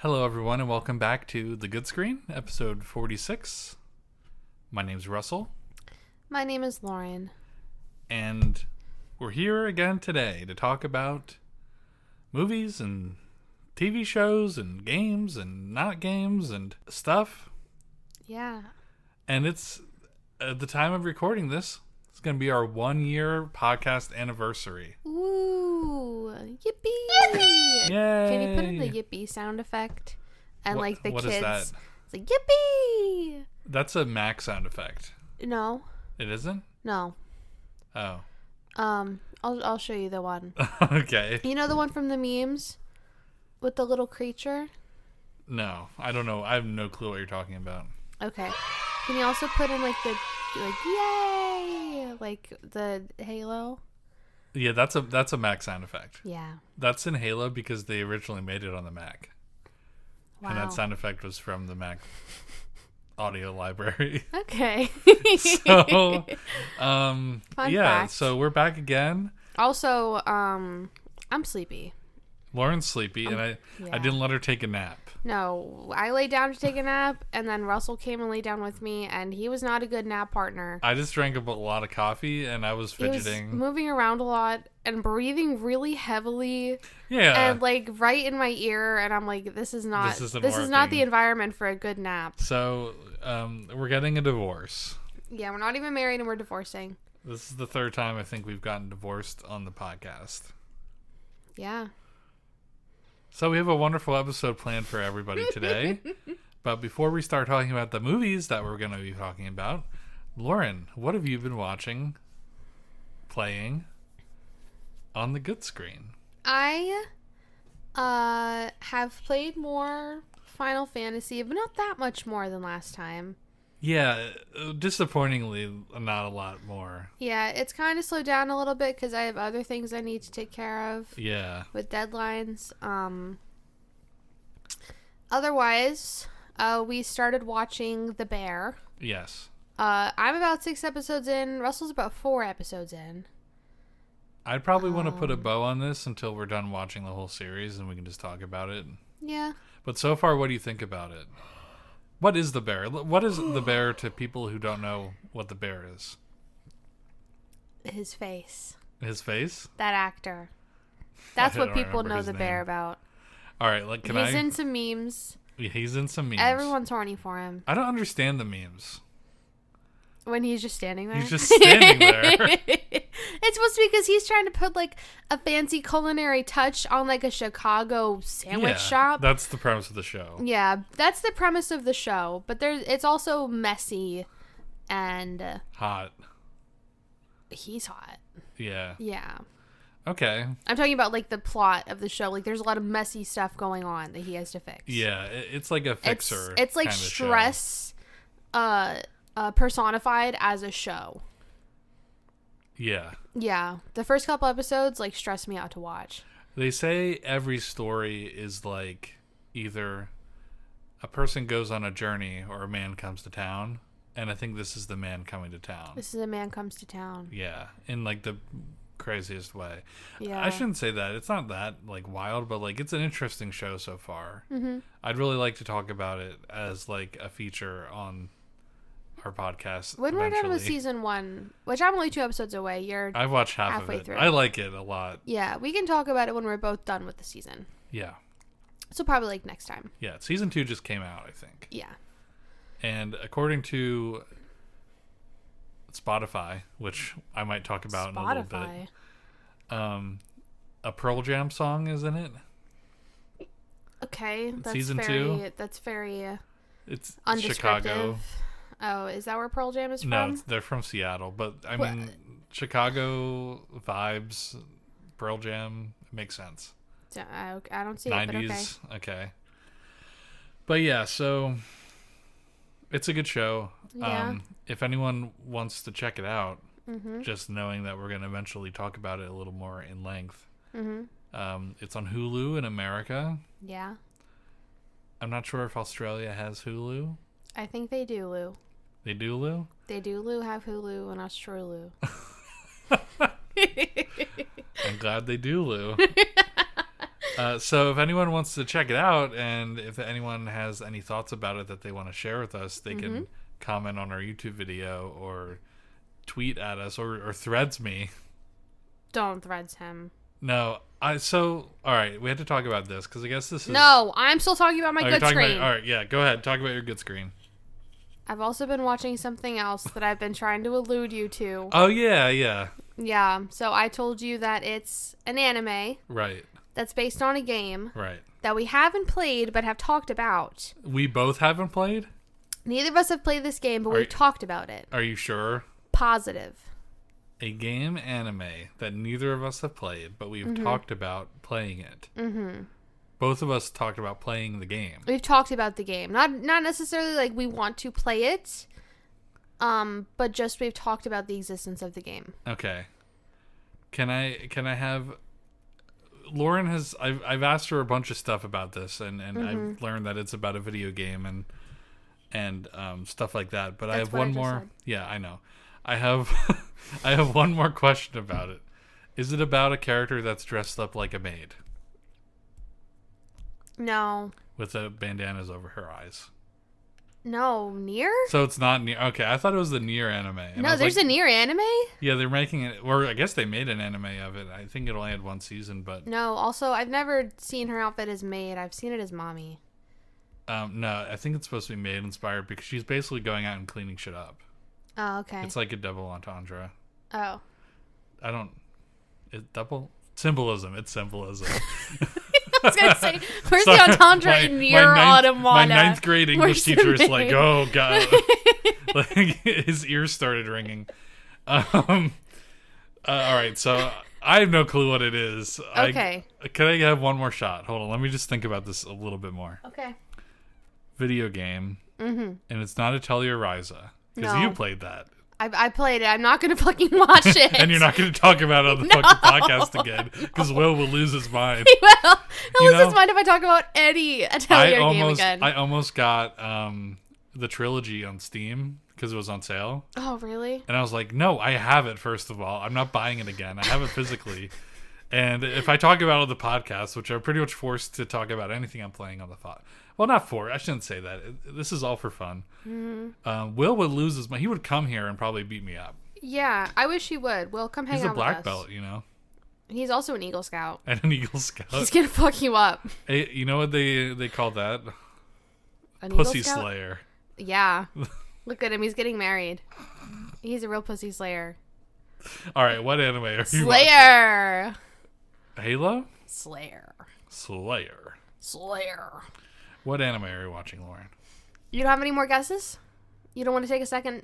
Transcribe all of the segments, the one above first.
Hello, everyone, and welcome back to The Good Screen, episode 46. My name's Russell. My name is Lauren. And we're here again today to talk about movies and TV shows and games and not games and stuff. Yeah. And it's, at the time of recording this, it's going to be our 1-year podcast anniversary. Woo! Yippee! Yay! Can you put in the yippee sound effect? And What- the what kids. is that? It's like yippee! That's a Mac sound effect. No. It isn't? No. Oh. I'll show you the one. Okay. You know the one from the memes? With the little creature? No, I don't know. I have no clue what you're talking about. Okay. Can you also put in yay! Like the Halo? Yeah, that's a Mac sound effect. Yeah. That's in Halo because they originally made it on the Mac. Wow. And that sound effect was from the Mac audio library. Okay. So, Fun yeah, fact. so we're back again. Also, I'm sleepy. Lauren's sleepy, and I yeah. didn't let her take a nap. No, I laid down to take a nap, and then Russell came and laid down with me, and he was not a good nap partner. I just drank a lot of coffee, and I was He was fidgeting. moving around a lot and breathing really heavily, Yeah. and right in my ear, and I'm like, this is not This isn't this is not working. the environment for a good nap. So, we're getting a divorce. Yeah, we're not even married, and we're divorcing. This is the third time I think we've gotten divorced on the podcast. Yeah. So we have a wonderful episode planned for everybody today. But before we start talking about the movies that we're going to be talking about, Lauren, what have you been watching, playing on the good screen? I have played more Final Fantasy, but not that much more than last time. Yeah, disappointingly, not a lot more. Yeah, it's kind of slowed down a little bit because I have other things I need to take care of Yeah. with deadlines. Otherwise, we started watching The Bear. Yes. I'm about 6 episodes in. Russell's about 4 episodes in. I'd probably want to put a bow on this until we're done watching the whole series and we can just talk about it. Yeah. But so far, what do you think about it? What is The Bear? What is The Bear to people who don't know what The Bear is? His face. His face? That actor. That's I what don't people remember know his The name. Bear about. All right, like, He's in some memes. He's in some memes. Everyone's horny for him. I don't understand the memes. When he's just standing there. He's just standing there. It's supposed to be because he's trying to put a fancy culinary touch on a Chicago sandwich shop. That's the premise of the show. Yeah, that's the premise of the show. But it's also messy, and Hot. he's hot. Yeah. Yeah, Okay. I'm talking about the plot of the show. There's a lot of messy stuff going on that he has to fix. Yeah, it's like a fixer. It's like kinda show. stress, personified as a show. Yeah. Yeah, the first couple episodes stress me out to watch. They say every story is either a person goes on a journey or a man comes to town. And I think this is the man coming to town. This is A Man Comes to Town. Yeah. In the craziest way. Yeah. I shouldn't say that. It's not that wild, but it's an interesting show so far. Mm-hmm. I'd really like to talk about it as a feature on our podcast. When we're done with eventually. season 1, which I'm only 2 episodes away, you're I've watched half halfway of it. through. I like it a lot. yeah, we can talk about it when we're both done with the season. Yeah. So probably next time. Yeah. Season 2 just came out, I think. Yeah. And according to Spotify, which I might talk about in a little bit, a Pearl Jam song is in it. Okay, that's Season very 2? that's very It's undescriptive. Chicago. Oh, is that where Pearl Jam is No, from? they're from Seattle, but I What? mean, Chicago vibes, Pearl Jam, it makes sense. I don't see it, 90s, okay. But yeah, so it's a good show. Yeah. If anyone wants to check it out, Mm-hmm. just knowing that we're going to eventually talk about it a little more in length. Mm-hmm. It's on Hulu in America. Yeah. I'm not sure if Australia has Hulu. I think they do, Lou. They do, Lou? They do, Lou, have Hulu and Australia. I'm glad they do, Lou. So if anyone wants to check it out, and if anyone has any thoughts about it that they want to share with us, they can comment on our YouTube video or tweet at us or threads me. Don't threads him. No, all right, we had to talk about this because I guess this is... No, I'm still talking about my good screen. All right, yeah, go ahead. Talk about your good screen. I've also been watching something else that I've been trying to allude you to. Oh, yeah. Yeah, so I told you that it's an anime. Right. That's based on a game. Right. That we haven't played but have talked about. We both haven't played? Neither of us have played this game, but we've talked about it. Are you sure? Positive. A game anime that neither of us have played, but we've talked about playing it. Mm-hmm. Both of us talked about playing the game. We've talked about the game. Not necessarily like we want to play it, but just we've talked about the existence of the game. Okay. Can I have... Lauren has... I've asked her a bunch of stuff about this, and I've learned that it's about a video game and stuff like that. But I have one more... Said. Yeah, I know. I have one more question about it. Is it about a character that's dressed up like a maid? No. With bandanas over her eyes. No, Nier? So it's not Nier. Okay, I thought it was the Nier anime. And no, there's a Nier anime? Yeah, they're making it, or I guess they made an anime of it. I think it only had one season, but... No, also, I've never seen her outfit as maid. I've seen it as mommy. No, I think it's supposed to be maid inspired because she's basically going out and cleaning shit up. Oh, okay. It's like a double entendre. Oh. Double? Symbolism. It's symbolism. I was going to say, where's the entendre in Nier Automata? My ninth grade English teacher is like, oh, God. Like, his ears started ringing. All right, so I have no clue what it is. Okay. Can I have one more shot? Hold on, let me just think about this a little bit more. Okay. Video game. Mm-hmm. And it's not Atelier Ryza. Because you played that. I played it. I'm not going to fucking watch it. And you're not going to talk about it on the fucking podcast again. Because Will lose his mind. He will. He'll lose his mind if I talk about any Atelier game again. I almost got the trilogy on Steam because it was on sale. Oh, really? And I was like, no, I have it, first of all. I'm not buying it again. I have it physically. And if I talk about it on the podcast, which I'm pretty much forced to talk about anything I'm playing on the thought. Well, not for. I shouldn't say that. This is all for fun. Mm-hmm. Will would lose his mind. He would come here and probably beat me up. Yeah, I wish he would. Will, come hang out with us. He's a black belt, you know. He's also an Eagle Scout. And an Eagle Scout. He's gonna fuck you up. Hey, you know what they call that? An Pussy Eagle Scout? Slayer. Yeah. Look at him. He's getting married. He's a real pussy slayer. All right, what anime are you Slayer. watching? Halo? Slayer. What anime are you watching, Lauren? You don't have any more guesses? You don't want to take a second?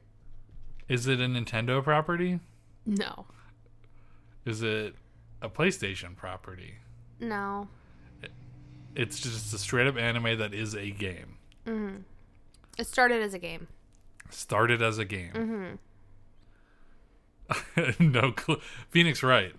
Is it a Nintendo property? No. Is it a PlayStation property? No. It's just a straight up anime that is a game. Mm-hmm. It started as a game. Mm-hmm. No clue. Phoenix Wright.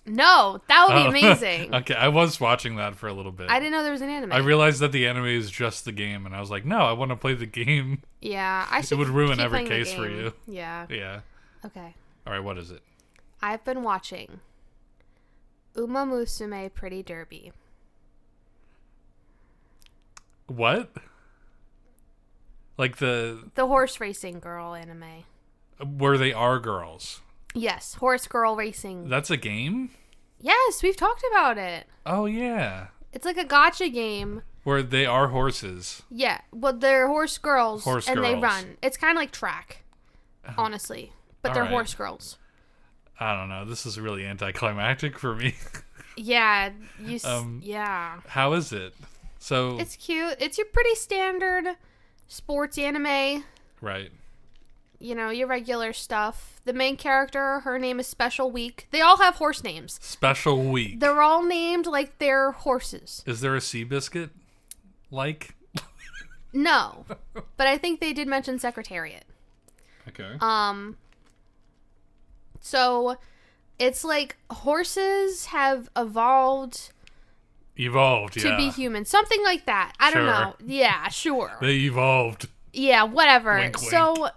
No, that would be amazing. Okay, I was watching that for a little bit. I didn't know there was an anime. I realized that the anime is just the game, and I was like, no, I want to play the game. Yeah, I should. It would ruin keep every playing case for you. Yeah. Yeah. Okay. All right, what is it? I've been watching Uma Musume Pretty Derby. What? Like the horse racing girl anime. Where they are girls. Yes, horse girl racing. That's a game? Yes, we've talked about it. Oh, yeah. It's like a gacha game. Where they are horses. Yeah, well, they're horse girls. And they girls. run. It's kind of like track, honestly. But they're horse girls. I don't know. This is really anticlimactic for me. Yeah. Yeah. How is it? So it's cute. It's your pretty standard sports anime. Right. You know, your regular stuff. The main character, her name is Special Week. They all have horse names. Special Week. They're all named like they're horses. Is there a Seabiscuit? Like? No. But I think they did mention Secretariat. Okay. So it's like horses have evolved to be human. Something like that. I don't know. Yeah, sure. They evolved. Yeah, whatever. Wink, wink. So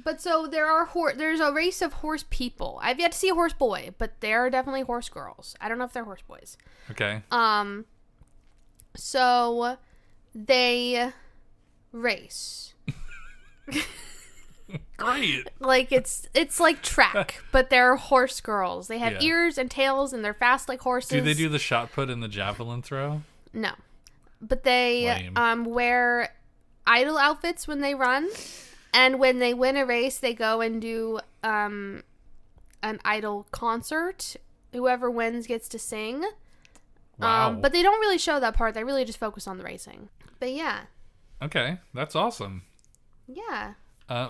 But so there's a race of horse people. I've yet to see a horse boy, but there are definitely horse girls. I don't know if they're horse boys. Okay. So they race. Great. Like it's like track, but they're horse girls. They have ears and tails, and they're fast like horses. Do they do the shot put and the javelin throw? No, but they wear idol outfits when they run, and when they win a race, they go and do an idol concert. Whoever wins gets to sing. Wow. But they don't really show that part. They really just focus on the racing. But yeah. Okay, that's awesome. Yeah.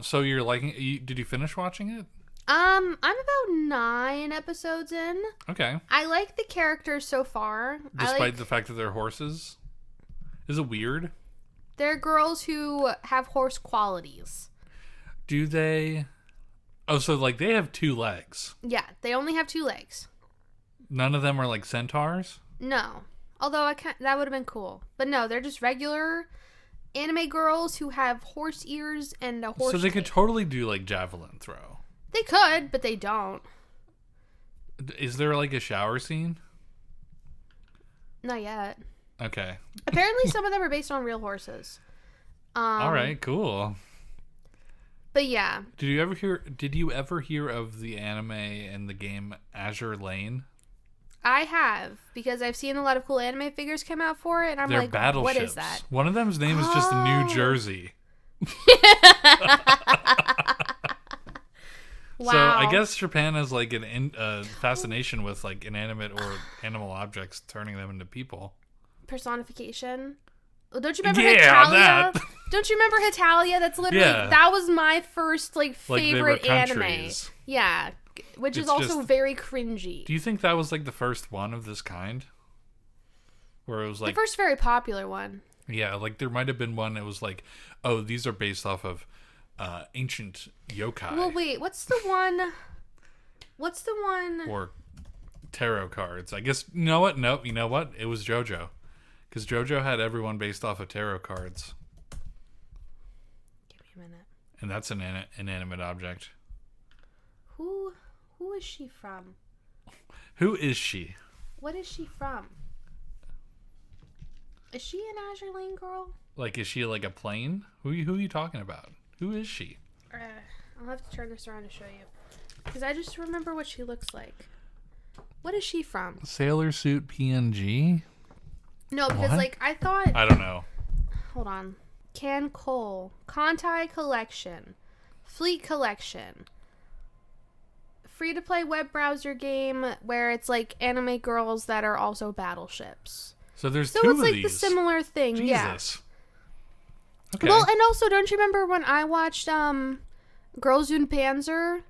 So you're liking? Did you finish watching it? I'm about 9 episodes in. Okay. I like the characters so far. Despite the fact that they're horses? Is it weird? They're girls who have horse qualities. Do they... Oh, so like they have 2 legs. Yeah, they only have 2 legs. None of them are like centaurs? No. Although that would have been cool. But no, they're just regular anime girls who have horse ears and a horse So they tail. could totally do like javelin throw. They could, but they don't. Is there like a shower scene? Not yet. Okay. Apparently some of them are based on real horses. All right, cool. But yeah. Did you ever hear of the anime and the game Azure Lane? I have, because I've seen a lot of cool anime figures come out for it, and I'm They're like, battleships. what is that? One of them's name is just New Jersey. Wow. So I guess Japan has like a fascination with like inanimate or animal objects, turning them into people. Personification. Don't you remember Hitalia? That. Don't you remember Hitalia? That's literally that was my first like favorite anime. Yeah, which is also very cringy. Do you think that was like the first one of this kind? Where it was like the first very popular one. Yeah, like there might have been one that was like, oh, these are based off of ancient yokai. Well, wait, what's the one? Or tarot cards. I guess, you know what? Nope, you know what? It was JoJo. Because JoJo had everyone based off of tarot cards. Give me a minute. And that's an inanimate object. Who is she from? Who is she? What is she from? Is she an Azure Lane girl? Like, is she like a plane? Who are you talking about? Who is she? I'll have to turn this around to show you. Because I just remember what she looks like. What is she from? Sailor Suit PNG? No, because like I thought... I don't know. Hold on. Can Cole. Kontai Collection. Fleet Collection. Free-to-play web browser game where it's like anime girls that are also battleships. So there's two of these. So it's like the similar thing, Jesus. yeah. Okay. Well, and also, don't you remember when I watched Girls und Panzer?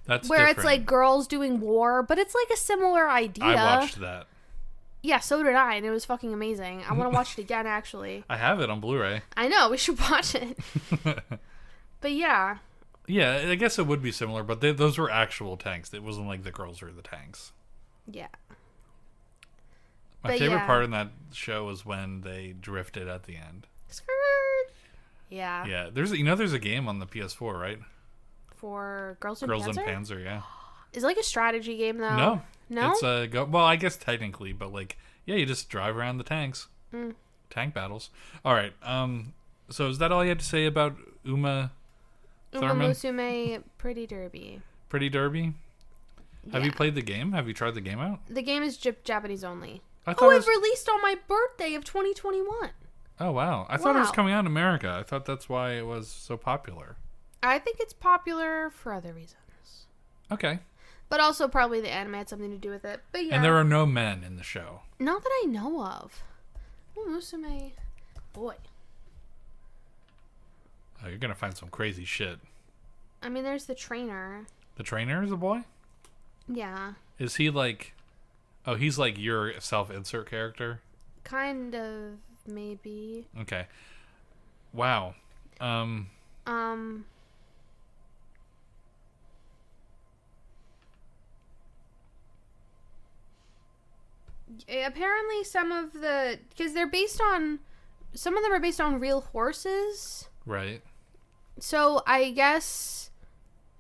That's where different. It's like girls doing war, but it's like a similar idea. I watched that. Yeah, so did I, and it was fucking amazing. I want to watch it again, actually. I have it on Blu-ray. I know, we should watch it. But yeah. Yeah, I guess it would be similar, but those were actual tanks. It wasn't like the girls were the tanks. Yeah. My favorite part in that show was when they drifted at the end. Skirt. Yeah. Yeah, there's a game on the PS4, right? For Girls und Panzer? Girls und Panzer, yeah. Is it like a strategy game though? No. No? It's well, I guess technically, but like, yeah, you just drive around the tanks. Tank battles. All right. So is that all you had to say about Uma Thurman? Musume Pretty Derby. Pretty Derby? Yeah. Have you played the game? Have you tried the game out? The game is Japanese only. It released on my birthday of 2021. Oh, wow. I thought it was coming out in America. I thought that's why it was so popular. I think it's popular for other reasons. Okay. But also probably the anime had something to do with it. But yeah. And there are no men in the show. Not that I know of. Oh, Musume. Boy. Oh, you're going to find some crazy shit. I mean, there's the trainer. The trainer is a boy? Yeah. Is he like... Oh, he's like your self-insert character? Kind of, maybe. Okay. Wow. Apparently some of because they're based on... Some of them are based on real horses. Right. So I guess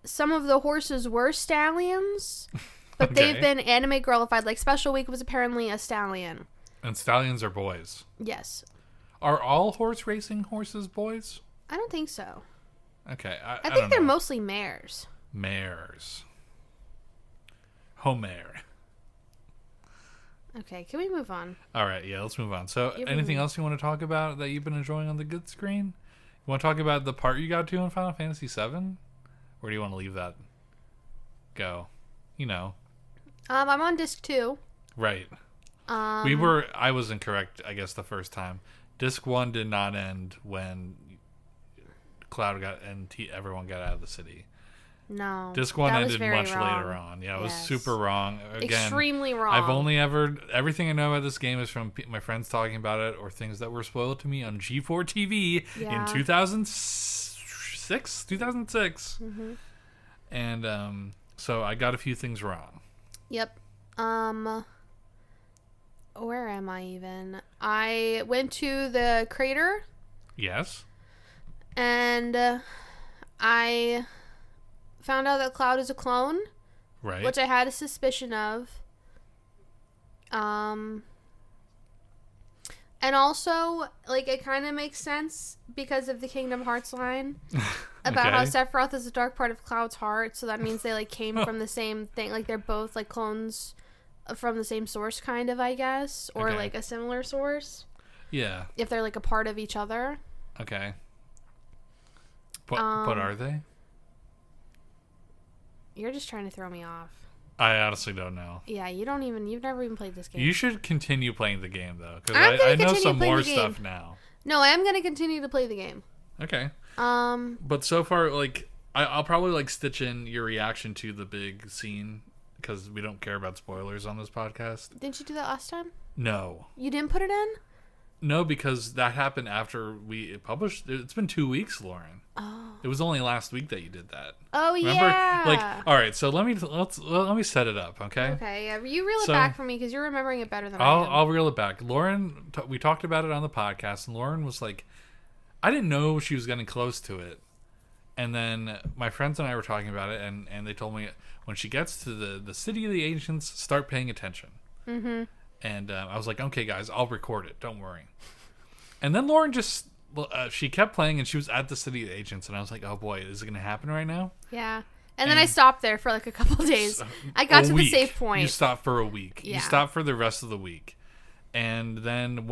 some of the horses were stallions, but Okay. they've been anime girlified. Like Special Week was apparently a stallion. And stallions are boys. Yes. Are all horse racing horses boys? I don't think so. Okay. I don't think they're know. mostly mares. Mares. Homer. Okay, can we move on? All right, yeah, let's move on. So, Yeah, anything else you want to talk about that you've been enjoying on the good screen? You want to talk about the part you got to in Final Fantasy VII? Or do you want to leave that go? You know. I'm on disc 2. Right. Um, I was incorrect, I guess, the first time. Disc 1 did not end when Cloud got and everyone got out of the city. No. Disc 1 that was ended very much wrong. later on. Yeah, it was Yes. super wrong. Again, Extremely wrong. I've only everything I know about this game is from my friends talking about it or things that were spoiled to me on G4 TV in 2006. Mm-hmm. And so I got a few things wrong. Yep. Where am I even? I went to the crater Yes. and I found out that Cloud is a clone, Right. which I had a suspicion of. And also, like, it kind of makes sense because of the Kingdom Hearts line about how Okay. Sephiroth is a dark part of Cloud's heart, so that means they, like, came from the same thing. Like, they're both, like, clones from the same source, kind of, I guess, or, Okay. like, a similar source, Yeah. if they're, like, a part of each other. Okay. But are they? You're just trying to throw me off. I honestly don't know. Yeah, you've never even played this game. You should continue playing the game though, because I'm gonna I know continue some playing more the game. stuff now. No, I am going to continue to play the game. Okay. But So far, like, I'll probably like stitch in your reaction to the big scene because we don't care about spoilers on this podcast. didn't you do that last time? No, You didn't put it in? no, because that happened after we published. It's been 2 weeks, Lauren. Oh. It was only last week that you did that. Oh, Remember? yeah. Like, all right. So let me set it up, okay? Okay, yeah, you reel it So- back for me because you're remembering it better than I am. I'll reel it back. Lauren, we talked about it on the podcast, and Lauren was like, I didn't know she was getting close to it. And then my friends and I were talking about it, and they told me when she gets to the City of the Ancients, start paying attention. Mm-hmm. And I was like, okay, guys, I'll record it. Don't worry. And then Lauren just, she kept playing, and she was at the City of the Ancients, and I was like, oh boy, is it going to happen right now? Yeah. And then I stopped there for like a couple days. I got A to week. the save point. You stopped for a week. Yeah. You stopped for the rest of the week. And then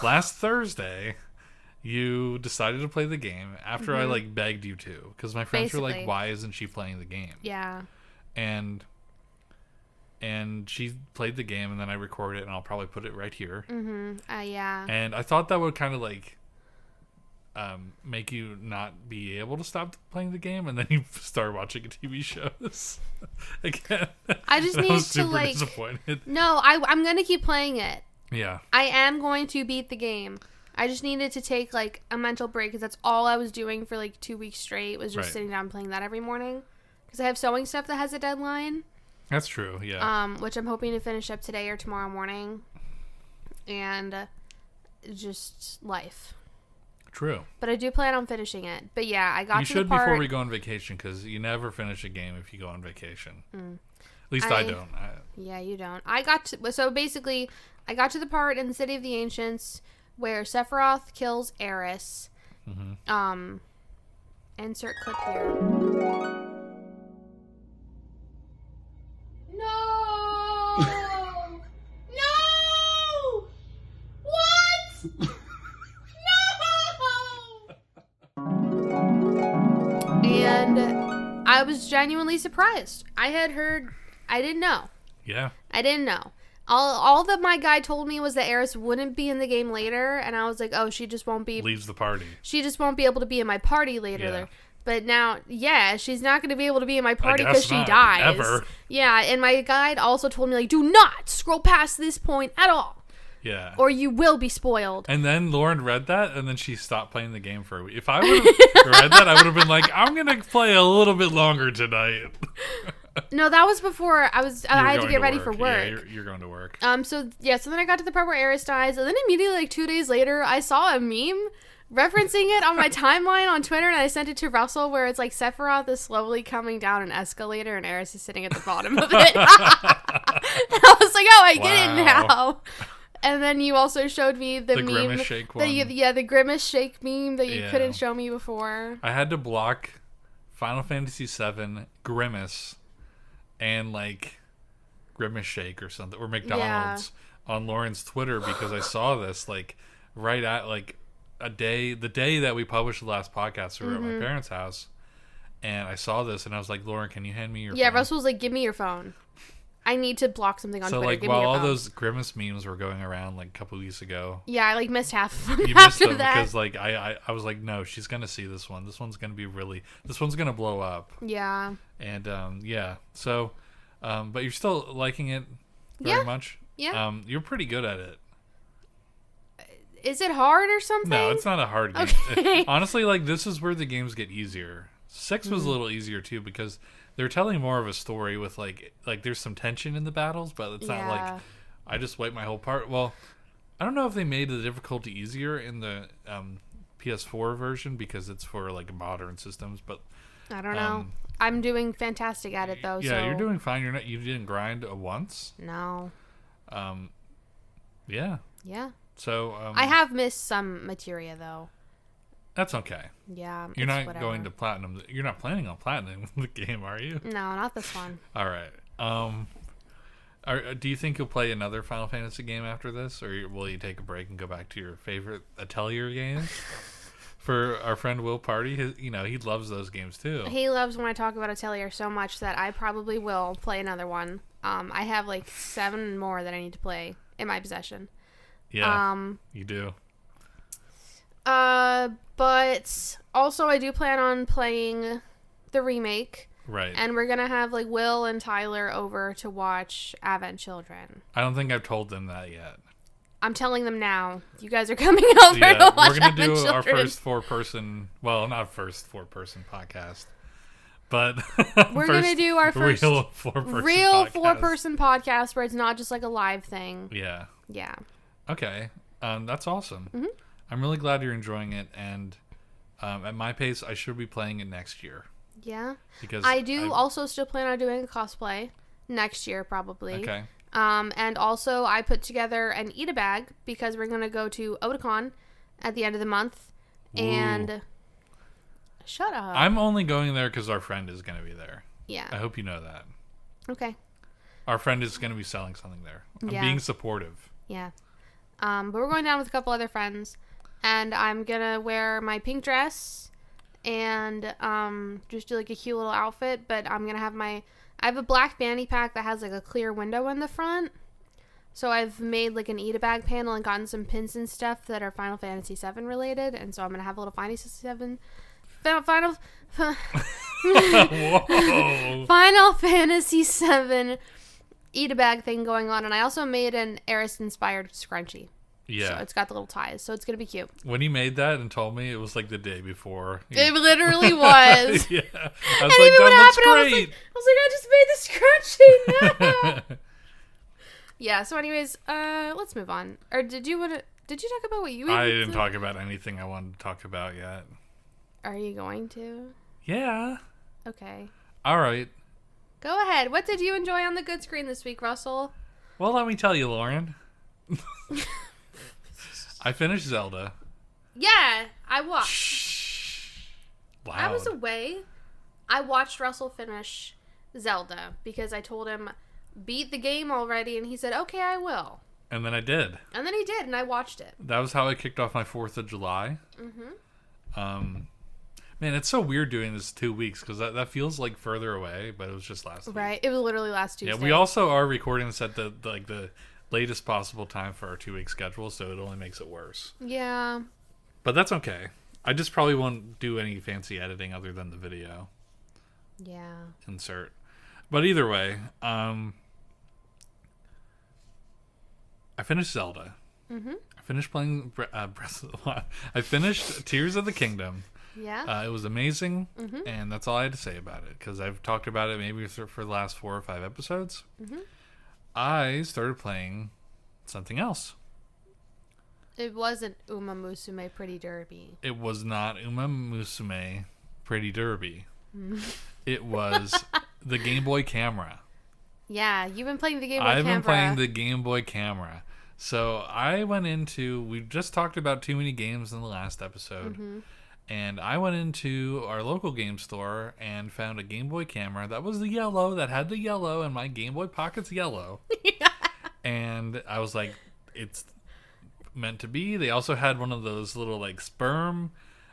last Thursday, you decided to play the game after I like begged you to, because my friends were like, Basically. "Why isn't she playing the game?" Yeah. And she played the game, and then I recorded it, and I'll probably put it right here. Yeah. And I thought that would kind of like make you not be able to stop playing the game, and then you start watching TV shows again. I just And need was to, super like- disappointed. No, I'm going to keep playing it. Yeah. I am going to beat the game. I just needed to take like a mental break because that's all I was doing for like 2 weeks straight was just Right. sitting down playing that every morning. Because I have sewing stuff that has a deadline. That's true. Yeah. Which I'm hoping to finish up today or tomorrow morning. And just life. True. But I do plan on finishing it. But yeah, I got You to the should part. before we go on vacation, because you never finish a game if you go on vacation. At least I don't. Yeah, you don't. So basically, I got to the part in the City of the Ancients where Sephiroth kills Aeris. Insert clip here. No! No! What? And I was genuinely surprised. I didn't know. Yeah. I didn't know. All that my guy told me was that Aeris wouldn't be in the game later, and I was like, oh, she just won't be Leaves the party. able to be in my party later. Yeah. But now, yeah, she's not going to be able to be in my party because guess she not, dies. ever. Yeah, and my guide also told me, like, do not scroll past this point at all, Yeah. or you will be spoiled. And then Lauren read that, and then she stopped playing the game for a week. If I would have read that, I would have been like, I'm going to play a little bit longer tonight. No, that was before I had to get ready for work. Yeah, you're going to work. So then I got to the part where Aeris dies, and then immediately, like 2 days later, I saw a meme referencing it on my timeline on Twitter, and I sent it to Russell, where it's like Sephiroth is slowly coming down an escalator, and Aeris is sitting at the bottom of it. And I was like, oh, I get it now. And then you also showed me the meme, Grimace Shake one. The Grimace Shake meme that you couldn't show me before. I had to block Final Fantasy VII, Grimace, and like Grimace Shake or something, or McDonald's on Lauren's Twitter because I saw this like right at like the day that we published the last podcast. We were at my parents' house, and I saw this, and I was like, Lauren, can you hand me your phone? Yeah, Russell was like, give me your phone. I need to block something on Twitter. So, like, Give while me your all phone. those Grimace memes were going around, like, a couple weeks ago. Yeah, I, like, missed half of them you missed after them that. because, like, I was like, no, she's going to see this one. This one's going to be this one's going to blow up. Yeah. And, yeah. So, but you're still liking it very much? Yeah. You're pretty good at it. Is it hard or something? No, it's not a hard game. Okay. Honestly, like, this is where the games get easier. 6 was a little easier, too, because they're telling more of a story with like there's some tension in the battles, but it's not like I just wiped my whole part. Well, I don't know if they made the difficulty easier in the PS4 version because it's for like modern systems, but I don't know. I'm doing fantastic at it though. Yeah, so. You're doing fine. You didn't grind once. No. Yeah. Yeah. So I have missed some materia though. That's okay. Yeah. You're not going to platinum. You're not planning on platinum the game, are you? No, not this one. All right. Do you think you'll play another Final Fantasy game after this, or will you take a break and go back to your favorite Atelier games? For our friend Will Party, he loves those games too. He loves when I talk about Atelier so much that I probably will play another one. I have like 7 more that I need to play in my possession. Yeah, you do. But also I do plan on playing the remake. Right. And we're going to have like Will and Tyler over to watch Advent Children. I don't think I've told them that yet. I'm telling them now. You guys are coming over to watch we're going to do Children. our first 4-person, well, not first 4-person podcast, but we're going to do our first real 4-person podcast where it's not just like a live thing. Yeah. Yeah. Okay. That's awesome. Mm-hmm. I'm really glad you're enjoying it, and at my pace, I should be playing it next year. Yeah. Because I also still plan on doing a cosplay next year, probably. Okay. And also I put together an Eat-A-Bag because we're going to go to Otakon at the end of the month. Ooh. And shut up. I'm only going there because our friend is going to be there. Yeah. I hope you know that. Okay. Our friend is going to be selling something there. I'm being supportive. Yeah. But we're going down with a couple other friends. And I'm going to wear my pink dress and just do like a cute little outfit. But I'm going to have I have a black fanny pack that has like a clear window in the front. So I've made like an Eat-A-Bag panel and gotten some pins and stuff that are Final Fantasy VII related. And so I'm going to have a little Final Fantasy VII Eat-A-Bag thing going on. And I also made an Aeris inspired scrunchie. Yeah. So it's got the little ties. So it's going to be cute. When he made that and told me, it was like the day before. It literally was. Yeah. I was like, that looks great. I was like, I just made the scrunchie. No. Yeah. So anyways, let's move on. Or did you talk about what you ate? I didn't talk about anything I wanted to talk about yet. Are you going to? Yeah. Okay. All right. Go ahead. What did you enjoy on the good screen this week, Russell? Well, let me tell you, Lauren. I finished Zelda. Yeah, I watched. Shh. Loud. I was away. I watched Russell finish Zelda because I told him beat the game already, and he said, "Okay, I will." And then I did. And then he did, and I watched it. That was how I kicked off my 4th of July. Mm-hmm. Man, it's so weird doing this 2 weeks because that feels like further away, but it was just last week. Right. It was literally last Tuesday. Yeah, we also are recording this at the latest possible time for our 2-week schedule, so it only makes it worse. Yeah. But that's okay. I just probably won't do any fancy editing other than the video. Yeah. Insert. But either way, I finished Zelda. Mm-hmm. I finished playing Breath of the Wild. I finished Tears of the Kingdom. Yeah. It was amazing, and that's all I had to say about it, because I've talked about it maybe for the last 4 or 5 episodes. Mm-hmm. I started playing something else. It wasn't Uma Musume Pretty Derby. It was not Uma Musume Pretty Derby. It was the Game Boy Camera. Yeah, you've been playing the Game Boy Camera. I've been playing the Game Boy Camera. So I went into... We just talked about too many games in the last episode. Mm-hmm. And I went into our local game store and found a Game Boy Camera that was the yellow, that had the yellow, and my Game Boy Pocket's yellow. And I was like, it's meant to be. They also had one of those little like sperm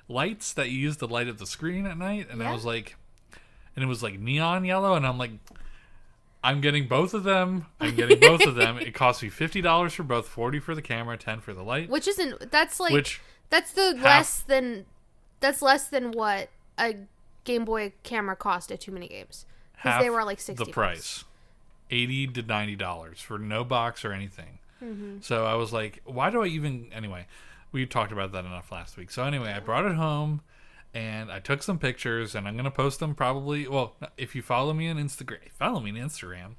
lights that you use to light up the screen at night. And I was like, and it was like neon yellow. And I'm like, I'm getting both of them. It cost me $50 for both, $40 for the camera, $10 for the light. Which isn't, that's like, that's less than what a Game Boy camera cost at Too Many Games. Because they were like $60. The price. $80 to $90 for no box or anything. Mm-hmm. So I was like, why do I even... Anyway, we talked about that enough last week. So anyway, I brought it home and I took some pictures and I'm going to post them probably... Well, if you follow me on Instagram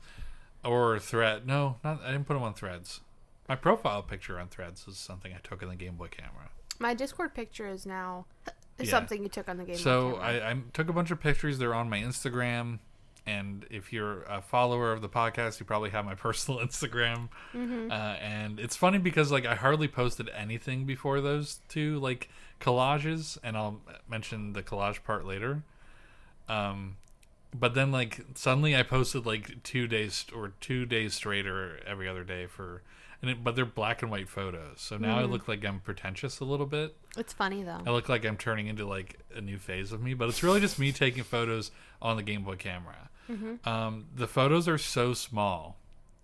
or Thread... No, I didn't put them on Threads. My profile picture on Threads is something I took in the Game Boy Camera. My Discord picture is now something you took on the Game Boy Camera. So I took a bunch of pictures. They're on my Instagram. And if you're a follower of the podcast, you probably have my personal Instagram. Mm-hmm. And it's funny because like I hardly posted anything before those two like collages, and I'll mention the collage part later. But then like suddenly I posted like 2 days straight or every other day but they're black and white photos. So now I look like I'm pretentious a little bit. It's funny though. I look like I'm turning into like a new phase of me, but it's really just me taking photos on the Game Boy Camera. Mm-hmm. The photos are so small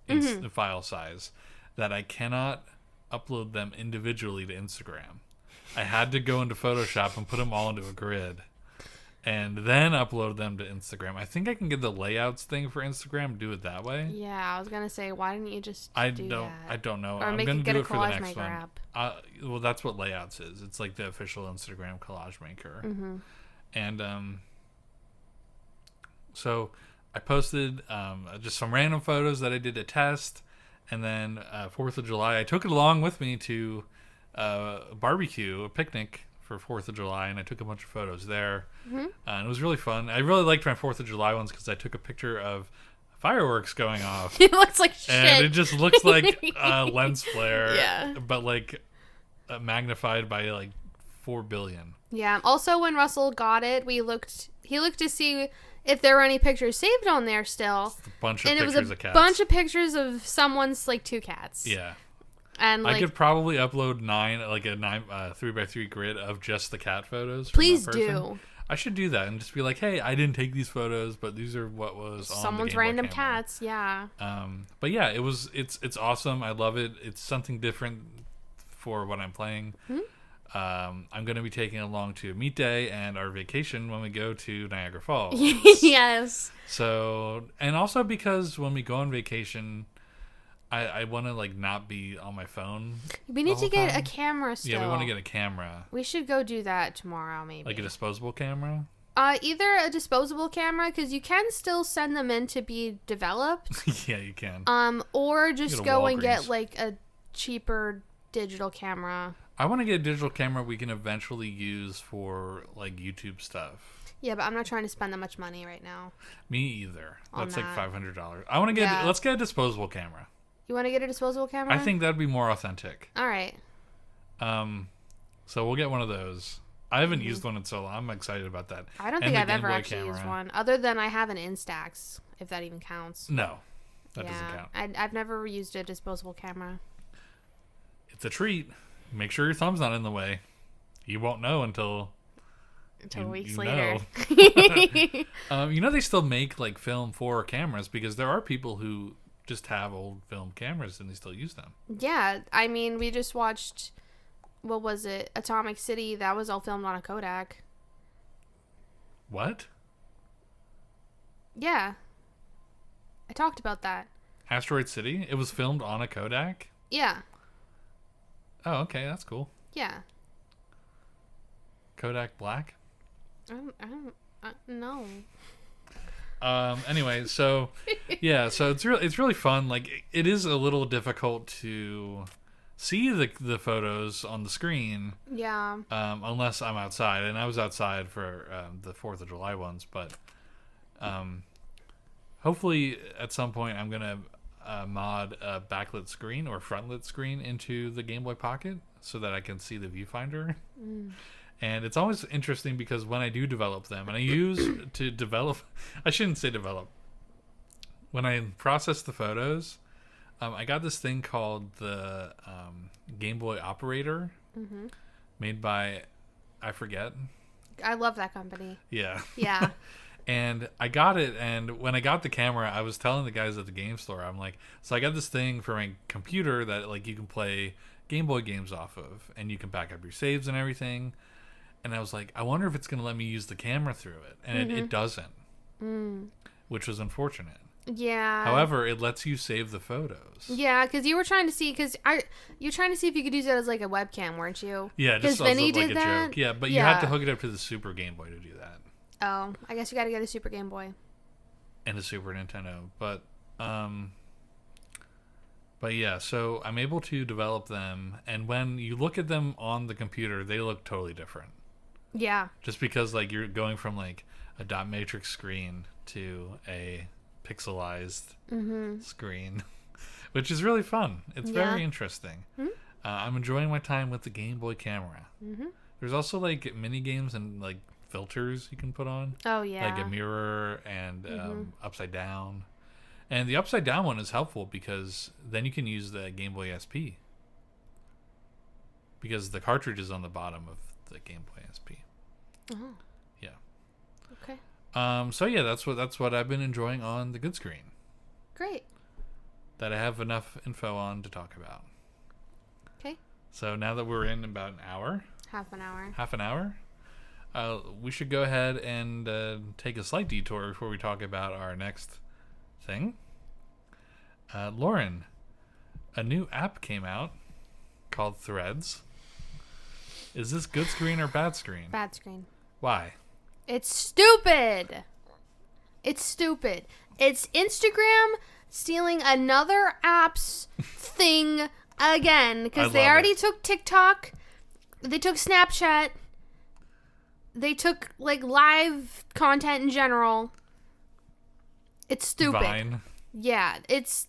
in the file size that I cannot upload them individually to Instagram. I had to go into Photoshop and put them all into a grid and then upload them to Instagram. I think I can get the layouts thing for Instagram, do it that way. Yeah, I was going to say, why didn't you just I don't know. Or I'm going to do it for the next one. App. Well, that's what layouts is. It's like the official Instagram collage maker. Mm-hmm. And so I posted just some random photos that I did a test. And then 4th of July, I took it along with me to a barbecue, a picnic for 4th of July, and I took a bunch of photos there. Mm-hmm. And it was really fun. I really liked my 4th of July ones because I took a picture of fireworks going off. It looks like shit. And it just looks like a lens flare, but like magnified by like 4 billion. Yeah. Also, when Russell got it, he looked to see if there were any pictures saved on there still. Just a bunch of pictures of cats. And it was a bunch of pictures of someone's like 2 cats. Yeah. And like, I could probably upload 3x3 grid of just the cat photos. Please do. I should do that and just be like, hey, I didn't take these photos, but these are what was on someone's the Game Boy random camera. cats. Yeah. But yeah, it's awesome. I love it. It's something different for what I'm playing. Mm-hmm. I'm going to be taking along to Meat Day and our vacation when we go to Niagara Falls. Yes. So, and also because when we go on vacation, I want to like not be on my phone. We need to get a camera still. Yeah, we want to get a camera. We should go do that tomorrow, maybe. Like a disposable camera? Either a disposable camera, because you can still send them in to be developed. Yeah, you can. Or just go and get like a cheaper digital camera. I want to get a digital camera we can eventually use for like YouTube stuff. Yeah, but I'm not trying to spend that much money right now. Me either. That's like $500. I want to get. Let's get a disposable camera. You want to get a disposable camera? I think that'd be more authentic. All right. So we'll get one of those. I haven't used one in so long. I'm excited about that. I don't think I've ever actually used one, other than I have an Instax, if that even counts. No, that doesn't count. I've never used a disposable camera. It's a treat. Make sure your thumb's not in the way. You won't know until weeks later. They still make like film for cameras because there are people who just have old film cameras and they still use them. Yeah, I mean, we just watched, what was it, Atomic City. That was all filmed on a Kodak. What? Yeah, I talked about that. Asteroid City? It was filmed on a Kodak? Yeah. Oh, okay, that's cool. Yeah. Kodak Black? I don't know. Anyway, so yeah, so it's really fun. Like it is a little difficult to see the photos on the screen. Yeah. Unless I'm outside, and I was outside for the 4th of July ones, but hopefully at some point I'm gonna mod a backlit screen or frontlit screen into the Game Boy Pocket so that I can see the viewfinder. And it's always interesting because when I do develop them, and I use to develop, I shouldn't say develop. When I process the photos, I got this thing called the Game Boy Operator, made by, I forget. I love that company. Yeah. Yeah. And I got it, and when I got the camera, I was telling the guys at the game store, I'm like, so I got this thing for my computer that like you can play Game Boy games off of, and you can back up your saves and everything. And I was like, I wonder if it's going to let me use the camera through it. And it doesn't, which was unfortunate. Yeah. However, it lets you save the photos. Yeah, because you were trying to see, you're trying to see if you could use it as like a webcam, weren't you? Yeah, just as Vinny like did a that. joke. Yeah, but you had to hook it up to the Super Game Boy to do that. Oh, I guess you got to get a Super Game Boy. And a Super Nintendo. But yeah, so I'm able to develop them, and when you look at them on the computer, they look totally different. Yeah. Just because like you're going from like a dot matrix screen to a pixelized screen, which is really fun. It's very interesting. I'm enjoying my time with the Game Boy camera. There's also like mini games and like filters you can put on. Oh yeah. Like a mirror and upside down. And the upside down one is helpful because then you can use the Game Boy SP. Because the cartridge is on the bottom of the Game Boy SP. Oh. Yeah. Okay. So yeah, that's what I've been enjoying on the good screen. Great. That I have enough info on to talk about. Okay. So now that we're in about an hour. Half an hour. We should go ahead and take a slight detour before we talk about our next thing. Lauren, a new app came out called Threads. Is this good screen or bad screen? Bad screen. Why? It's stupid. It's Instagram stealing another app's thing again because they already took TikTok. They took Snapchat. They took like live content in general. It's stupid. Vine. Yeah, it's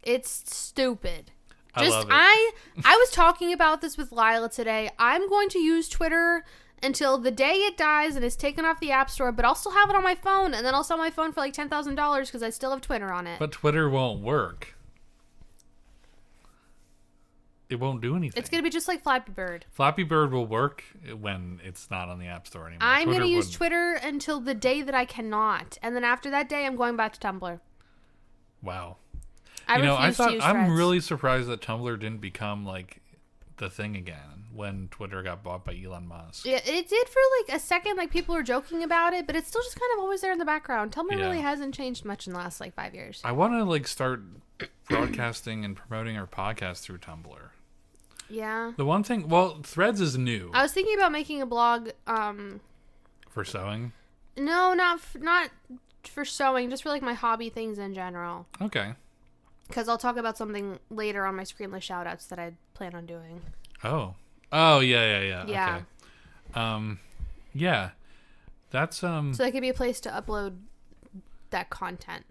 stupid. I love it. I was talking about this with Lila today. I'm going to use Twitter until the day it dies and is taken off the App Store, but I'll still have it on my phone, and then I'll sell my phone for like $10,000 because I still have Twitter on it. But Twitter won't work. It won't do anything. It's going to be just like Flappy Bird. Flappy Bird will work when it's not on the App Store anymore. I'm going to use Twitter until the day that I cannot, and then after that day, I'm going back to Tumblr. Wow. I'm really surprised that Tumblr didn't become like the thing again when Twitter got bought by Elon Musk. Yeah, it did for like a second, like people were joking about it, but it's still just kind of always there in the background. Tumblr really hasn't changed much in the last like 5 years. I want to like start broadcasting and promoting our podcast through Tumblr. Yeah. The one thing, well, Threads is new. I was thinking about making a blog for sewing. No, not for sewing, just for like my hobby things in general. Okay. Because I'll talk about something later on my screenless shoutouts that I plan on doing. Oh, yeah. Okay. Yeah. That's So that could be a place to upload that content.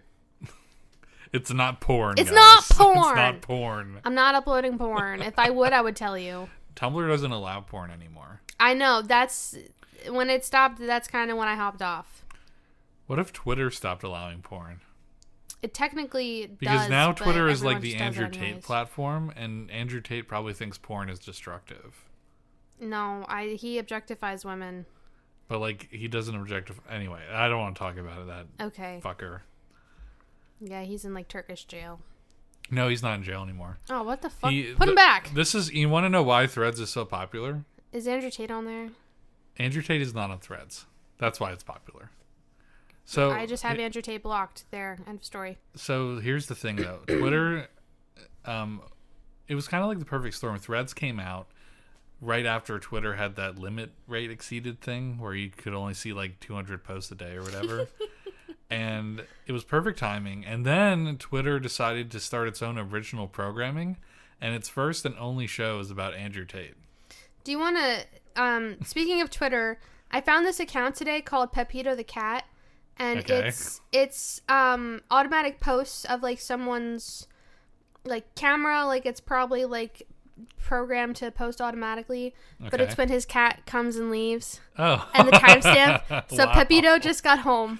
It's not porn. It's not porn. It's not porn. I'm not uploading porn. If I would, I would tell you. Tumblr doesn't allow porn anymore. I know. That's when it stopped. That's kind of when I hopped off. What if Twitter stopped allowing porn? It technically does. Because now Twitter is like the Andrew Tate platform, and Andrew Tate probably thinks porn is destructive. No, he objectifies women. But like he doesn't objectify. Anyway, I don't want to talk about it. That fucker. Yeah, he's in like Turkish jail. No, he's not in jail anymore. Oh, what the fuck? Put him back. You want to know why Threads is so popular? Is Andrew Tate on there? Andrew Tate is not on Threads. That's why it's popular. So I just have Andrew Tate blocked. There, end of story. So here's the thing, though. Twitter, it was kind of like the perfect storm. Threads came out right after Twitter had that limit rate exceeded thing where you could only see like 200 posts a day or whatever. And it was perfect timing. And then Twitter decided to start its own original programming. and its first and only show is about Andrew Tate. Do you want to, speaking of Twitter, I found this account today called Pepito the Cat, and it's automatic posts of, like, someone's, like, camera, like, it's probably, like, programmed to post automatically, but it's when his cat comes and leaves. Oh. And the timestamp. So Wow. Pepito just got home.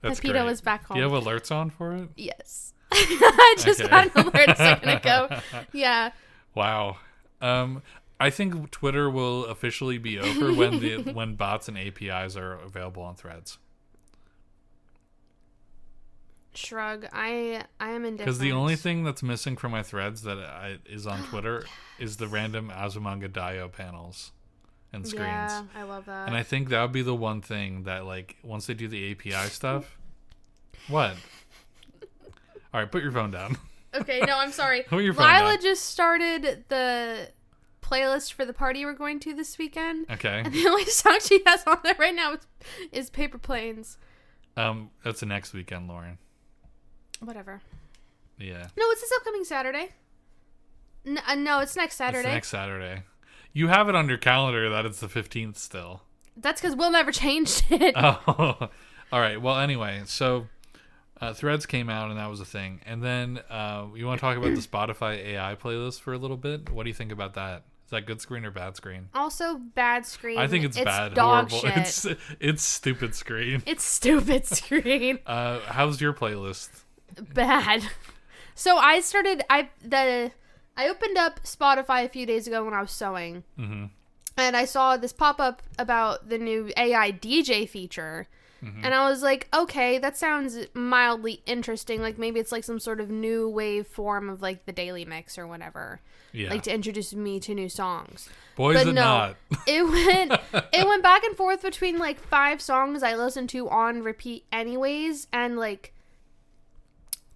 That's Pepito great. is back home. Do you have alerts on for it? Yes. I just got an alert a second ago. Yeah. Wow. I think Twitter will officially be over when bots and APIs are available on Threads. Shrug. I am indifferent. Because the only thing that's missing from my Threads that is on Twitter is the random Azumanga Daioh panels and screens. Yeah, I love that. And I think that would be the one thing that, like, once they do the API stuff. What? All right, put your phone down. Okay, no, I'm sorry. Put your phone Lila down. just started the playlist for the party we're going to this weekend. Okay. And the only song she has on there right now is Paper Planes. That's the next weekend, Lauren. Whatever. Yeah. No, it's this upcoming Saturday. No, it's next Saturday. It's next Saturday. You have it on your calendar that it's the 15th still. That's because Will never changed it. Oh, all right. Well, anyway, so Threads came out and that was a thing. And then you want to talk about the Spotify AI playlist for a little bit? What do you think about that? Is that good screen or bad screen? Also, bad screen. I think it's bad. Dog Horrible. shit. It's stupid screen. It's stupid screen. How's your playlist? Bad. So I opened up Spotify a few days ago when I was sewing. Mm-hmm. And I saw this pop up about the new AI DJ feature. Mm-hmm. And I was like, okay, that sounds mildly interesting. Like, maybe it's like some sort of new wave form of, like, the Daily Mix or whatever. Yeah. Like, to introduce me to new songs. Boys but and no, not. it went back and forth between, like, 5 songs I listened to on repeat anyways, and, like,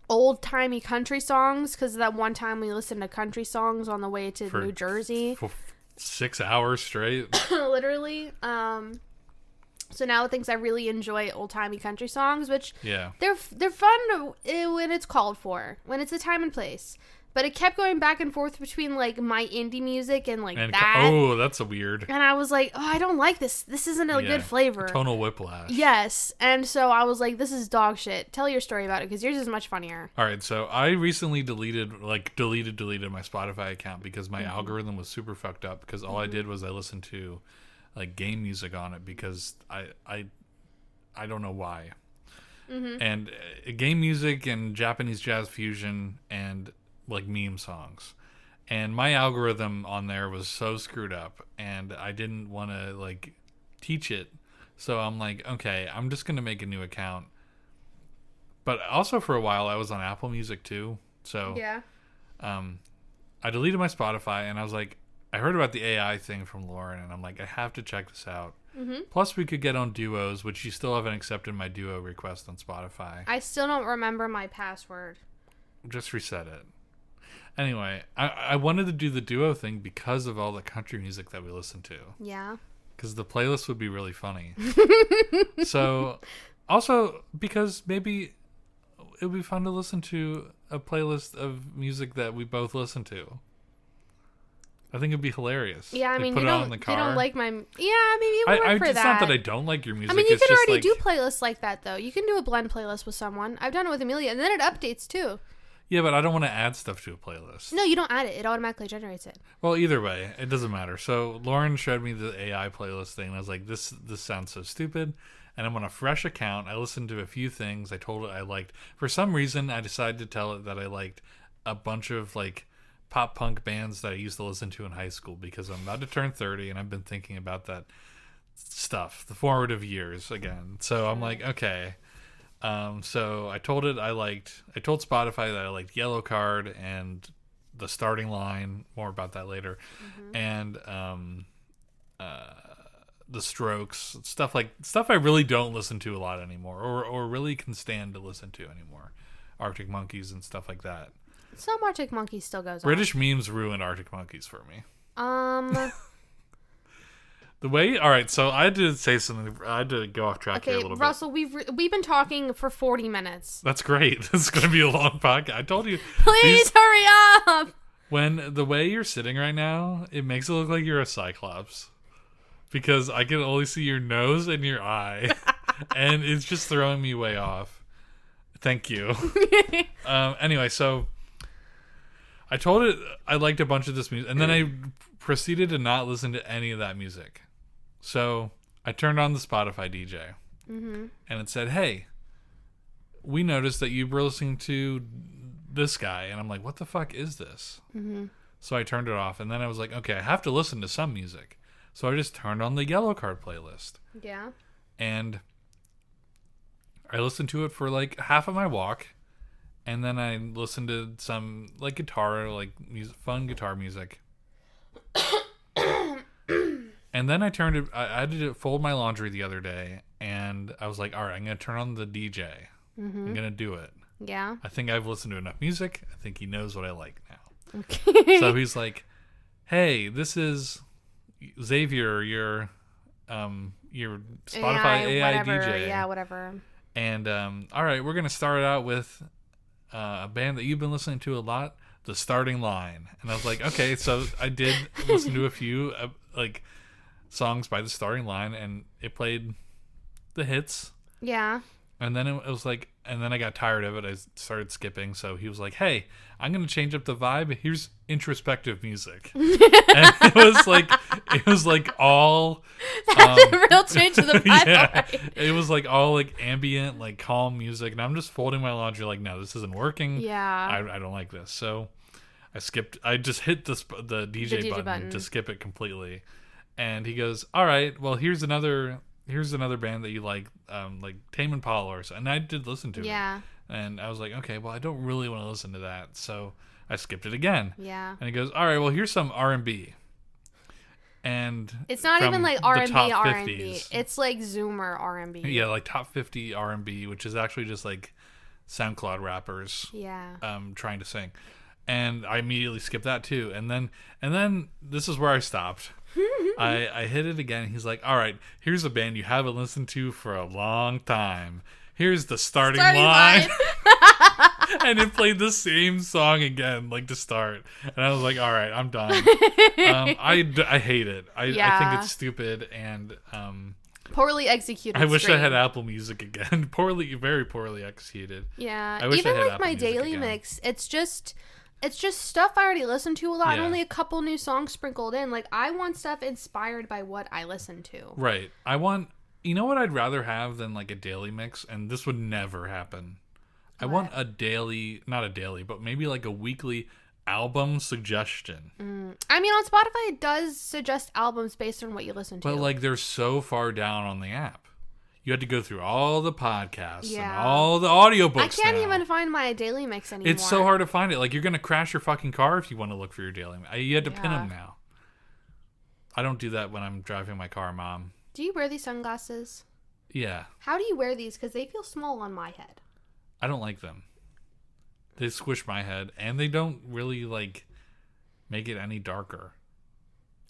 old-timey country songs, because that one time we listened to country songs on the way to New Jersey. For 6 hours straight. Literally. So now it thinks I really enjoy old-timey country songs, which they're fun when it's called for, when it's a time and place. But it kept going back and forth between, like, my indie music and, like, that. Oh, that's a weird. And I was like, oh, I don't like this. This isn't a good flavor. Tonal whiplash. Yes. And so I was like, this is dog shit. Tell your story about it, because yours is much funnier. All right. So I recently deleted my Spotify account because my algorithm was super fucked up, because all I did was I listened to, like, game music on it, because I don't know why. Mm-hmm. And game music and Japanese jazz fusion and, like, meme songs, and my algorithm on there was so screwed up, and I didn't want to, like, teach it, so I'm like, okay, I'm just gonna make a new account. But also for a while I was on Apple Music too, so I deleted my Spotify, and I was like, I heard about the AI thing from Lauren, and I'm like, I have to check this out. Mm-hmm. Plus we could get on Duos, which you still haven't accepted my Duo request on Spotify. I still don't remember my password. Just reset it. Anyway, I wanted to do the Duo thing because of all the country music that we listen to. Yeah. Because the playlist would be really funny. So, also, because maybe it would be fun to listen to a playlist of music that we both listen to. I think it'd be hilarious. Yeah, I mean, put you it on in the car. don't like my... Yeah, maybe it would work for it's that. not that I don't like your music. I mean, you it's can just already do playlists like that, though. You can do a blend playlist with someone. I've done it with Amelia, and then it updates, too. Yeah, but I don't want to add stuff to a playlist. No, you don't add it. It automatically generates it. Well, either way, it doesn't matter. So Lauren showed me the AI playlist thing, and I was like, this sounds so stupid. And I'm on a fresh account. I listened to a few things. I told it I liked. For some reason, I decided to tell it that I liked a bunch of, like, pop punk bands that I used to listen to in high school, because I'm about to turn 30, and I've been thinking about that stuff, the formative years again. So I'm like, okay. So I told Spotify that I liked Yellow Card and The Starting Line, more about that later, and The Strokes, stuff I really don't listen to a lot anymore, or really can stand to listen to anymore, Arctic Monkeys and stuff like that. Some Arctic Monkeys still goes on. British memes ruined Arctic Monkeys for me. The way, all right, so I had to say something. I had to go off track here a little bit. Russell, we've been talking for 40 minutes. That's great. This is going to be a long podcast. I told you. Please hurry up. When the way you're sitting right now, it makes it look like you're a cyclops. Because I can only see your nose and your eye. And it's just throwing me way off. Thank you. Anyway, so I told it I liked a bunch of this music. And then I proceeded to not listen to any of that music. So I turned on the Spotify DJ. Mm-hmm. And it said, hey, we noticed that you were listening to this guy. And I'm like, what the fuck is this? Mm-hmm. So I turned it off. And then I was like, okay, I have to listen to some music. So I just turned on the Yellow Card playlist. Yeah. And I listened to it for like half of my walk. And then I listened to some like guitar, like music, fun guitar music. And then I turned it, I had to fold my laundry the other day. And I was like, all right, I'm going to turn on the DJ. Mm-hmm. I'm going to do it. Yeah. I think I've listened to enough music. I think he knows what I like now. Okay. So he's like, hey, this is Xavier, your Spotify AI DJ. Yeah, whatever. And all right, we're going to start out with a band that you've been listening to a lot, The Starting Line. And I was like, okay, so I did listen to a few like songs by The Starting Line, and it played the hits. Yeah. And then it was like, and then I got tired of it. I started skipping. So he was like, hey, I'm going to change up the vibe. Here's introspective music. And it was like all. That's a real change to the vibe. Yeah, right. it was like all like ambient, like calm music. And I'm just folding my laundry like, no, this isn't working. Yeah. I don't like this. So I skipped. I just hit the DJ button to skip it completely. And he goes, all right, well, here's another band that you like Tame Impala or something. And I did listen to it. Yeah. And I was like, okay, well, I don't really want to listen to that. So I skipped it again. Yeah. And he goes, all right, well, here's some R&B. And it's not even like R&B. R&B. It's like Zoomer R&B. Yeah, like top 50 R&B, which is actually just like SoundCloud rappers. Yeah. Trying to sing. And I immediately skipped that too. And then this is where I stopped. I hit it again. He's like, all right, here's a band you haven't listened to for a long time. Here's The Starting Line. And it played the same song again, like to start. And I was like, all right, I'm done. I hate it. I think it's stupid and poorly executed. I wish I had Apple Music again. Very poorly executed. Yeah. I wish even I had like Apple my Music daily again. mix, it's just stuff I already listened to a lot and Yeah. only a couple new songs sprinkled in. Like, I want stuff inspired by what I listen to. Right. You know what I'd rather have than like a daily mix, and this would never happen. I want a daily, not a daily, but maybe like a weekly album suggestion. I mean, on Spotify, it does suggest albums based on what you listen to. But like they're so far down on the app. You had to go through all the podcasts and Yeah. all the audiobooks. I can't now. even find my daily mix anymore. It's so hard to find it. Like, you're going to crash your fucking car if you want to look for your daily mix. You had to pin them now. I don't do that when I'm driving my car, Mom. Do you wear these sunglasses? Yeah. How do you wear these? Because they feel small on my head. I don't like them. They squish my head, and they don't really, like, make it any darker.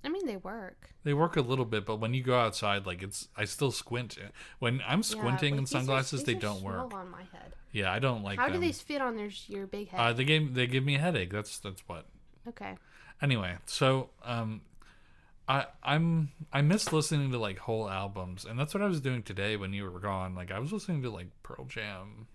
I mean, they work. They work a little bit, but when you go outside, like, I still squint. When I'm squinting in sunglasses, they don't work. Small on my head. Yeah, I don't like How them. do they fit on your big head? They give me a headache. That's what. Okay. Anyway, so I miss listening to like whole albums, and that's what I was doing today when you were gone. Like, I was listening to like Pearl Jam.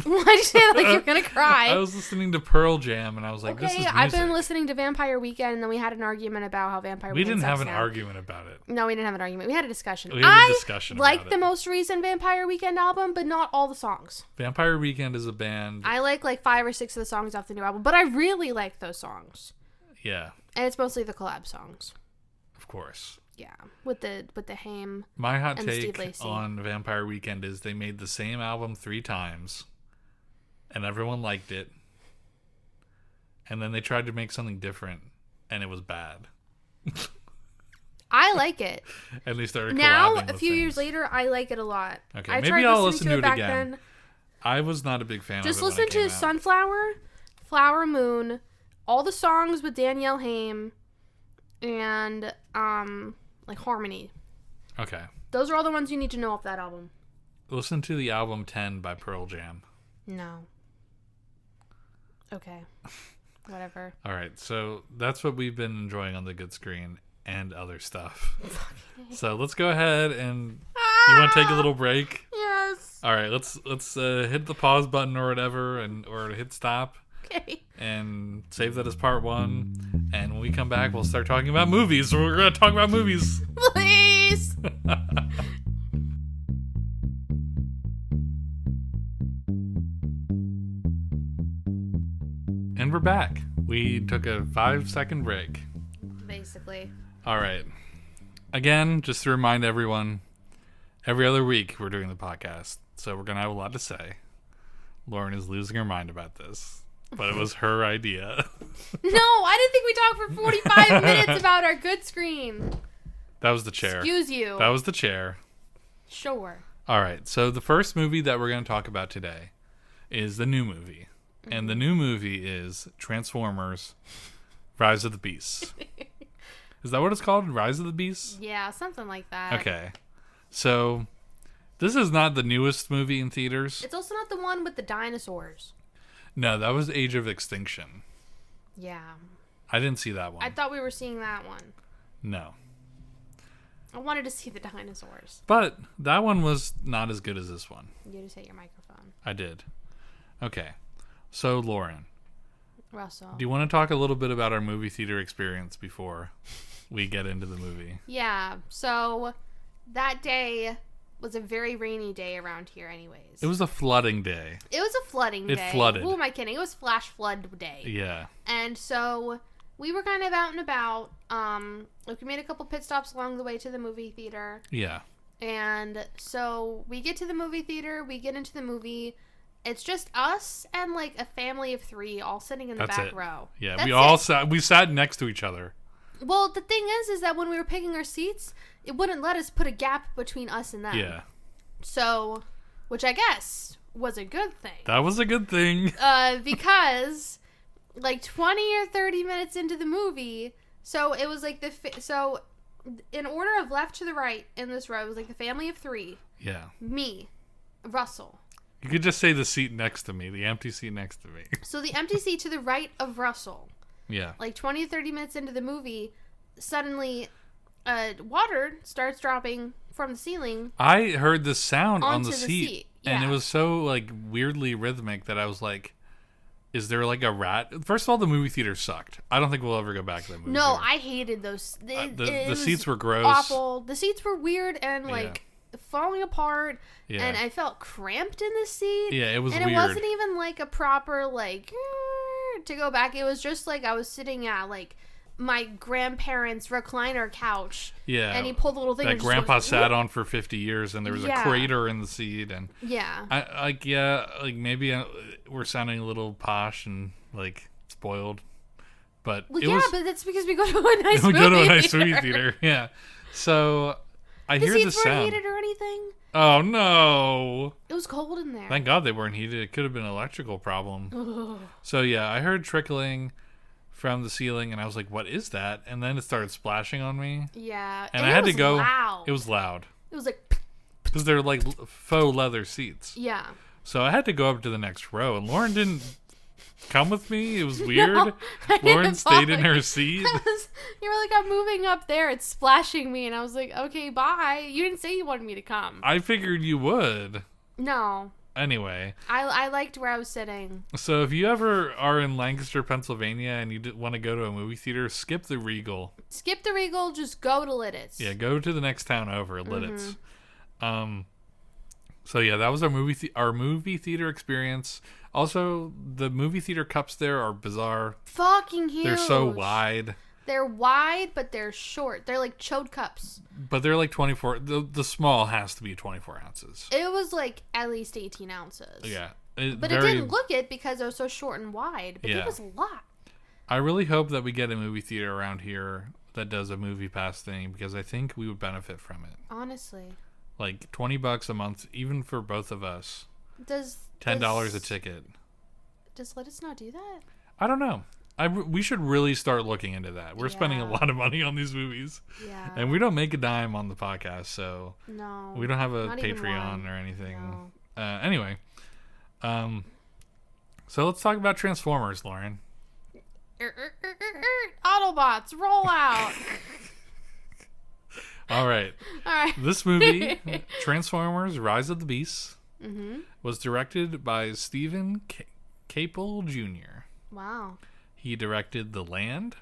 Why'd you say that like you're gonna cry? I was listening to Pearl Jam, and I was like, okay, this is music. I've been listening to Vampire Weekend, and then we had an argument about how Vampire We Weekend didn't have an now. argument about it. No, we didn't have an argument. We had a discussion. We had a discussion about like it. the most recent Vampire Weekend album, but not all the songs. Vampire Weekend is a band. I like 5 or 6 of the songs off the new album, but I really like those songs. Yeah. And it's mostly the collab songs. Of course. Yeah, with the Haim. My hot and Steve take Lacy. on Vampire Weekend is they made the same album 3 times, and everyone liked it. And then they tried to make something different, and it was bad. I like it. And they started Now, collabing a with few things. years later, I like it a lot. Okay, I maybe tried I'll listening listen to it back again. then. I was not a big fan Just of it listen when it to came out. Sunflower, Flower Moon, all the songs with Danielle Haim, and like Harmony. Okay. Those are all the ones you need to know off that album. Listen to the album 10 by Pearl Jam. No. Okay. Whatever. All right, so that's what we've been enjoying on the good screen and other stuff. So let's go ahead and you want to take a little break? Yes. All right, let's hit the pause button or whatever, or hit stop. Okay. And save that as part 1. And when we come back, we'll start talking about movies. We're gonna talk about movies. Please. And we're back. We took a 5-second break. Basically. All right. Again, just to remind everyone, every other week we're doing the podcast, so we're gonna have a lot to say. Lauren is losing her mind about this, but it was her idea. No, I didn't think we talked for 45 minutes about our good screen. That was the chair. Excuse you. That was the chair. Sure. All right. So the first movie that we're going to talk about today is the new movie. Mm-hmm. And the new movie is Transformers Rise of the Beasts. Is that what it's called? Rise of the Beasts? Yeah, something like that. Okay. So this is not the newest movie in theaters. It's also not the one with the dinosaurs. No, that was Age of Extinction. Yeah. I didn't see that one. I thought we were seeing that one. No. I wanted to see the dinosaurs. But that one was not as good as this one. You just hit your microphone. I did. Okay. So, Lauren. Russell. Do you want to talk a little bit about our movie theater experience before we get into the movie? Yeah. So, that day was a very rainy day around here anyways. It was a flooding day. It was a flooding day. It flooded. Who am I kidding? It was flash flood day. Yeah. And so we were kind of out and about. We made a couple pit stops along the way to the movie theater. Yeah. And so we get to the movie theater. We get into the movie. It's just us and like a family of 3 all sitting in the back row. Yeah, That's we sat next to each other. Well, the thing is that when we were picking our seats, it wouldn't let us put a gap between us and them. Yeah. So, which I guess was a good thing. That was a good thing. Because like 20 or 30 minutes into the movie, so it was like so in order of left to the right in this row, it was like the family of 3. Yeah. Me, Russell. You could just say the seat next to me, the empty seat next to me. So the empty seat to the right of Russell. Yeah. Like 20 to 30 minutes into the movie, suddenly water starts dropping from the ceiling. I heard the sound on the onto seat. Yeah. And it was so like weirdly rhythmic that I was like, is there like a rat? First of all, the movie theater sucked. I don't think we'll ever go back to that movie No, theater. I hated those. The seats were gross. Awful. The seats were weird and like falling apart. Yeah. And I felt cramped in the seat. Yeah, it was and weird. And it wasn't even like a proper like to go back. It was just like I was sitting at like my grandparents' recliner couch. Yeah. And he pulled the little thing that and grandpa just sat on for 50 years, and there was a crater in the seat. And maybe we're sounding a little posh and like spoiled, but well, it was, but that's because we go to a nice we movie go to a nice theater. movie theater. Yeah. So I hear the seats weren't sound. heated or anything. Oh no! It was cold in there. Thank God they weren't heated. It could have been an electrical problem. So yeah, I heard trickling from the ceiling, and I was like, "What is that?" And then it started splashing on me. Yeah, and I had to go. Loud. It was loud. It was like because they're like faux leather seats. Yeah. So I had to go up to the next row, and Lauren didn't come with me. It was weird. No, Lauren stayed in her seat. You were like, I'm moving up there. It's splashing me. And I was like, okay, bye. You didn't say you wanted me to come. I figured you would. No. Anyway. I liked where I was sitting. So if you ever are in Lancaster, Pennsylvania, and you want to go to a movie theater, skip the Regal. Skip the Regal. Just go to Lidditz. Yeah, go to the next town over, Lidditz. So yeah, that was our movie theater experience. Also, the movie theater cups there are bizarre. Fucking huge. They're so wide. They're wide, but they're short. They're like chode cups. But they're like 24. The small has to be 24 ounces. It was like at least 18 ounces. Yeah. But it didn't look it because it was so short and wide. But it was a lot. I really hope that we get a movie theater around here that does a movie pass thing, because I think we would benefit from it. Honestly. Like $20 a month, even for both of us. $10 a ticket. Does Lidditz not do that? I don't know. We should really start looking into that. We're spending a lot of money on these movies. Yeah. And we don't make a dime on the podcast, so no, we don't have a Patreon or anything. No. Anyway, so let's talk about Transformers, Lauren. Autobots, roll out. All right. This movie, Transformers: Rise of the Beasts, was directed by Stephen Caple Jr. Wow. He directed The Land,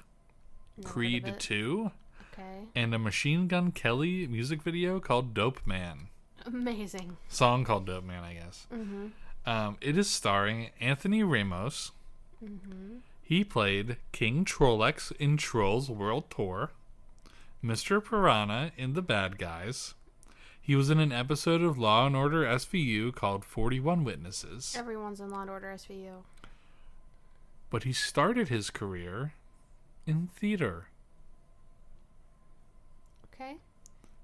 Creed 2, okay, and a Machine Gun Kelly music video called Dope Man. Amazing. Song called Dope Man, I guess. It is starring Anthony Ramos. He played King Trollex in Trolls World Tour, Mr. Piranha in The Bad Guys. He was in an episode of Law & Order SVU called 41 Witnesses. Everyone's in Law & Order SVU. But he started his career in theater. Okay.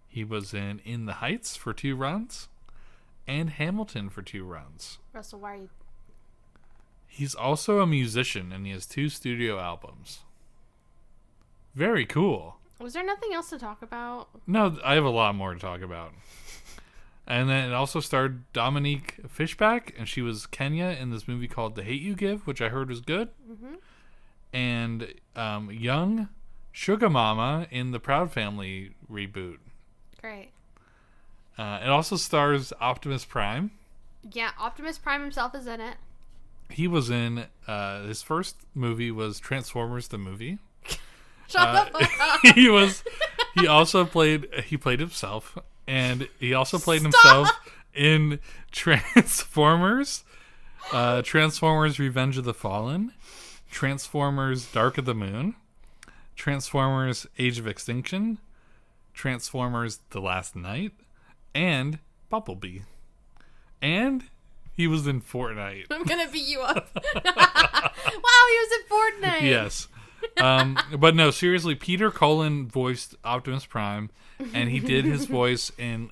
He was in The Heights for 2 runs and Hamilton for 2 runs. Russell, why are you... He's also a musician, and he has 2 studio albums. Very cool. Was there nothing else to talk about? No, I have a lot more to talk about. And then it also starred Dominique Fishback, and she was Kenya in this movie called The Hate U Give, which I heard was good. And young Sugar Mama in the Proud Family reboot. Great. It also stars Optimus Prime. Yeah, Optimus Prime himself is in it. He was in his first movie was Transformers the movie. Shut the fuck up. He played himself, and he also played himself in Transformers, Transformers Revenge of the Fallen, Transformers Dark of the Moon, Transformers Age of Extinction, Transformers The Last Night, and Bumblebee. And he was in Fortnite. I'm gonna beat you up. Wow, he was in Fortnite. Yes. But no, seriously, Peter Cullen voiced Optimus Prime, and he did his voice in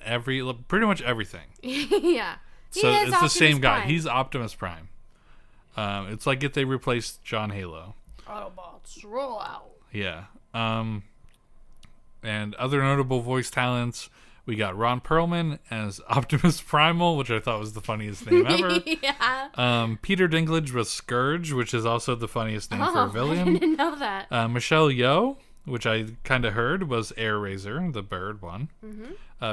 pretty much everything. Yeah. So it's Optimus the same guy. Prime. He's Optimus Prime. It's like if they replaced John Halo. Autobots, roll out. Yeah. And other notable voice talents, we got Ron Perlman as Optimus Primal, which I thought was the funniest name ever. Yeah. Peter Dinklage was Scourge, which is also the funniest name for a villain. I didn't know that. Michelle Yeoh, which I kind of heard, was Air Razor, the bird one.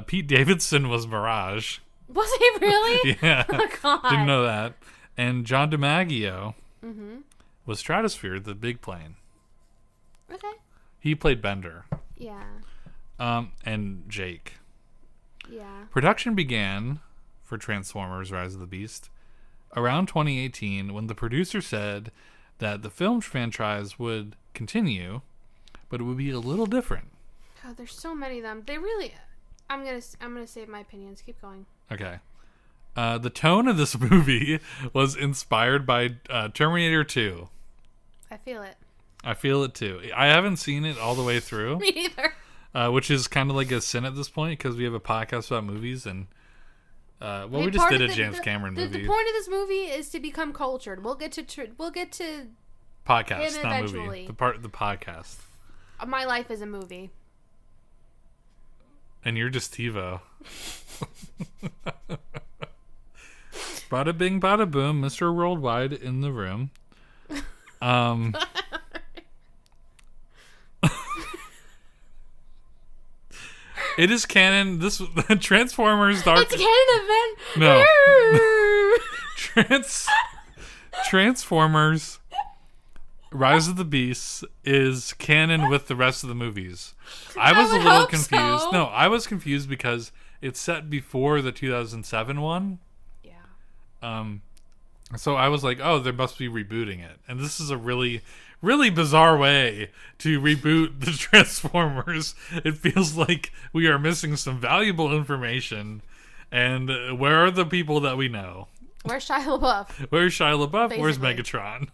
Pete Davidson was Mirage. Was he really? Yeah. Oh, God. Didn't know that. And John DiMaggio was Stratosphere, the big plane. Okay. He played Bender. Yeah. And Jake. Yeah. Production began for Transformers Rise of the Beast around 2018 when the producer said that the film franchise would continue, but it would be a little different. God, there's so many of them. They really... I'm gonna save my opinions. Keep going. Okay. The tone of this movie was inspired by Terminator 2. I feel it. I feel it too. I haven't seen it all the way through. Me neither. Which is kind of like a sin at this point because we have a podcast about movies and we just did a James Cameron movie. The point of this movie is to become cultured. We'll get to podcast, not eventually. movie. The podcast. My life is a movie. And you're just TiVo. Bada bing, bada boom, Mr. Worldwide in the room. It is canon. This Transformers Dark. It's canon No. event. Transformers Rise of the Beasts is canon with the rest of the movies. I was a little confused. So. No, I was confused because it's set before the 2007 one. Yeah. So I was like, oh, they must be rebooting it. And this is a really, really bizarre way to reboot the Transformers. It feels like we are missing some valuable information. And where are the people that we know? Where's Shia LaBeouf? Where's Shia LaBeouf? Basically. Where's Megatron?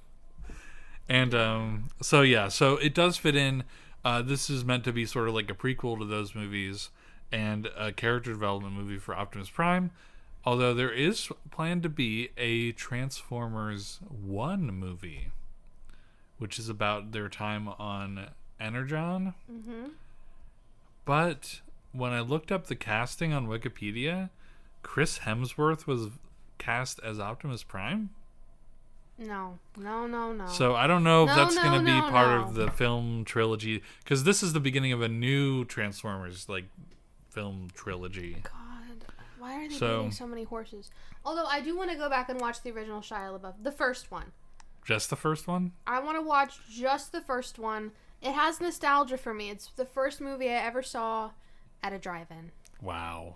And so it does fit in. This is meant to be sort of like a prequel to those movies and a character development movie for Optimus Prime. Although there is planned to be a Transformers 1 movie, which is about their time on Energon. Mm-hmm. But when I looked up the casting on Wikipedia, Chris Hemsworth was cast as Optimus Prime. No. So I don't know if that's going to be part of the film trilogy, because this is the beginning of a new Transformers like film trilogy. God, why are they beating so many horses? Although I do want to go back and watch the original Shia LaBeouf, the first one. Just the first one? I want to watch just the first one. It has nostalgia for me. It's the first movie I ever saw at a drive-in. Wow.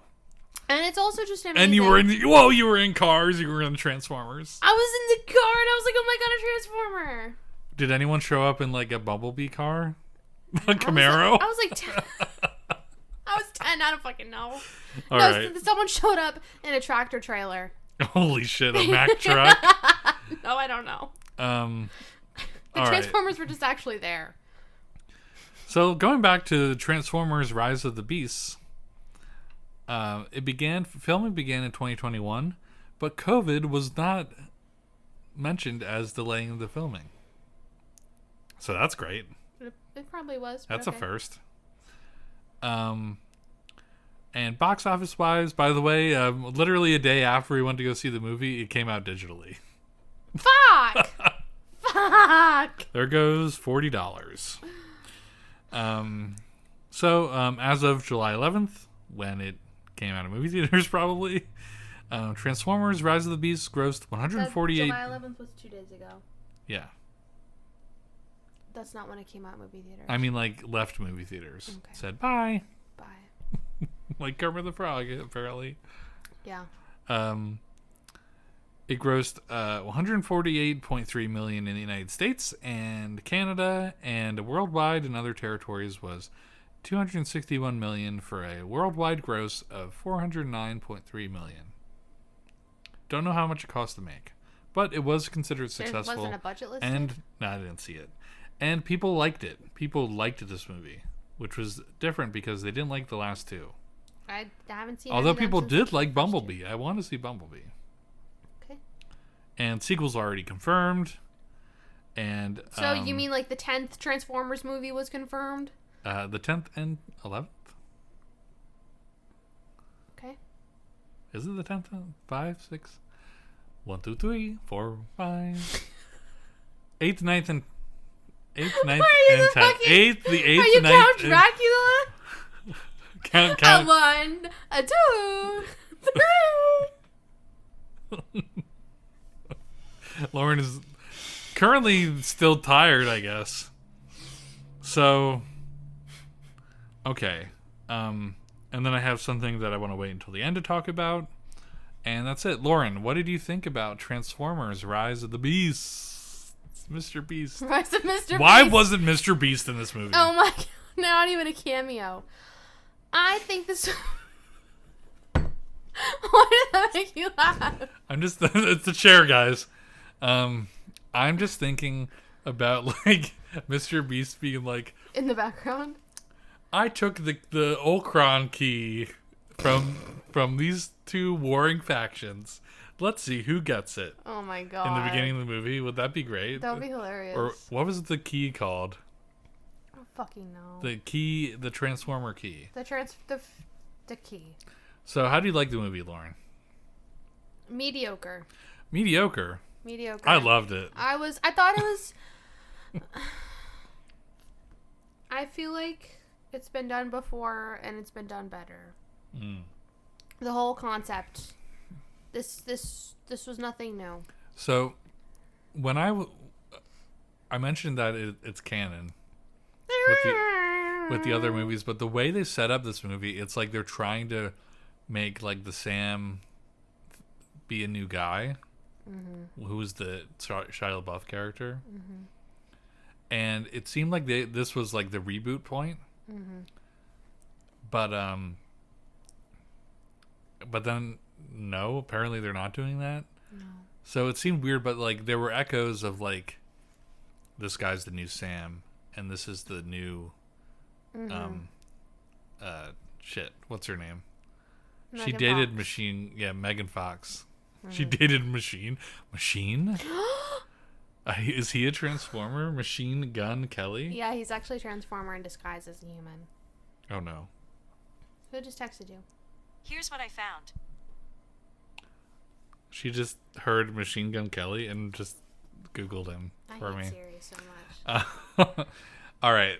And it's also just amazing. And you were in cars, you were in Transformers. I was in the car and I was like, oh my god, a Transformer. Did anyone show up in like a Bumblebee car? A Camaro? I was like 10. I was 10, I don't fucking know. All right. Someone showed up in a tractor trailer. Holy shit, a Mack truck? No, I don't know. The Transformers were just actually there. So going back to Transformers Rise of the Beasts, filming began in 2021, but COVID was not mentioned as delaying the filming. So that's great. It probably was. That's a first. And box office wise, by the way, literally a day after we went to go see the movie, it came out digitally. Fuck! Fuck! There goes $40. So as of July 11th, when it came out of movie theaters, probably, Transformers: Rise of the Beasts grossed 148. July 11th was 2 days ago. Yeah. That's not when it came out in movie theaters. I mean, like, left movie theaters. Okay. Said bye. Bye. Like Kermit the Frog, apparently. Yeah. It grossed $148.3 million in the United States and Canada, and worldwide in other territories was $261 million for a worldwide gross of $409.3 million. Don't know how much it cost to make, but it was considered successful. There wasn't a budget listed? And no, I didn't see it. And people liked it. People liked this movie, which was different because they didn't like the last two. I haven't seen. Although people did like Bumblebee. I want to see Bumblebee. Okay. And sequels already confirmed. And so you mean like the 10th Transformers movie was confirmed? The 10th and 11th. Okay. Is it the 10th? 5, 6, 1, 2, 3, 4, 5. 8th, 9th, and 8th, 9th, and 10th. 8th, the 8th, are you 9th, Count Dracula? Count. A 1, a 2, 3. Lauren is currently still tired, I guess. So, okay. And then I have something that I want to wait until the end to talk about. And that's it. Lauren, what did you think about Transformers: Rise of the Beast? Mr. Beast. Rise of Mr. Beast. Why wasn't Mr. Beast in this movie? Oh my god. Not even a cameo. I think this... Why did that make you laugh? I'm just... It's the chair, guys. I'm just thinking about, like, Mr. Beast being like... In the background? I took the Ultron key from these two warring factions. Let's see who gets it. Oh my god. In the beginning of the movie. Would that be great? That would be hilarious. Or what was the key called? I don't fucking know. The Transformer key. The key. So how do you like the movie, Lauren? Mediocre. Mediocre? Mediocre. I loved it. I thought it was... I feel like it's been done before and it's been done better. The whole concept. This was nothing new. So when I mentioned that it's canon with the other movies, but the way they set up this movie, it's like they're trying to make like the Sam be a new guy, who's the Shia LaBeouf character, and it seemed like this was like the reboot point, but then no, apparently they're not doing that. No. So it seemed weird, but like there were echoes of like this guy's the new Sam and this is the new shit, what's her name? She dated Fox. Machine, Megan Fox. She dated Machine. Is he a Transformer? Machine Gun Kelly? Yeah, he's actually a Transformer in disguise as a human. Oh no. Who just texted you? Here's what I found. She just heard Machine Gun Kelly and just Googled him for me. I hate Siri so much. All right.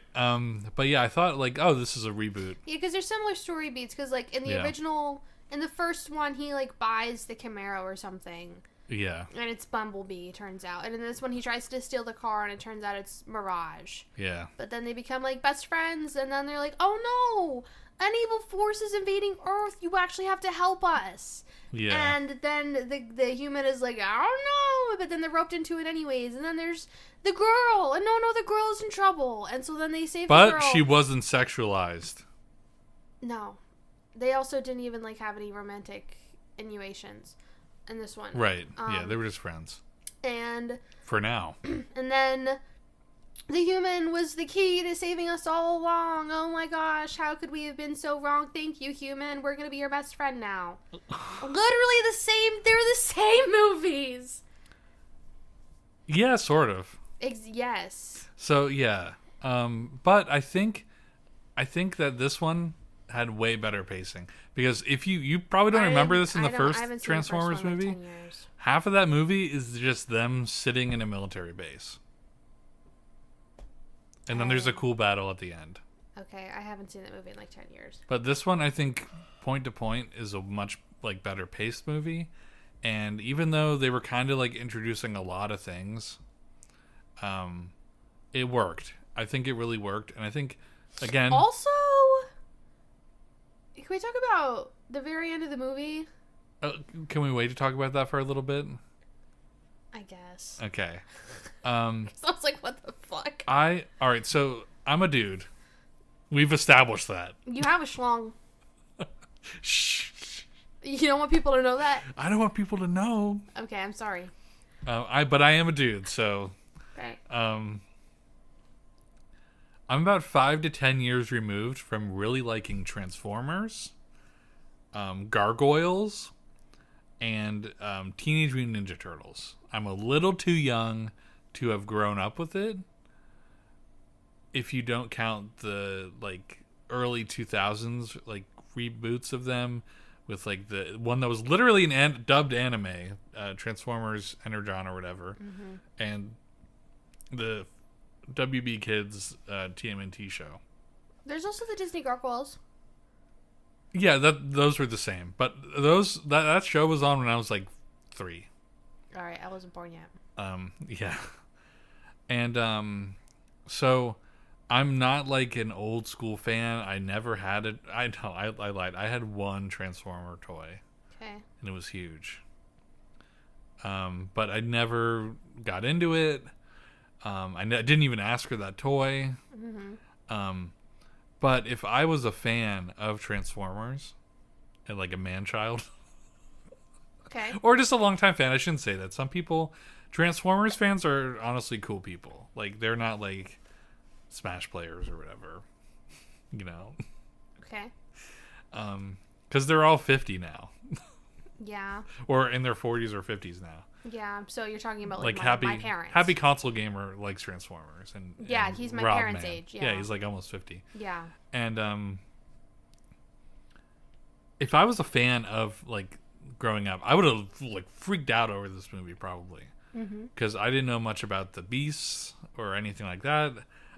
But yeah, I thought like, oh, this is a reboot. Yeah, because there's similar story beats. Because like in the original, in the first one, he like buys the Camaro or something. Yeah. And it's Bumblebee, turns out. And in this one, he tries to steal the car, and it turns out it's Mirage. Yeah. But then they become like best friends, and then they're like, oh no, an evil force is invading Earth. You actually have to help us. Yeah. And then the human is like, I don't know. But then they're roped into it anyways. And then there's the girl. And no, the girl is in trouble. And so then they save the girl. But she wasn't sexualized. No. They also didn't even like have any romantic innuations in this one. Right. Yeah, they were just friends. And for now. And then the human was the key to saving us all along. Oh my gosh, how could we have been so wrong? Thank you, human. We're going to be your best friend now. Literally the same. They're the same movies. Yeah, sort of. Yes. So, yeah. But I think that this one had way better pacing. Because if you probably don't remember this in the first Transformers movie. In 10 years. Half of that movie is just them sitting in a military base. And then there's a cool battle at the end. Okay, I haven't seen that movie in like 10 years. But this one, I think, point to point, is a much like better paced movie. And even though they were kind of like introducing a lot of things, it worked. I think it really worked. And I think, again... Also, can we talk about the very end of the movie? Can we wait to talk about that for a little bit? I guess. Okay. I was like, what the fuck? Alright, so I'm a dude. We've established that. You have a schlong. Shh. You don't want people to know that? I don't want people to know. Okay, I'm sorry. But I am a dude, so... Okay. I'm about 5 to 10 years removed from really liking Transformers, Gargoyles, and Teenage Mutant Ninja Turtles. I'm a little too young to have grown up with it. If you don't count the like early 2000s like reboots of them, with like the one that was literally an dubbed anime, Transformers Energon or whatever, and the WB Kids TMNT show. There's also the Disney Gargoyles. Yeah, those were the same, but that show was on when I was like 3. All right, I wasn't born yet. Yeah, and so I'm not like an old school fan. I never had it. I lied. I had one Transformer toy. Okay. And it was huge. But I never got into it. I didn't even ask for that toy. Mm-hmm. But if I was a fan of Transformers, and like a man-child, okay, or just a long-time fan, I shouldn't say that. Some people, Transformers fans are honestly cool people. Like, they're not like Smash players or whatever, you know. Okay. Because they're all 50 now. Yeah. Or in their 40s or 50s now. Yeah, so you're talking about like my parents. Happy console gamer likes Transformers, and he's my Rob parents' Man. age. Yeah, he's like almost 50. Yeah, and if I was a fan of like growing up, I would have like freaked out over this movie probably, because I didn't know much about the beasts or anything like that.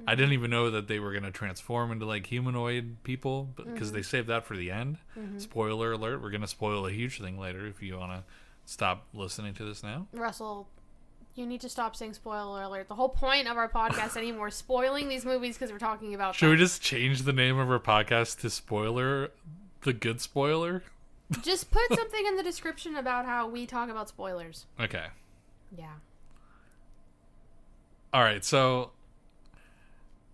I didn't even know that they were going to transform into like humanoid people, because they saved that for the end. Spoiler alert: we're going to spoil a huge thing later. If you want to stop listening to this now, Russell, you need to stop saying spoiler alert. The whole point of our podcast anymore is spoiling these movies because we're talking about Should we just change the name of our podcast to Spoiler, the Good Spoiler? Just put something in the description about how we talk about spoilers. Okay. Yeah. Alright, so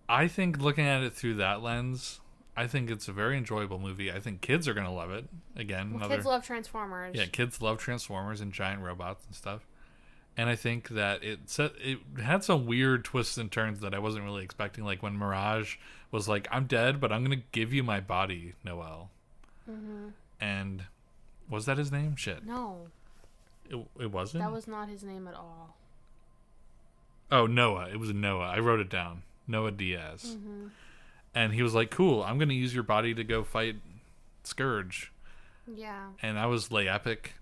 I think looking at it through that lens, I think it's a very enjoyable movie. I think kids are going to love it. Again, kids love Transformers. Yeah, kids love Transformers and giant robots and stuff. And I think that it had some weird twists and turns that I wasn't really expecting. Like when Mirage was like, I'm dead, but I'm going to give you my body, Noel. And was that his name? Shit. No. It wasn't? That was not his name at all. Oh, Noah. It was Noah. I wrote it down. Noah Diaz. And he was like, cool, I'm going to use your body to go fight Scourge. Yeah. And I was like, epic.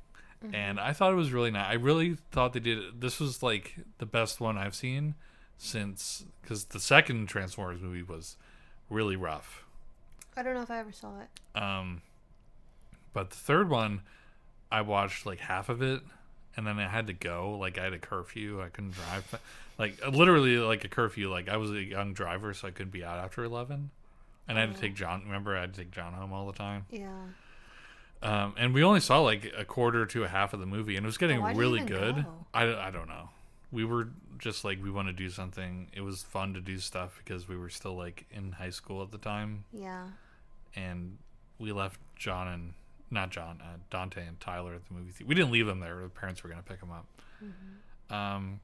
And I thought it was really nice. I really thought they did. This was like the best one I've seen since, because the second Transformers movie was really rough. I don't know if I ever saw it. But the third one, I watched like half of it, and then I had to go. Like I had a curfew. I couldn't drive. Like literally like a curfew. Like I was a young driver, so I couldn't be out after 11. And I had to take John. Remember, I had to take John home all the time. Yeah. And we only saw like a quarter to a half of the movie, and it was getting really good. Go? I don't know. We were just like, we want to do something. It was fun to do stuff because we were still like in high school at the time. Yeah. And we left Dante and Tyler at the movie theater. We didn't leave them there. The parents were going to pick them up. Mm-hmm.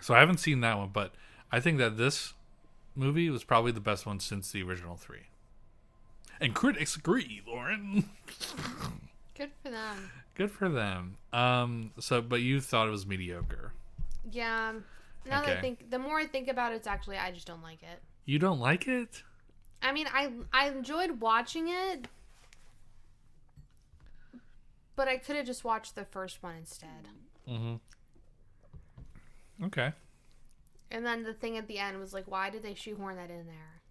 So I haven't seen that one, but I think that this movie was probably the best one since the original three. And critics agree, Lauren. Good for them. Good for them. But you thought it was mediocre. Yeah. Now that the more I think about it, it's actually, I just don't like it. You don't like it? I mean, I enjoyed watching it, but I could have just watched the first one instead. Mm-hmm. Okay. And then the thing at the end was like, why did they shoehorn that in there?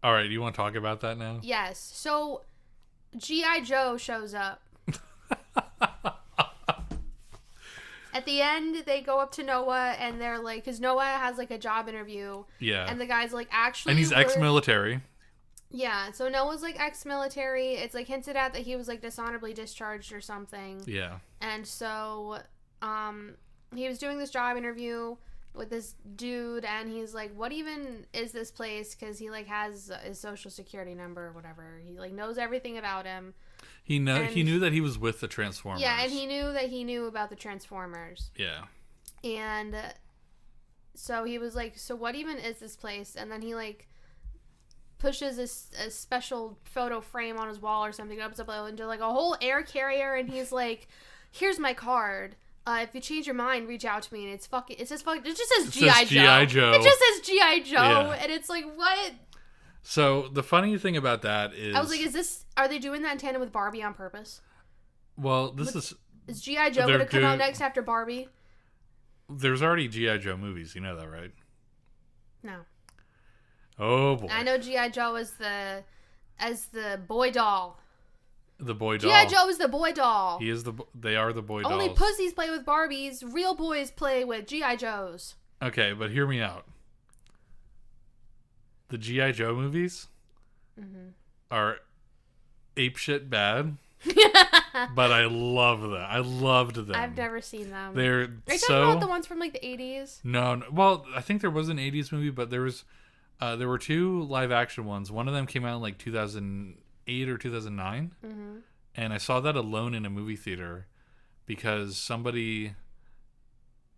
All right, you want to talk about that now? Yes. So, G.I. Joe shows up. At the end, they go up to Noah, and they're like, because Noah has like a job interview. Yeah. And the guy's like, actually. And he's ex-military. Yeah. So Noah's like ex-military. It's like hinted at that he was like dishonorably discharged or something. Yeah. And so, he was doing this job interview with this dude, and he's like, what even is this place? Because he like has his social security number or whatever. He like knows everything about him. He knew that he was with the Transformers. Yeah, and he knew that he knew about the Transformers. Yeah. And so he was like, so what even is this place? And then he like pushes a special photo frame on his wall or something, opens up into like a whole air carrier, and he's like, here's my card. If you change your mind, reach out to me. And it just says G.I. Joe. It just says G.I. Joe. Yeah. And it's like, what? So the funny thing about that is, I was like, are they doing that in tandem with Barbie on purpose? Well, is G.I. Joe going to come out next after Barbie? There's already G.I. Joe movies. You know that, right? No. Oh boy. I know G.I. Joe as the boy doll. The boy doll. G.I. Joe is the boy doll. They are the boy dolls. Only pussies play with Barbies. Real boys play with G.I. Joes. Okay, but hear me out. The G.I. Joe movies are apeshit bad. But I love them. I loved them. I've never seen them. Are you talking about the ones from like the 80s? No. Well, I think there was an 80s movie, but there were two live action ones. One of them came out in like 2008 or 2009. Mm-hmm. And I saw that alone in a movie theater because somebody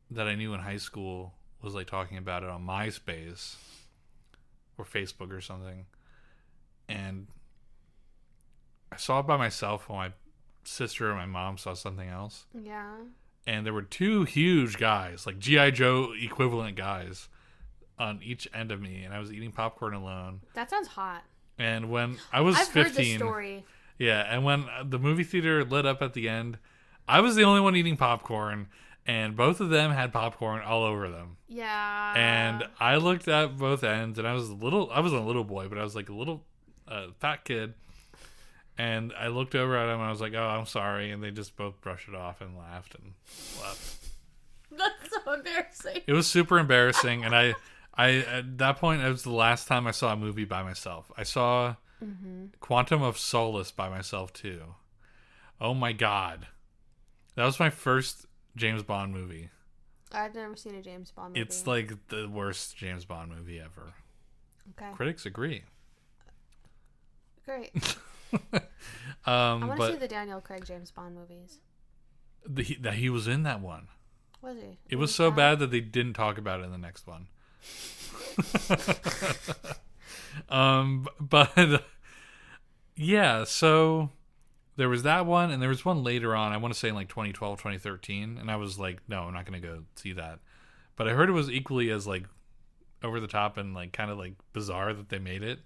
that I knew in high school was like talking about it on MySpace or Facebook or something. And I saw it by myself while my sister and my mom saw something else. Yeah. And there were two huge guys, like G.I. Joe equivalent guys, on each end of me, and I was eating popcorn alone. That sounds hot. And when I was 15... I've heard this story. Yeah, and when the movie theater lit up at the end, I was the only one eating popcorn, and both of them had popcorn all over them. Yeah. And I looked at both ends, and I wasn't a little boy, but I was like a little fat kid. And I looked over at them, and I was like, oh, I'm sorry. And they just both brushed it off and laughed and left. That's so embarrassing. It was super embarrassing. And I at that point, it was the last time I saw a movie by myself. I saw Quantum of Solace by myself, too. Oh, my God. That was my first James Bond movie. I've never seen a James Bond movie. It's like the worst James Bond movie ever. Okay. Critics agree. Great. I want to see the Daniel Craig James Bond movies. That he was in that one. Was he? It was so bad that they didn't talk about it in the next one. But yeah, so there was that one, and there was one later on, I want to say in like 2012, 2013, and I was like, no, I'm not going to go see that. But I heard it was equally as like over the top and like kind of like bizarre that they made it.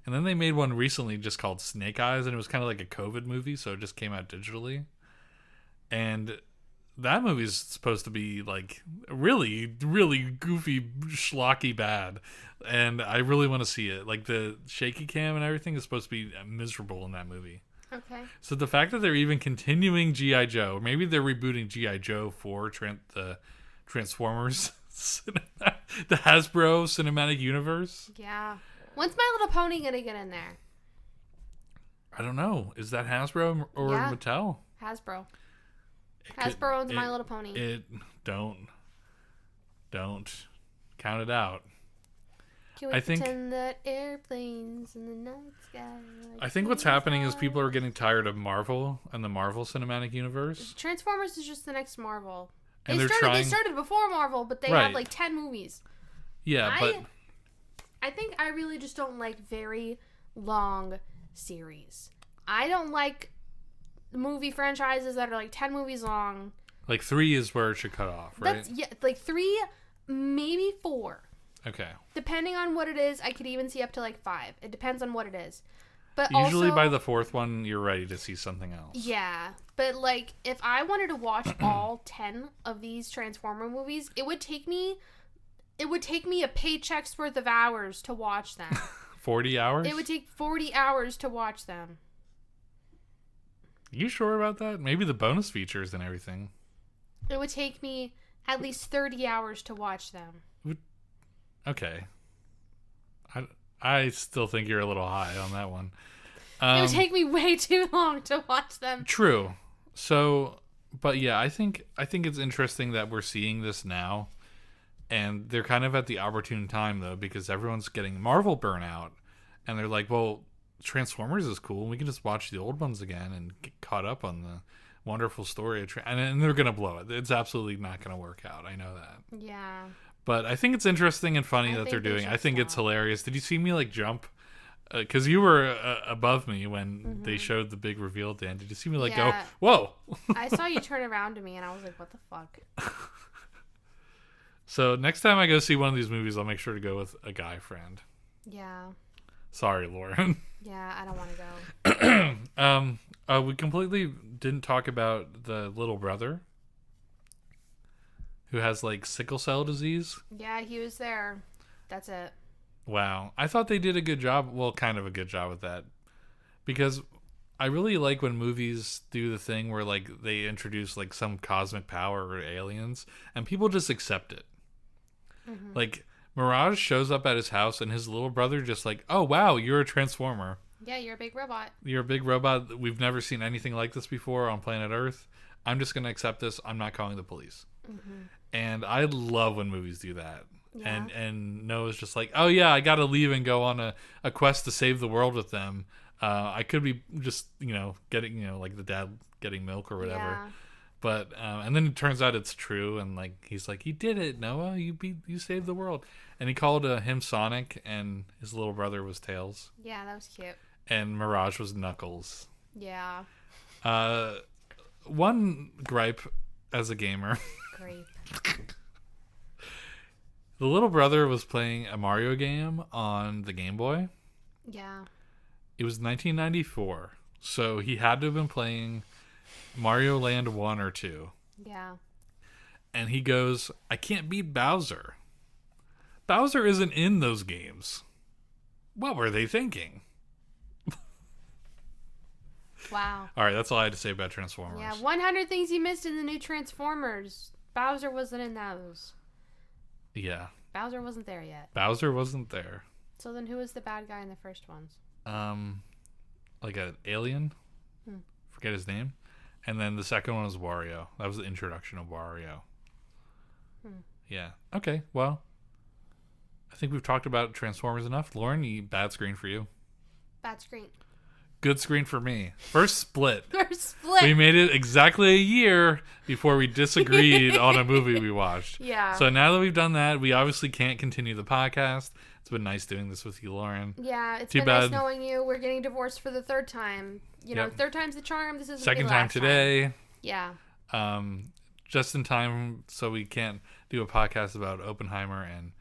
And then they made one recently just called Snake Eyes, and it was kind of like a COVID movie, so it just came out digitally. And that movie's supposed to be like really, really goofy, schlocky bad. And I really want to see it. Like the shaky cam and everything is supposed to be miserable in that movie. Okay. So the fact that they're even continuing G.I. Joe, maybe they're rebooting G.I. Joe for the Transformers, the Hasbro Cinematic Universe. Yeah. When's My Little Pony gonna get in there? I don't know. Is that Hasbro or Mattel? Hasbro. Hasbro owns My Little Pony. Don't count it out. Can we pretend that airplanes in the night sky? I think what's happening is people are getting tired of Marvel and the Marvel Cinematic Universe. Transformers is just the next Marvel. And they started before Marvel, but they have like 10 movies. Yeah, but I think I really just don't like very long series. I don't like movie franchises that are like 10 movies long. Like 3 is where it should cut off, right? Like 3, maybe 4. Okay. Depending on what it is, I could even see up to like 5. It depends on what it is. But usually also, by the 4th one, you're ready to see something else. Yeah. But like, if I wanted to watch all 10 of these Transformer movies, it would take me a paycheck's worth of hours to watch them. 40 hours? It would take 40 hours to watch them. You sure about that? Maybe the bonus features and everything. It would take me at least 30 hours to watch them. Okay. I still think you're a little high on that one. It would take me way too long to watch them. True. So, but yeah, I think it's interesting that we're seeing this now. And they're kind of at the opportune time, though, because everyone's getting Marvel burnout. And they're like, well, Transformers is cool. We can just watch the old ones again and get caught up on the wonderful story. And they're going to blow it. It's absolutely not going to work out. I know that. Yeah. But I think it's interesting and funny that they're doing. I think it's hilarious. Did you see me like jump? Because you were above me when they showed the big reveal, Dan. Did you see me like go, whoa? I saw you turn around to me and I was like, what the fuck? So next time I go see one of these movies, I'll make sure to go with a guy friend. Yeah. Sorry, Lauren. Yeah, I don't want to go. We completely didn't talk about the little brother who has like sickle cell disease. Yeah, he was there. That's it. Wow. I thought they did a good job. Well, kind of a good job with that. Because I really like when movies do the thing where like they introduce like some cosmic power or aliens and people just accept it. Mm-hmm. Like Mirage shows up at his house and his little brother just like, oh wow, you're a Transformer. Yeah, you're a big robot. You're a big robot. We've never seen anything like this before on planet Earth. I'm just going to accept this. I'm not calling the police. Mm-hmm. And I love when movies do that. Yeah. And Noah's just like, oh yeah, I got to leave and go on a quest to save the world with them. I could be just, getting, like the dad getting milk or whatever. Yeah. But, and then it turns out it's true. And like, he's like, you did it, Noah. You saved the world. And he called him Sonic and his little brother was Tails. Yeah, that was cute. And Mirage was Knuckles. Yeah. One gripe as a gamer. Gripe. The little brother was playing a Mario game on the Game Boy. Yeah. It was 1994, so he had to have been playing Mario Land 1 or 2. Yeah. And he goes, I can't beat Bowser. Bowser isn't in those games. What were they thinking? Wow. All right, that's all I had to say about Transformers. Yeah, 100 things you missed in the new Transformers. Bowser wasn't in those. Yeah. Bowser wasn't there yet. Bowser wasn't there. So then who was the bad guy in the first ones? Like an alien. Forget his name. And then the second one was Wario. That was the introduction of Wario. Yeah. Okay, well, I think we've talked about Transformers enough. Lauren, bad screen for you. Bad screen. Good screen for me. First split. First split. We made it exactly a year before we disagreed on a movie we watched. Yeah. So now that we've done that, we obviously can't continue the podcast. It's been nice doing this with you, Lauren. Yeah, it's been nice knowing you. We're getting divorced for the third time. Third time's the charm. This is second time today. Yeah. Just in time so we can't do a podcast about Oppenheimer and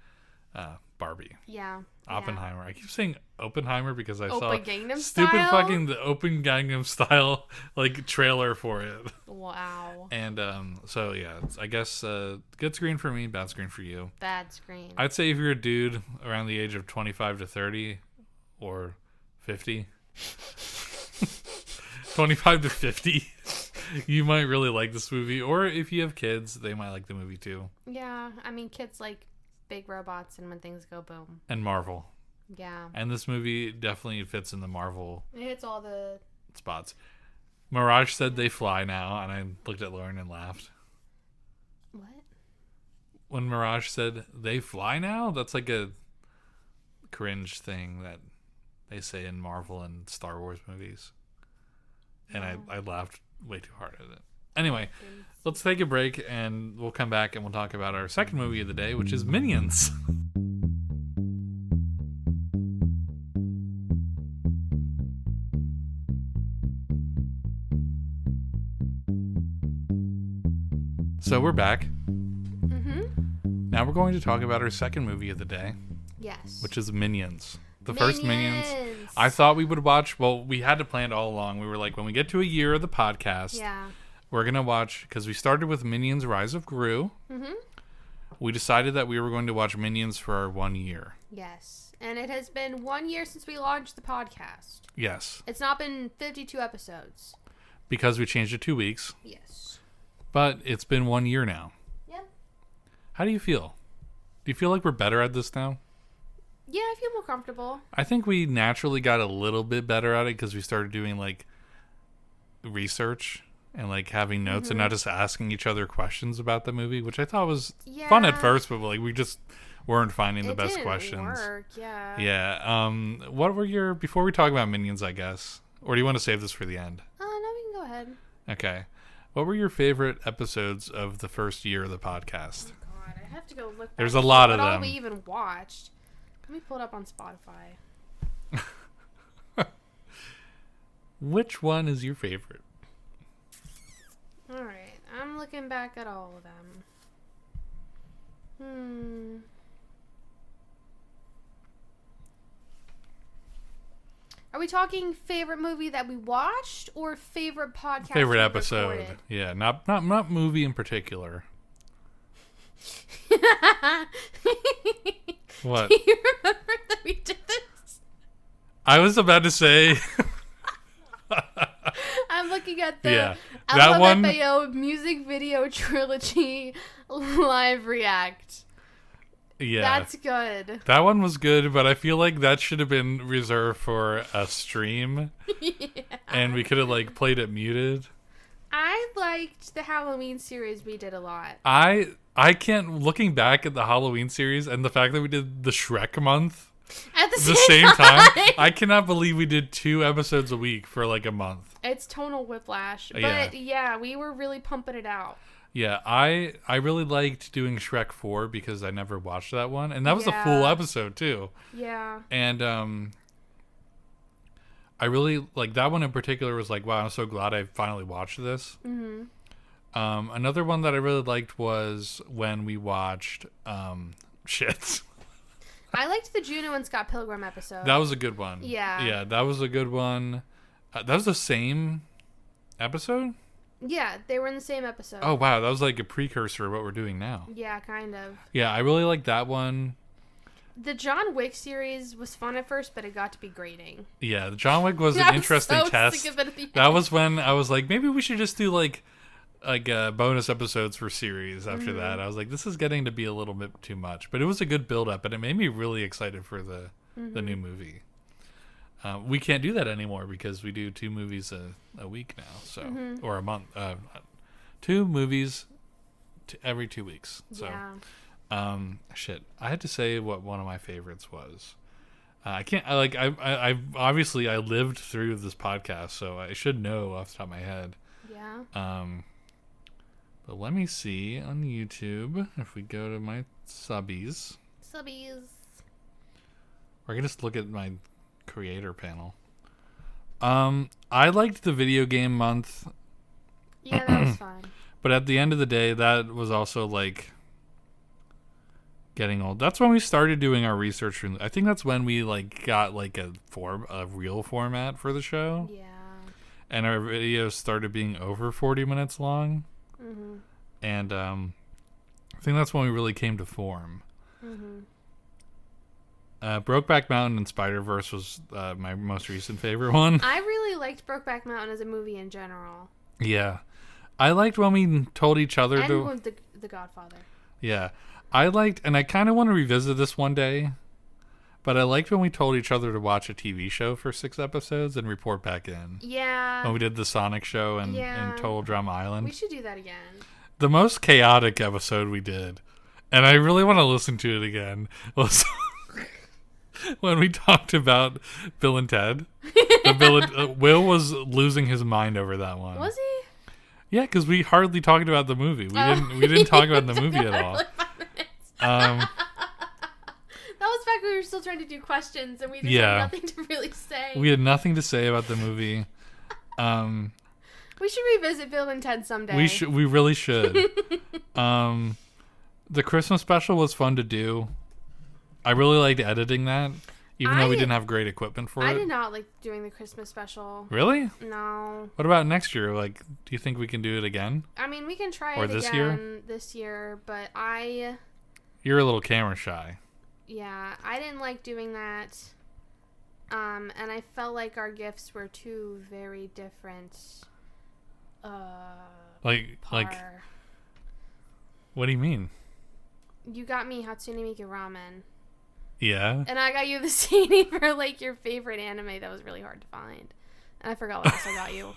Barbie. Yeah. Oppenheimer. I keep saying Oppenheimer because I saw Gangnam stupid Style? fucking the Open Gangnam Style like trailer for it. Wow. And so yeah, I guess good screen for me, bad screen for you. Bad screen. I'd say if you're a dude around the age of 25 to 30 or 50, 25 to 50, you might really like this movie. Or if you have kids, they might like the movie too. Yeah, I mean, kids like big robots and when things go boom. And Marvel. Yeah. And this movie definitely fits in the Marvel It hits all the spots. Mirage said they fly now, and I looked at Lauren and laughed. What? When Mirage said they fly now, that's like a cringe thing that they say in Marvel and Star Wars movies. And I laughed way too hard at it. Anyway, let's take a break, and we'll come back and we'll talk about our second movie of the day, which is Minions. So we're back. Mm-hmm. Now we're going to talk about our second movie of the day. Yes. Which is Minions. The first Minions. I thought we would watch, well, we had to plan it all along. We were like, when we get to a year of the podcast, we're going to watch, because we started with Minions Rise of Gru. Mm-hmm. We decided that we were going to watch Minions for our 1 year. Yes. And it has been 1 year since we launched the podcast. Yes. It's not been 52 episodes. Because we changed it 2 weeks. Yes. But it's been 1 year now. Yep. How do you feel? Do you feel like we're better at this now? Yeah, I feel more comfortable. I think we naturally got a little bit better at it because we started doing like research and like having notes and not just asking each other questions about the movie, which I thought was fun at first, but like we just weren't finding the best questions. Work, yeah. Yeah. What were your, before we talk about Minions, I guess, or do you want to save this for the end? No, we can go ahead. Okay. What were your favorite episodes of the first year of the podcast? Oh God, I have to go look. There's a lot of them. What all we even watched? Let me pull it up on Spotify. Which one is your favorite? All right, I'm looking back at all of them. Are we talking favorite movie that we watched or favorite podcast? Favorite episode. Recorded? Yeah, not movie in particular. What? Do you remember that we did this? I was about to say. I'm looking at the that one LMFAO music video trilogy live react. Yeah, that's good. That one was good, but I feel like that should have been reserved for a stream. And we could have like played it muted. I liked the Halloween series we did a lot. I can't, looking back at the Halloween series and the fact that we did the Shrek month at the same time, I cannot believe we did 2 episodes a week for like a month. It's tonal whiplash. But yeah, we were really pumping it out. Yeah, I really liked doing Shrek 4 because I never watched that one. And that was a full episode too. Yeah. And I really, like, that one in particular was like, wow, I'm so glad I finally watched this. Mm-hmm. Another one that I really liked was when we watched shit. I liked the Juno and Scott Pilgrim episode. That was a good one. Yeah. Yeah, that was a good one. That was the same episode? Yeah, they were in the same episode. Oh, wow. That was like a precursor of what we're doing now. Yeah, kind of. Yeah, I really liked that one. The John Wick series was fun at first, but it got to be grating. Yeah, the John Wick was an interesting test. That was when I was like, maybe we should just do like bonus episodes for series after that. I was like, this is getting to be a little bit too much. But it was a good build-up, and it made me really excited for the new movie. We can't do that anymore because we do 2 movies a week now, so or a month. 2 movies every 2 weeks. So, shit. I had to say what one of my favorites was. I can't. I obviously I lived through this podcast, so I should know off the top of my head. Yeah. But let me see on YouTube if we go to my subbies. Or I can just look at my creator panel. I liked the video game month. Yeah, that was fun. But at the end of the day, that was also like getting old. That's when we started doing our research. I think that's when we like got like a real format for the show. Yeah. And our videos started being over 40 minutes long. Mm-hmm. And I think that's when we really came to form. Mm-hmm. Brokeback Mountain and Spider-Verse was my most recent favorite one. I really liked Brokeback Mountain as a movie in general. Yeah. I liked when we told each other and The Godfather. Yeah. I liked, and I kind of want to revisit this one day, but I liked when we told each other to watch a TV show for 6 episodes and report back in. Yeah. When we did the Sonic show and Total Drama Island. We should do that again. The most chaotic episode we did, and I really want to listen to it again, was when we talked about Bill and Ted. Will was losing his mind over that one. Was he? Yeah, because we hardly talked about the movie. We didn't talk about the movie at all. That was back when we were still trying to do questions and we just had nothing to really say. We had nothing to say about the movie. We should revisit Bill and Ted someday. We really should. The Christmas special was fun to do. I really liked editing that, even though we didn't have great equipment for it. I did not like doing the Christmas special. Really? No. What about next year? Like, do you think we can do it again? I mean, we can try or it this again this year, but You're a little camera shy. Yeah, I didn't like doing that. And I felt like our gifts were two very different. Like, what do you mean? You got me Hatsune Miku Ramen. Yeah. And I got you the CD for like your favorite anime that was really hard to find. And I forgot what else I got you.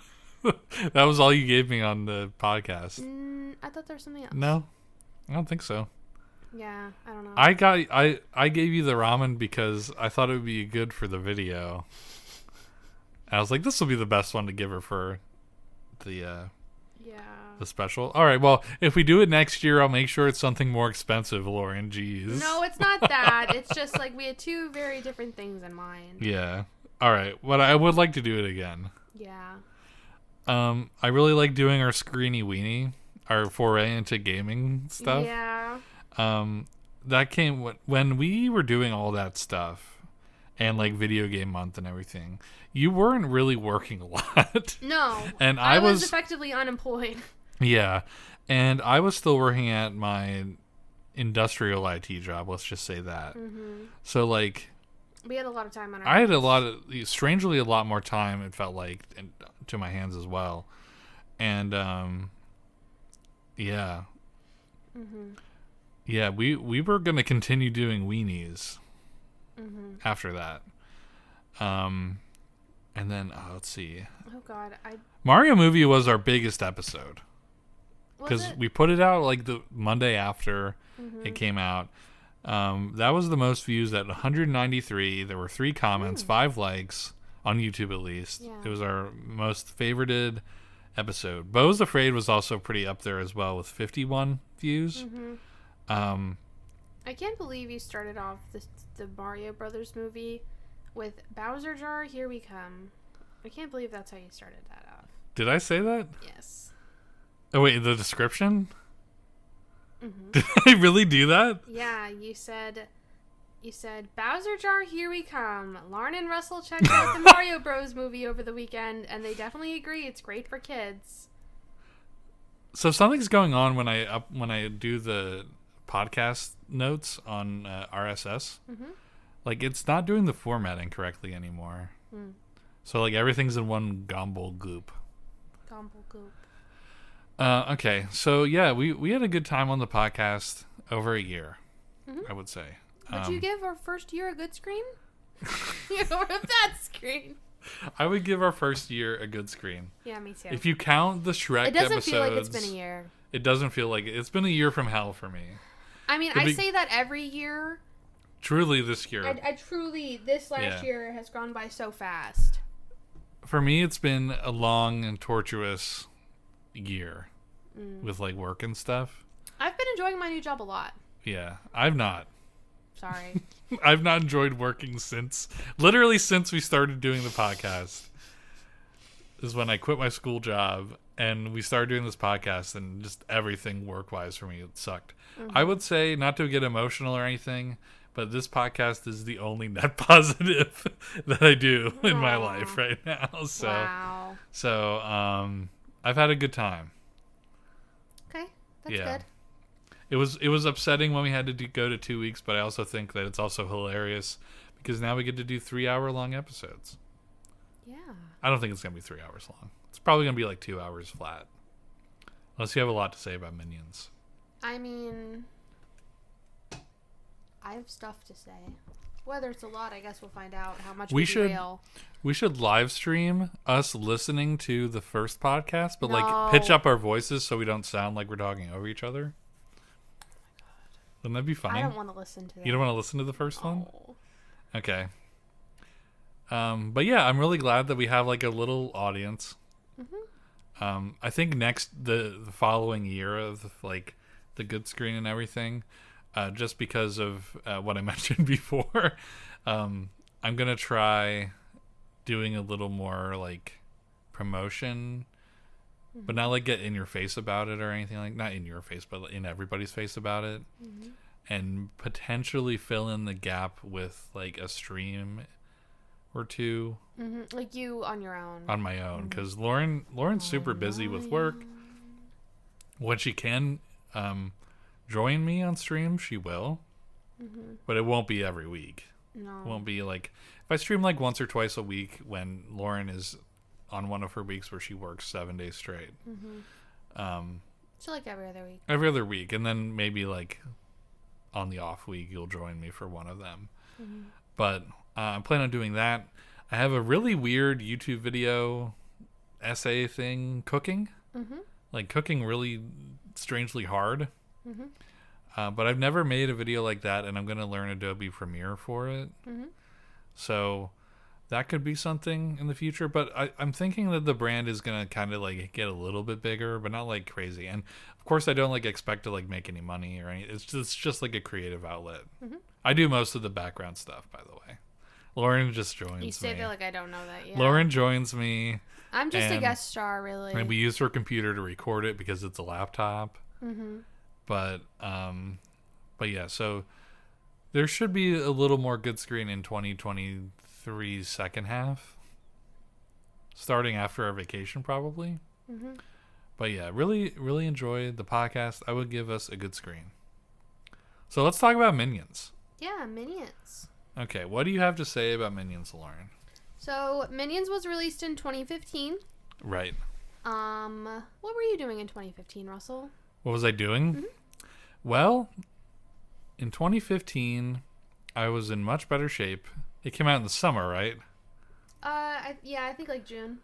That was all you gave me on the podcast. I thought there was something else. No, I don't think so. Yeah, I don't know. I gave you the ramen because I thought it would be good for the video. I was like, this will be the best one to give her for the special. All right, well, if we do it next year, I'll make sure it's something more expensive, Lauren. Jeez. No, it's not that. It's just like we had two very different things in mind. Yeah. All right. But I would like to do it again. Yeah. I really like doing our Screeny Weenie, our foray into gaming stuff. Yeah. That came when we were doing all that stuff and like video game month and everything. You weren't really working a lot. No. And I was effectively unemployed. Yeah. And I was still working at my industrial IT job, let's just say that. Mm-hmm. So like we had a lot of time on our hands. I had strangely a lot more time, it felt like, to my hands as well. And yeah. Mm-hmm. Yeah, we were going to continue doing weenies after that. And then, let's see. Oh, God. Mario Movie was our biggest episode. Because we put it out like the Monday after it came out. That was the most views at 193. There were 3 comments, 5 likes on YouTube at least. Yeah. It was our most favorited episode. Beau's Afraid was also pretty up there as well with 51 views. I can't believe you started off the Mario Brothers movie with Bowser Jar, Here We Come. I can't believe that's how you started that off. Did I say that? Yes. Oh, wait, the description? Did I really do that? Yeah, you said, Bowser Jar, Here We Come. Lauren and Russell checked out the Mario Bros. Movie over the weekend, and they definitely agree it's great for kids. So something's going on when I do the podcast notes on RSS. Like, it's not doing the formatting correctly anymore. So, like, everything's in one gomble goop. Gomble goop. Okay, so, yeah, we had a good time on the podcast over a year, I would say. Would you give our first year a good screen? Or a bad screen? I would give our first year a good screen. Yeah, me too. If you count the Shrek episodes... It doesn't feel like it's been a year. It doesn't feel like it. It's been a year from hell for me. I mean, I say that every year. Truly this year. I truly, this last year has gone by so fast. For me, it's been a long and tortuous year with, like, work and stuff. I've been enjoying my new job a lot. Yeah, I've not. Sorry. I've not enjoyed working literally since we started doing the podcast. Is when I quit my school job and we started doing this podcast, and just everything work-wise for me, it sucked. I would say, not to get emotional or anything, but this podcast is the only net positive that I do in my life right now. So, wow. So, I've had a good time. Okay, that's good. It was upsetting when we had to go to 2 weeks, but I also think that it's also hilarious because now we get to do 3-hour-long episodes. Yeah. I don't think it's going to be 3 hours long. It's probably going to be like 2 hours flat. Unless you have a lot to say about Minions. I mean, I have stuff to say. Whether it's a lot, I guess we'll find out how much we derail. We should live stream us listening to the first podcast, but like pitch up our voices so we don't sound like we're talking over each other. Wouldn't that be funny? I don't want to listen to that. You don't want to listen to the first one? Okay. But yeah, I'm really glad that we have like a little audience. I think the following year of like the good screen and everything, just because of what I mentioned before, I'm gonna try doing a little more like promotion, but not like get in your face about it or anything, like not in your face, but in everybody's face about it, and potentially fill in the gap with like a stream or two, like you on your own. On my own, because Lauren's super busy with work. When she can join me on stream, she will, but it won't be every week. No, it won't be like if I stream like once or twice a week when Lauren is on one of her weeks where she works 7 days straight. So like every other week. Every other week, and then maybe like on the off week you'll join me for one of them. But I'm planning on doing that. I have a really weird YouTube video essay thing, cooking. Like cooking really strangely hard. But I've never made a video like that, and I'm going to learn Adobe Premiere for it. So that could be something in the future. But I'm thinking that the brand is going to kind of like get a little bit bigger, but not like crazy. And of course, I don't like expect to like make any money or anything. It's just like a creative outlet. I do most of the background stuff, by the way. Lauren just joins me. You say that like I don't know that yet. Lauren joins me. I'm just a guest star, really. And we use her computer to record it because it's a laptop. But yeah, so there should be a little more good screen in 2023's second half, starting after our vacation probably. But yeah, really, really enjoyed the podcast. I would give us a good screen. So let's talk about Minions. Yeah, Minions. Okay, what do you have to say about Minions, Lauren? So Minions was released in 2015. Right. What were you doing in 2015, Russell? What was I doing? Well, in 2015, I was in much better shape. It came out in the summer, right? I think like June.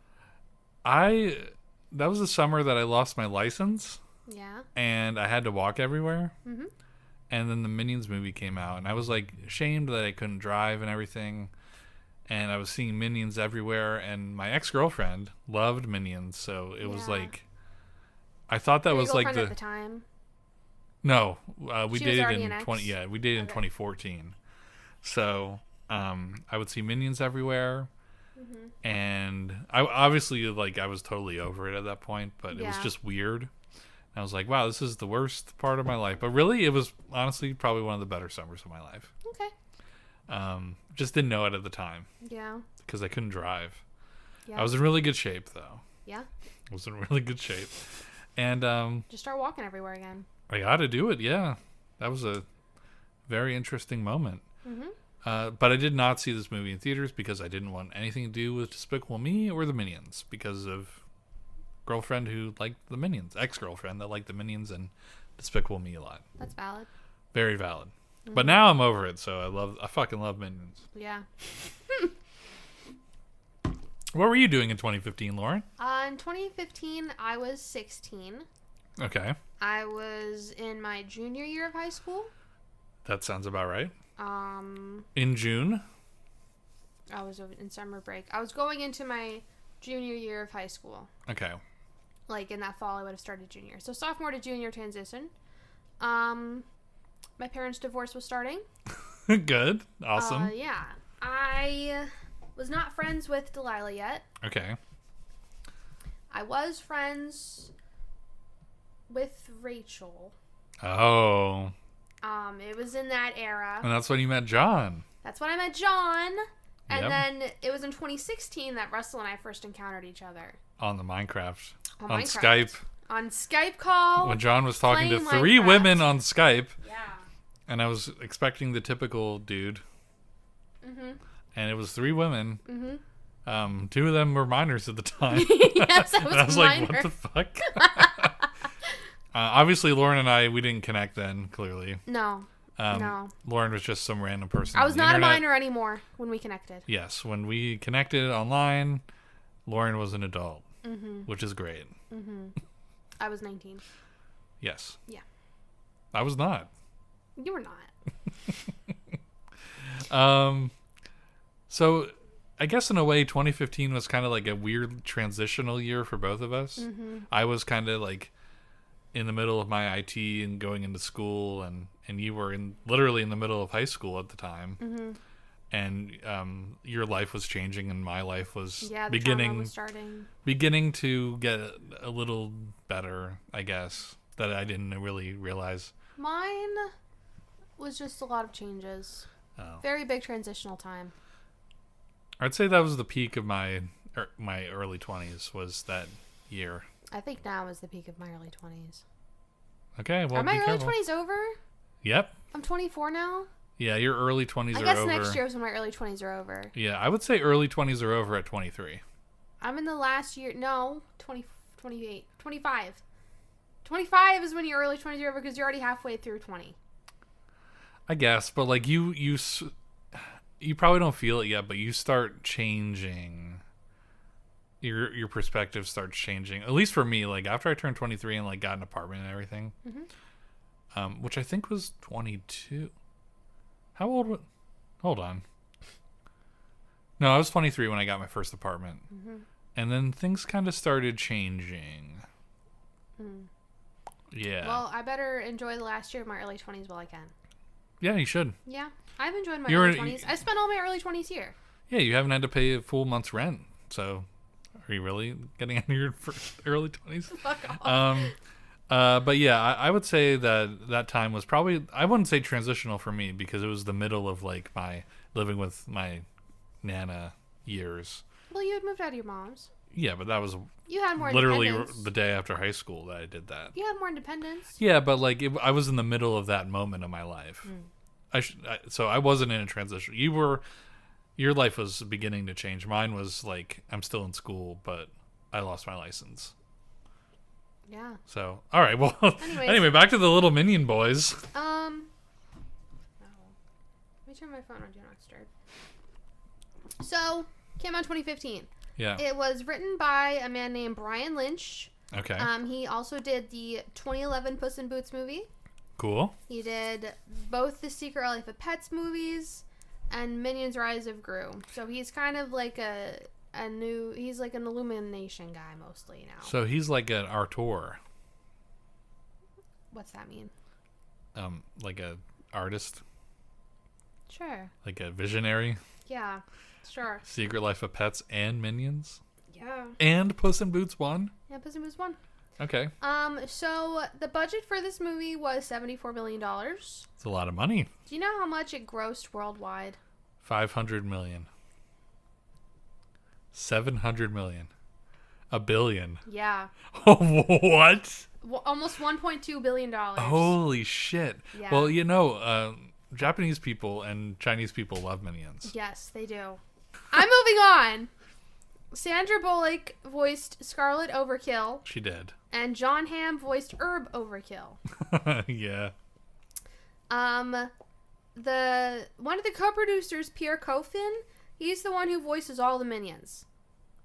That was the summer that I lost my license. Yeah. And I had to walk everywhere. And then the Minions movie came out, and I was like ashamed that I couldn't drive and everything. And I was seeing Minions everywhere, and my ex-girlfriend loved Minions, so it was like, I thought that was like at the time. No, we dated in 20. Yeah, we dated in 2014. So I would see Minions everywhere, and I obviously like I was totally over it at that point, but it was just weird. I was like, wow, this is the worst part of my life. But really, it was honestly probably one of the better summers of my life. Okay. Just didn't know it at the time. Yeah. Because I couldn't drive. Yeah. I was in really good shape, though. Yeah. I was in really good shape. And just start walking everywhere again. I got to do it, yeah. That was a very interesting moment. But I did not see this movie in theaters because I didn't want anything to do with Despicable Me or the Minions because of girlfriend who liked the Minions, ex-girlfriend that liked the Minions and Despicable Me a lot. That's valid. Very valid. But now I'm over it, so I fucking love Minions. Yeah. What were you doing in 2015, Lauren? In 2015, I was 16. Okay. I was in my junior year of high school. That sounds about right. In June? I was in summer break. I was going into my junior year of high school. Okay. Like in that fall, I would have started junior. So sophomore to junior transition. My parents' divorce was starting. Good. Awesome. Yeah. I was not friends with Delilah yet. Okay. I was friends with Rachel. Oh. It was in that era. And that's when you met John. That's when I met John. And Yep. then it was in 2016 that Russell and I first encountered each other. On the Minecraft. On On Minecraft. Skype. On Skype call. When John was talking to playing 3 Minecraft. women on Skype. Yeah. And I was expecting the typical dude. Mm-hmm. And it was 3 women. Mm-hmm. 2 of them were minors at the time. Yes, I was And I was a like, minor. what the fuck? Obviously, Lauren and I, we didn't connect then, clearly. No. No. Lauren was just some random person. I on was the not internet. a minor anymore when we connected. Yes, when we connected online, Lauren was an adult, Mm-hmm. which is great. Mm-hmm. I was 19. Yes. Yeah. I was not. You were not. So I guess in a way 2015 was kind of like a weird transitional year for both of us. Mm-hmm. I was kind of like in the middle of my IT and going into school, and you were literally in the middle of high school at the time. Mm-hmm. And your life was changing and my life was Yeah, the beginning trauma was starting. beginning to get a little better, I guess, that I didn't really realize. Mine was just a lot of changes. Oh. Very big transitional time. I'd say that was the peak of my early 20s, was that year. I think now is the peak of my early 20s. Okay, well, Are my be early careful. 20s over? Yep. I'm 24 now. Yeah, your early 20s I are guess over. next year is when my early 20s are over. Yeah, I would say early 20s are over at 23. I'm in the last year. No, 20, 28, 25. 25 is when your early 20s are over because you're already halfway through 20. I guess, but like you probably don't feel it yet, but you start changing. Your perspective starts changing. At least for me, like after I turned 23 and like got an apartment and everything, which I think was 22. How old was? Hold on. No, I was 23 when I got my first apartment, and then things kind of started changing. Yeah. Well, I better enjoy the last year of my early 20s while I can. Yeah, you should. Yeah, I've enjoyed my You're- early 20s. I spent all my early 20s here. Yeah, you haven't had to pay a full month's rent, so are you really getting out of your early 20s? Fuck off. But yeah, I would say that time was probably, I wouldn't say transitional for me because it was the middle of like my living with my Nana years. Well, you had moved out of your mom's. Yeah, but that was You had more literally independence. the day after high school that I did that. You had more independence. Yeah, but like I was in the middle of that moment of my life. So I wasn't in a transition. Your life was beginning to change. Mine was like I'm still in school, but I lost my license. Yeah. So, all right. Well, Anyways. anyway, back to the little minion boys. No. Let me turn my phone on Do Not Disturb. So, came out 2015. Yeah. It was written by a man named Brian Lynch. Okay. He also did the 2011 Puss in Boots movie. Cool. He did both the Secret Life of Pets movies and Minions Rise of Gru. So he's kind of like he's like an Illumination guy mostly now. So he's like an auteur, What's that mean? like a artist, Sure. like a visionary. Yeah. Sure. Secret Life of Pets and Minions Yeah. and Puss in Boots 1. Yeah, Puss in Boots 1. Okay. So the budget for this movie was $74 million. It's a lot of money. Do you know how much it grossed worldwide? 500 million. 700 million. A billion. Yeah. What? Almost $1.2 billion. Holy shit. Yeah. Well, Japanese people and Chinese people love Minions. Yes, they do. I'm moving on. Sandra Bullock voiced Scarlet Overkill, She did. and John Hamm voiced Herb Overkill. Yeah. The one of the co-producers, Pierre Coffin, he's the one who voices all the Minions.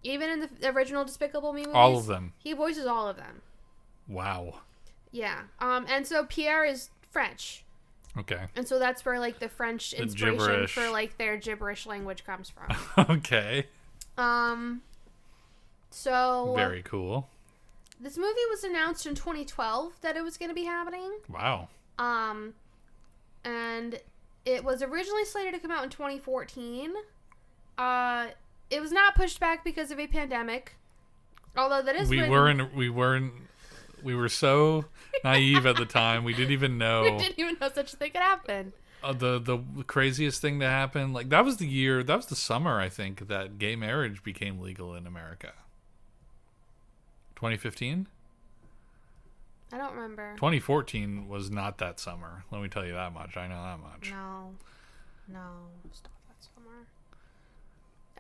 Even in the original Despicable Me movies. All of them. He voices all of them. Wow. Yeah. And so Pierre is French. Okay. And so that's where like the French inspiration gibberish. for like their gibberish language comes from. Okay. So Very cool. this movie was announced in 2012 that it was going to be happening. Wow. And it was originally slated to come out in 2014. It was not pushed back because of a pandemic. Although that is we were so naive at the time. We didn't even know. We didn't even know such a thing could happen. The craziest thing to happen, like that was the summer, I think, that gay marriage became legal in America. 2015? I don't remember. 2014 was not that summer. Let me tell you that much. I know that much. No, it's not that summer.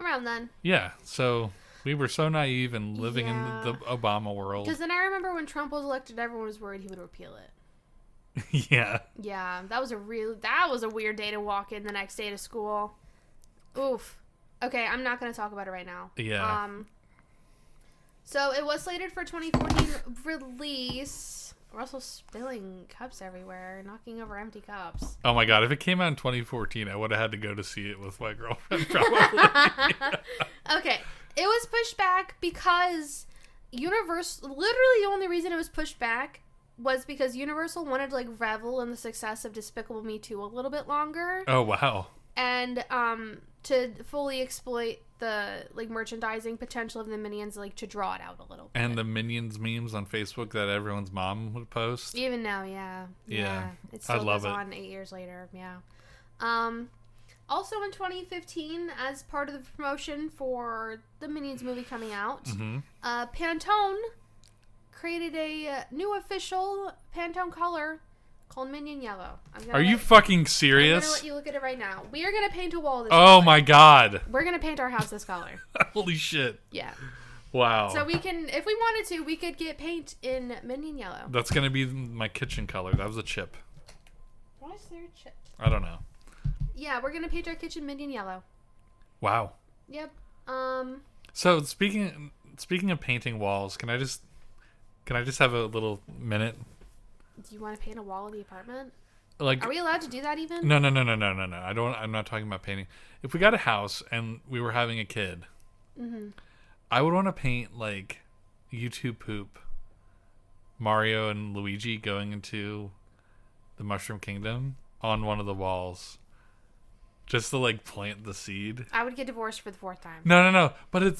Around then. Yeah, so we were so naive and living in the Obama world. Because then I remember when Trump was elected, everyone was worried he would repeal it. Yeah. Yeah, that was a weird day to walk in the next day to school. Oof. Okay, I'm not going to talk about it right now. Yeah. So it was slated for 2014 release. We're also spilling cups everywhere, knocking over empty cups. Oh my god, if it came out in 2014, I would have had to go to see it with my girlfriend probably. Okay, it was pushed back because Universal, literally the only reason it was pushed back was because Universal wanted to revel in the success of Despicable Me 2 a little bit longer. Oh wow. And to fully exploit the merchandising potential of the Minions, to draw it out a little bit. And the Minions memes on Facebook that everyone's mom would post. Even now, yeah. It still goes on 8 years later, yeah. Also in 2015, as part of the promotion for the Minions movie coming out, Pantone created a new official Pantone color called Minion Yellow. Are you fucking serious? I'm going to let you look at it right now. We are going to paint a wall this color. Oh my god. We're going to paint our house this color. Holy shit. Yeah. Wow. So we can, if we wanted to, we could get paint in Minion Yellow. That's going to be my kitchen color. That was a chip. Why is there a chip? I don't know. Yeah, we're going to paint our kitchen Minion Yellow. Wow. Yep. So speaking of painting walls, can I just have a little minute? Do you want to paint a wall of the apartment? Are we allowed to do that even? No. I'm not talking about painting. If we got a house and we were having a kid, I would want to paint YouTube poop, Mario and Luigi going into the Mushroom Kingdom on one of the walls. Just to plant the seed. I would get divorced for the 4th time. No. But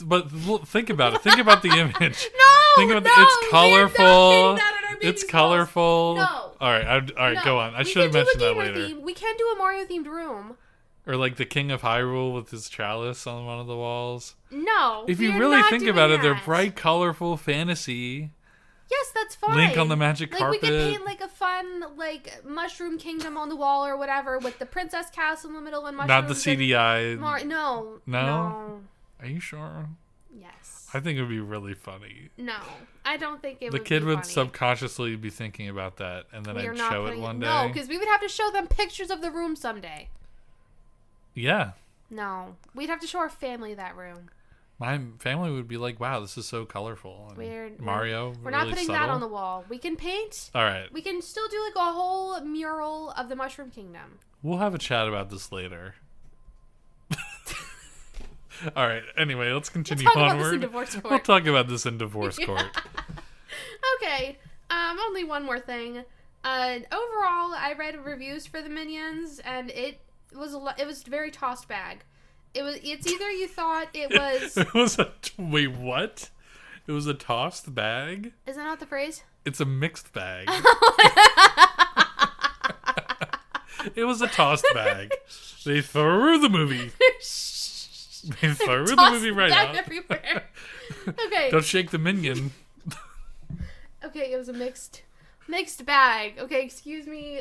think about it. Think about the image. It's colorful. It's colorful. No. All right. Go on. I should have mentioned that later. Theme. We can do a Mario themed room. Or the King of Hyrule with his chalice on one of the walls. No. If you really think about it, they're bright, colorful fantasy. Yes, that's fine. Link on the magic carpet. We could paint a fun Mushroom Kingdom on the wall or whatever with the Princess Castle in the middle and mushrooms. Not the CDI. No. Are you sure? Yes. I think it would be really funny. No, I don't think it would. The kid would funny. Subconsciously be thinking about that, and then I'd show it one day. No, because we would have to show them pictures of the room someday. Yeah. No, we'd have to show our family that room. My family would be like, wow, this is so colorful. Mario, we're not putting that on the wall. We can paint. All right. We can still do a whole mural of the Mushroom Kingdom. We'll have a chat about this later. All right. Anyway, let's continue onward. We'll talk about this in divorce court. Okay. Only one more thing. Overall, I read reviews for the Minions, and it was very tossed bag. It's either you thought it was... Wait, what? It was a tossed bag? Is that not the phrase? It's a mixed bag. It was a tossed bag. They threw the movie. They threw the movie right out. Everywhere. Okay. Don't shake the minion. Okay, it was a mixed bag. Okay, excuse me.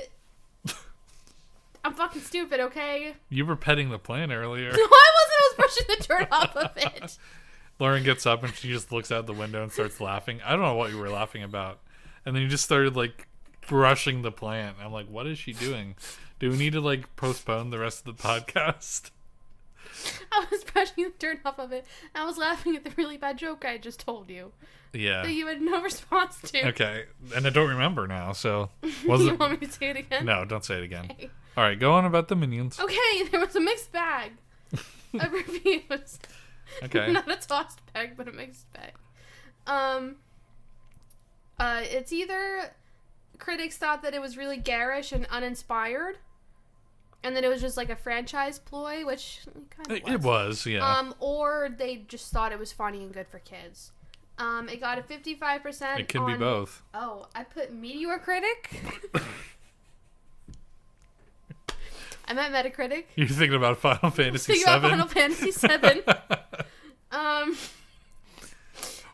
I'm fucking stupid, okay? You were petting the plant earlier. No, I wasn't. I was brushing the dirt off of it. Lauren gets up and she just looks out the window and starts laughing. I don't know what you were laughing about. And then you just started, brushing the plant. I'm like, what is she doing? Do we need to, postpone the rest of the podcast? I was brushing the dirt off of it. I was laughing at the really bad joke I just told you. Yeah. That you had no response to. Okay. And I don't remember now, so... You want me to say it again? No, don't say it again. Okay. All right, go on about the Minions. Okay, there was a mixed bag of reviews. Okay. Not a tossed bag, but a mixed bag. It's either critics thought that it was really garish and uninspired, and that it was just a franchise ploy, which kind of was. It was, yeah. Or they just thought it was funny and good for kids. It got a 55%. It can be both. Oh, I put Meteor Critic. I meant Metacritic. You're thinking about Final Fantasy VII? Thinking about Final Fantasy VII.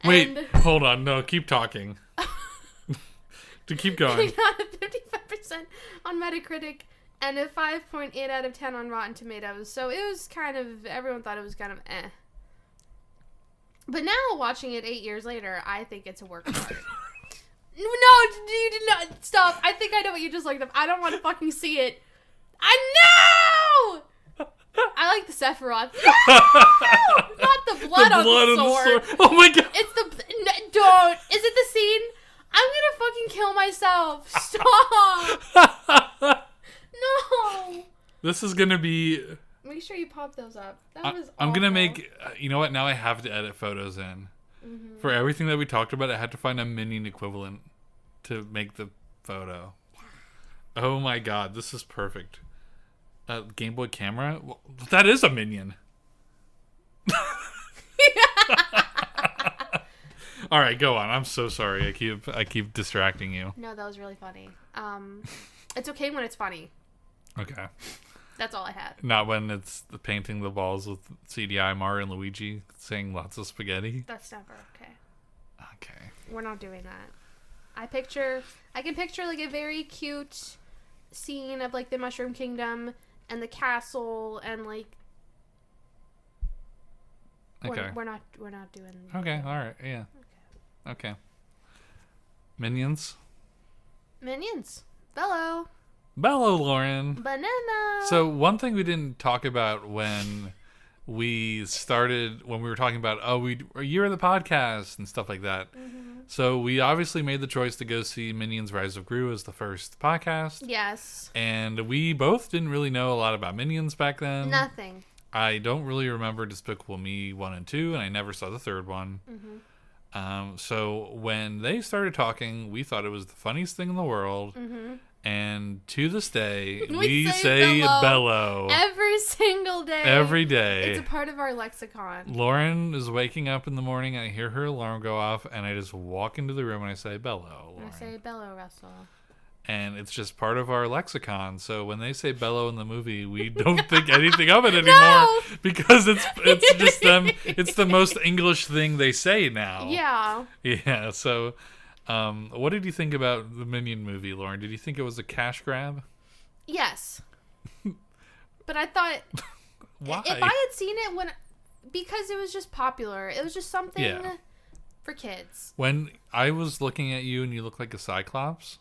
Wait, hold on. No, keep talking. To keep going. It got a 55% on Metacritic and a 5.8 out of 10 on Rotten Tomatoes. So it was kind of, everyone thought it was kind of eh. But now, watching it 8 years later, I think it's a work of art. No, you did not. Stop. I think I know what you just looked up. I don't want to fucking see it. I know! I like the Sephiroth. No! Not the blood, on the sword. Oh my god. It's the... No, don't. Is it the scene? I'm gonna fucking kill myself. Stop. No. This is gonna be... Make sure you pop those up. That was I'm gonna awful. make... You know what? Now I have to edit photos in. Mm-hmm. For everything that we talked about, I had to find a Minion equivalent to make the photo. Oh my god, this is perfect. Game Boy camera? Well, that is a Minion. All right, go on. I'm so sorry. I keep distracting you. No, that was really funny. It's okay when it's funny. Okay. That's all I had. Not when it's painting the balls with CDI Mario and Luigi saying lots of spaghetti. That's never okay. Okay. We're not doing that. I can picture like a very cute scene of like the Mushroom Kingdom and the castle and like. Okay. We're not doing. Okay. All right. Yeah. Okay. Minions. Bello, Lauren. banana. So one thing we didn't talk about when we were talking about, you're in the podcast and stuff like that. Mm-hmm. So we obviously made the choice to go see Minions Rise of Gru as the first podcast. Yes. And we both didn't really know a lot about Minions back then. Nothing. I don't really remember Despicable Me 1 and 2, and I never saw the third one. Mm-hmm. So when they started talking, we thought it was the funniest thing in the world. Mm-hmm. And to this day, we say bello. Every single day. Every day. It's a part of our lexicon. Lauren is waking up in the morning, and I hear her alarm go off, and I just walk into the room and I say, bello, Lauren. I say bello, Russell. And it's just part of our lexicon. So when they say bello in the movie, we don't think anything of it anymore. Because it's just them. It's the most English thing they say now. Yeah. Yeah, so... what did you think about the Minion movie, Lauren? Did you think it was a cash grab? Yes. But I thought... Why? If I had seen it because it was just popular. It was just something for kids. When I was looking at you and you look like a Cyclops.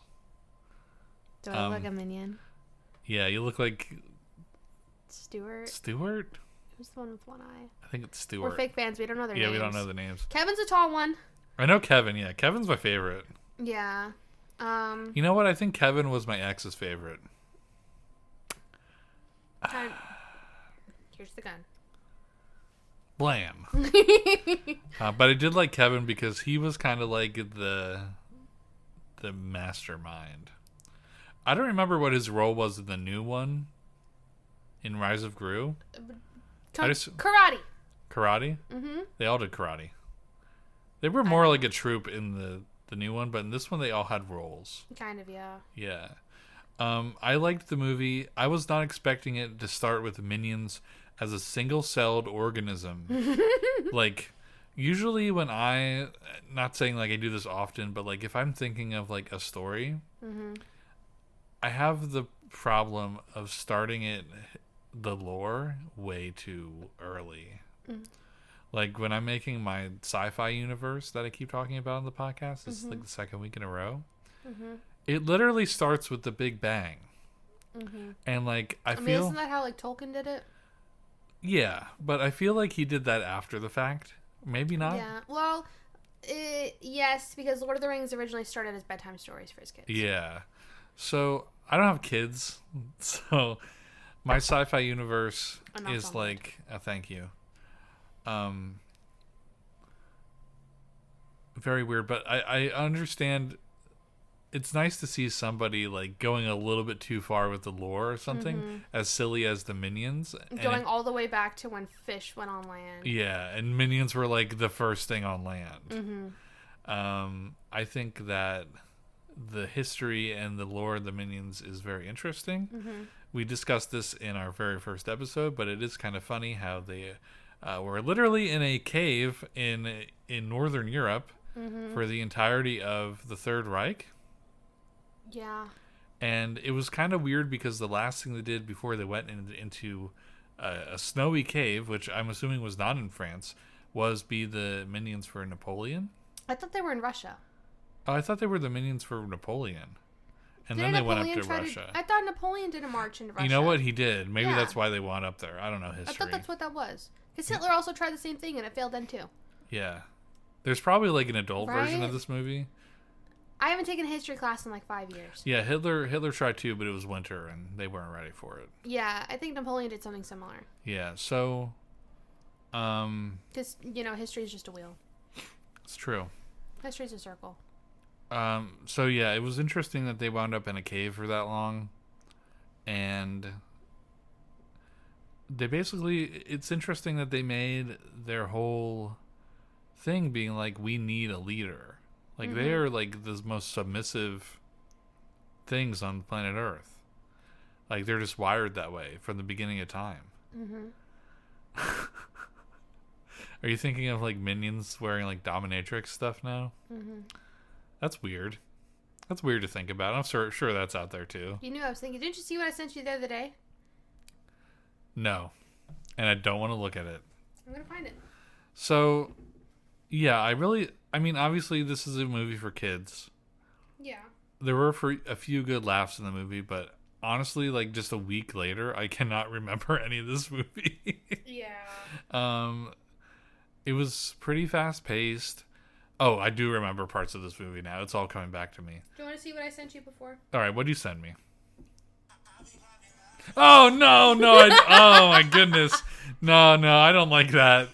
Do I look like a Minion? Yeah, you look like... Stuart? Who's the one with one eye? I think it's Stuart. We're fake fans. We don't know their names. Yeah, we don't know the names. Kevin's a tall one. I know Kevin, yeah. Kevin's my favorite. Yeah. You know what? I think Kevin was my ex's favorite. Here's the gun. Blam. But I did like Kevin because he was kind of like the mastermind. I don't remember what his role was in the new one. In Rise of Gru. Karate. Karate? Mm-hmm. They all did karate. They were more like a troop in the new one, but in this one they all had roles. Kind of, yeah. Yeah. I liked the movie. I was not expecting it to start with Minions as a single-celled organism. Like, usually when not saying like I do this often, but like if I'm thinking of like a story, mm-hmm. I have the problem of starting the lore way too early. Mm. Like when I'm making my sci-fi universe that I keep talking about on the podcast, it's like the second week in a row. Mm-hmm. It literally starts with the Big Bang. Mm-hmm. And like I feel, isn't that how like Tolkien did it? Yeah, but I feel like he did that after the fact. Maybe not. Yeah. Well, yes, because Lord of the Rings originally started as bedtime stories for his kids. Yeah. So I don't have kids, so my sci-fi universe is like, thank you. Very weird, but I understand it's nice to see somebody like going a little bit too far with the lore or something, as silly as the Minions. Going all the way back to when fish went on land. Yeah, and Minions were like the first thing on land. I think that the history and the lore of the Minions is very interesting. We discussed this in our very first episode, but it is kind of funny how they were literally in a cave in Northern Europe for the entirety of the Third Reich. Yeah. And it was kind of weird because the last thing they did before they went into a snowy cave, which I'm assuming was not in France, was be the Minions for Napoleon. I thought they were in Russia. Oh, I thought they were the Minions for Napoleon. And then they went up to Russia. I thought Napoleon did a march into Russia. You know what? He did. Maybe that's why they wound up there. I don't know history. I thought that's what that was. Because Hitler also tried the same thing and it failed then too. Yeah. There's probably like an adult version of this movie. I haven't taken a history class in like 5 years. Yeah, Hitler tried too, but it was winter and they weren't ready for it. Yeah, I think Napoleon did something similar. Yeah, so... Because, history is just a wheel. It's true. History's a circle. So yeah, it was interesting that they wound up in a cave for that long. And they basically... It's interesting that they made their whole thing being like, we need a leader. Like, they are, like, the most submissive things on planet Earth. Like, they're just wired that way from the beginning of time. Are you thinking of, like, Minions wearing, like, dominatrix stuff now? That's weird. That's weird to think about. I'm sure that's out there, too. You knew I was thinking. Didn't you see what I sent you the other day? No. And I don't want to look at it. I'm going to find it. So, yeah, obviously this is a movie for kids. Yeah. There were a few good laughs in the movie, but honestly, like just a week later, I cannot remember any of this movie. Yeah. It was pretty fast paced. Oh, I do remember parts of this movie now. It's all coming back to me. Do you want to see what I sent you before? All right, what did you send me? Oh, no. Oh, my goodness. No, I don't like that.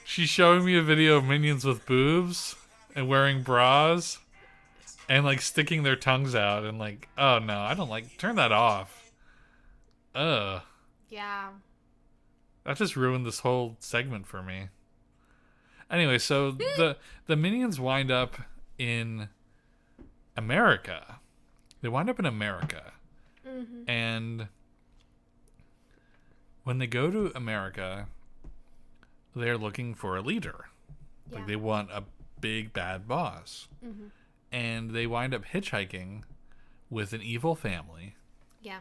She's showing me a video of Minions with boobs and wearing bras and, like, sticking their tongues out and, like, oh, no, I don't like... Turn that off. Ugh. Yeah. That just ruined this whole segment for me. Anyway, so the Minions wind up in America. They wind up in America. And when they go to America, they're looking for a leader. Like, they want a big, bad boss. And they wind up hitchhiking with an evil family. Yeah.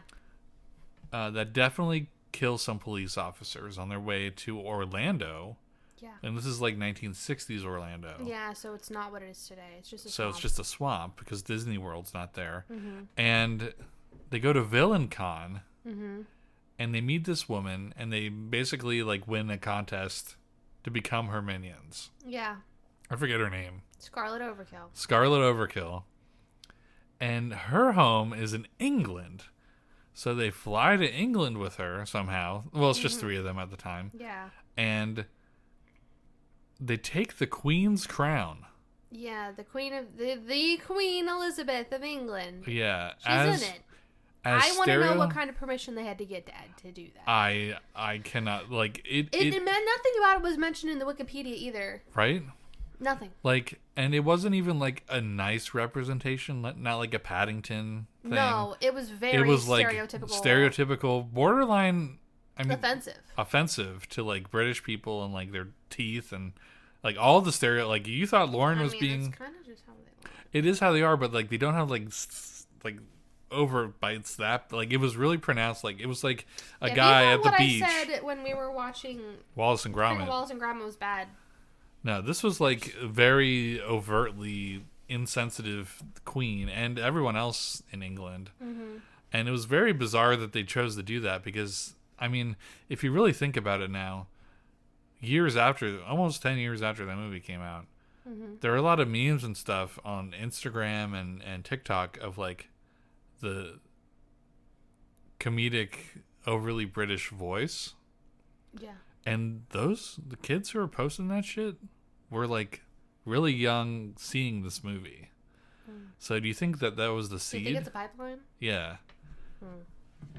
That definitely kills some police officers on their way to Orlando. Yeah. And this is like 1960s Orlando. Yeah, so it's not what it is today. It's just a swamp. So it's just a swamp because Disney World's not there. And they go to VillainCon. And they meet this woman, and they basically like win a contest to become her minions. Yeah. I forget her name. Scarlet Overkill. Scarlet Overkill. And her home is in England. So they fly to England with her somehow. Well, it's just 3 of them at the time. Yeah. And they take the Queen's crown. Yeah, the Queen of the Queen Elizabeth of England. Yeah. She's in it. I want to know what kind of permission they had to get to do that. I cannot, like, it meant nothing about it was mentioned in the Wikipedia either. Right? Nothing. Like, and it wasn't even like a nice representation, not like a Paddington thing. No, it was very stereotypical, borderline, offensive to like British people and like their teeth and like all the like you thought Lauren was being. That's kind of just how they are. It is how they are, but like they don't have like over bites that like it was really pronounced. Like it was like a guy at the beach. I said when we were watching Wallace and Gromit. Wallace and Gromit was bad. No, this was like very overtly insensitive Queen and everyone else in England. And it was very bizarre that they chose to do that because, I mean, if you really think about it now, almost 10 years after that movie came out, there are a lot of memes and stuff on Instagram and TikTok of like the comedic, overly British voice. Yeah. And the kids who are posting that shit were like really young seeing this movie. So do you think that was the seed? Do you think it's a pipeline? Yeah.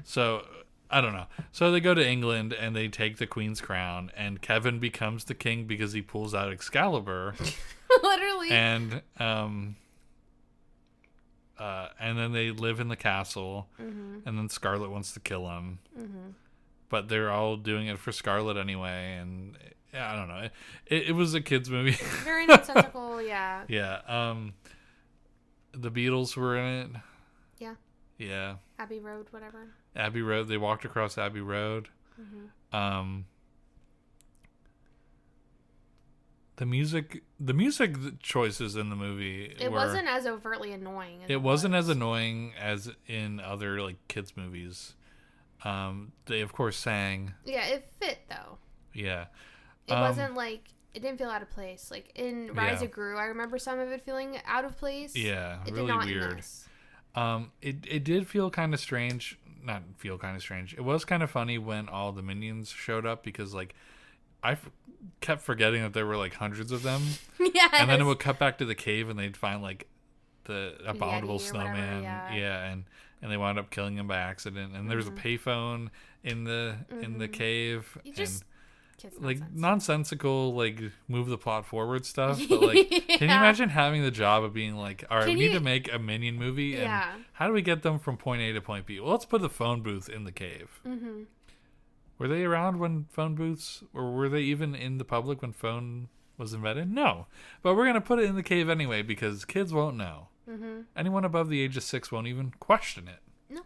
So I don't know. So they go to England and they take the Queen's crown, and Kevin becomes the king because he pulls out Excalibur. Literally. And then they live in the castle, and then Scarlet wants to kill him. But they're all doing it for Scarlet anyway, and I don't know. It was a kids movie. Very nonsensical, yeah. Yeah. The Beatles were in it. Yeah. Yeah. Abbey Road, whatever. Abbey Road. They walked across Abbey Road. The music choices in the movie. It wasn't as overtly annoying. It wasn't as annoying as in other like kids movies. They of course sang. Yeah, it fit though. Yeah. It wasn't like it didn't feel out of place. Like in Rise of Gru, I remember some of it feeling out of place. Yeah, it really did not weird. In this. It did feel kind of strange. Not feel kind of strange. It was kind of funny when all the minions showed up because like I kept forgetting that there were like hundreds of them. Yeah. And then it would cut back to the cave and they'd find like the abominable Yeti or snowman. whatever, yeah, and they wound up killing him by accident. And there's a payphone in the cave. You just like nonsensical like move the plot forward stuff, but like can you imagine having the job of being like, all right, we need to make a minion movie, and how do we get them from point A to point B? Well, let's put the phone booth in the cave. Were they around when phone booths, or were they even in the public when phone was invented? No, but we're gonna put it in the cave anyway because kids won't know. Anyone above the age of 6 won't even question it. No,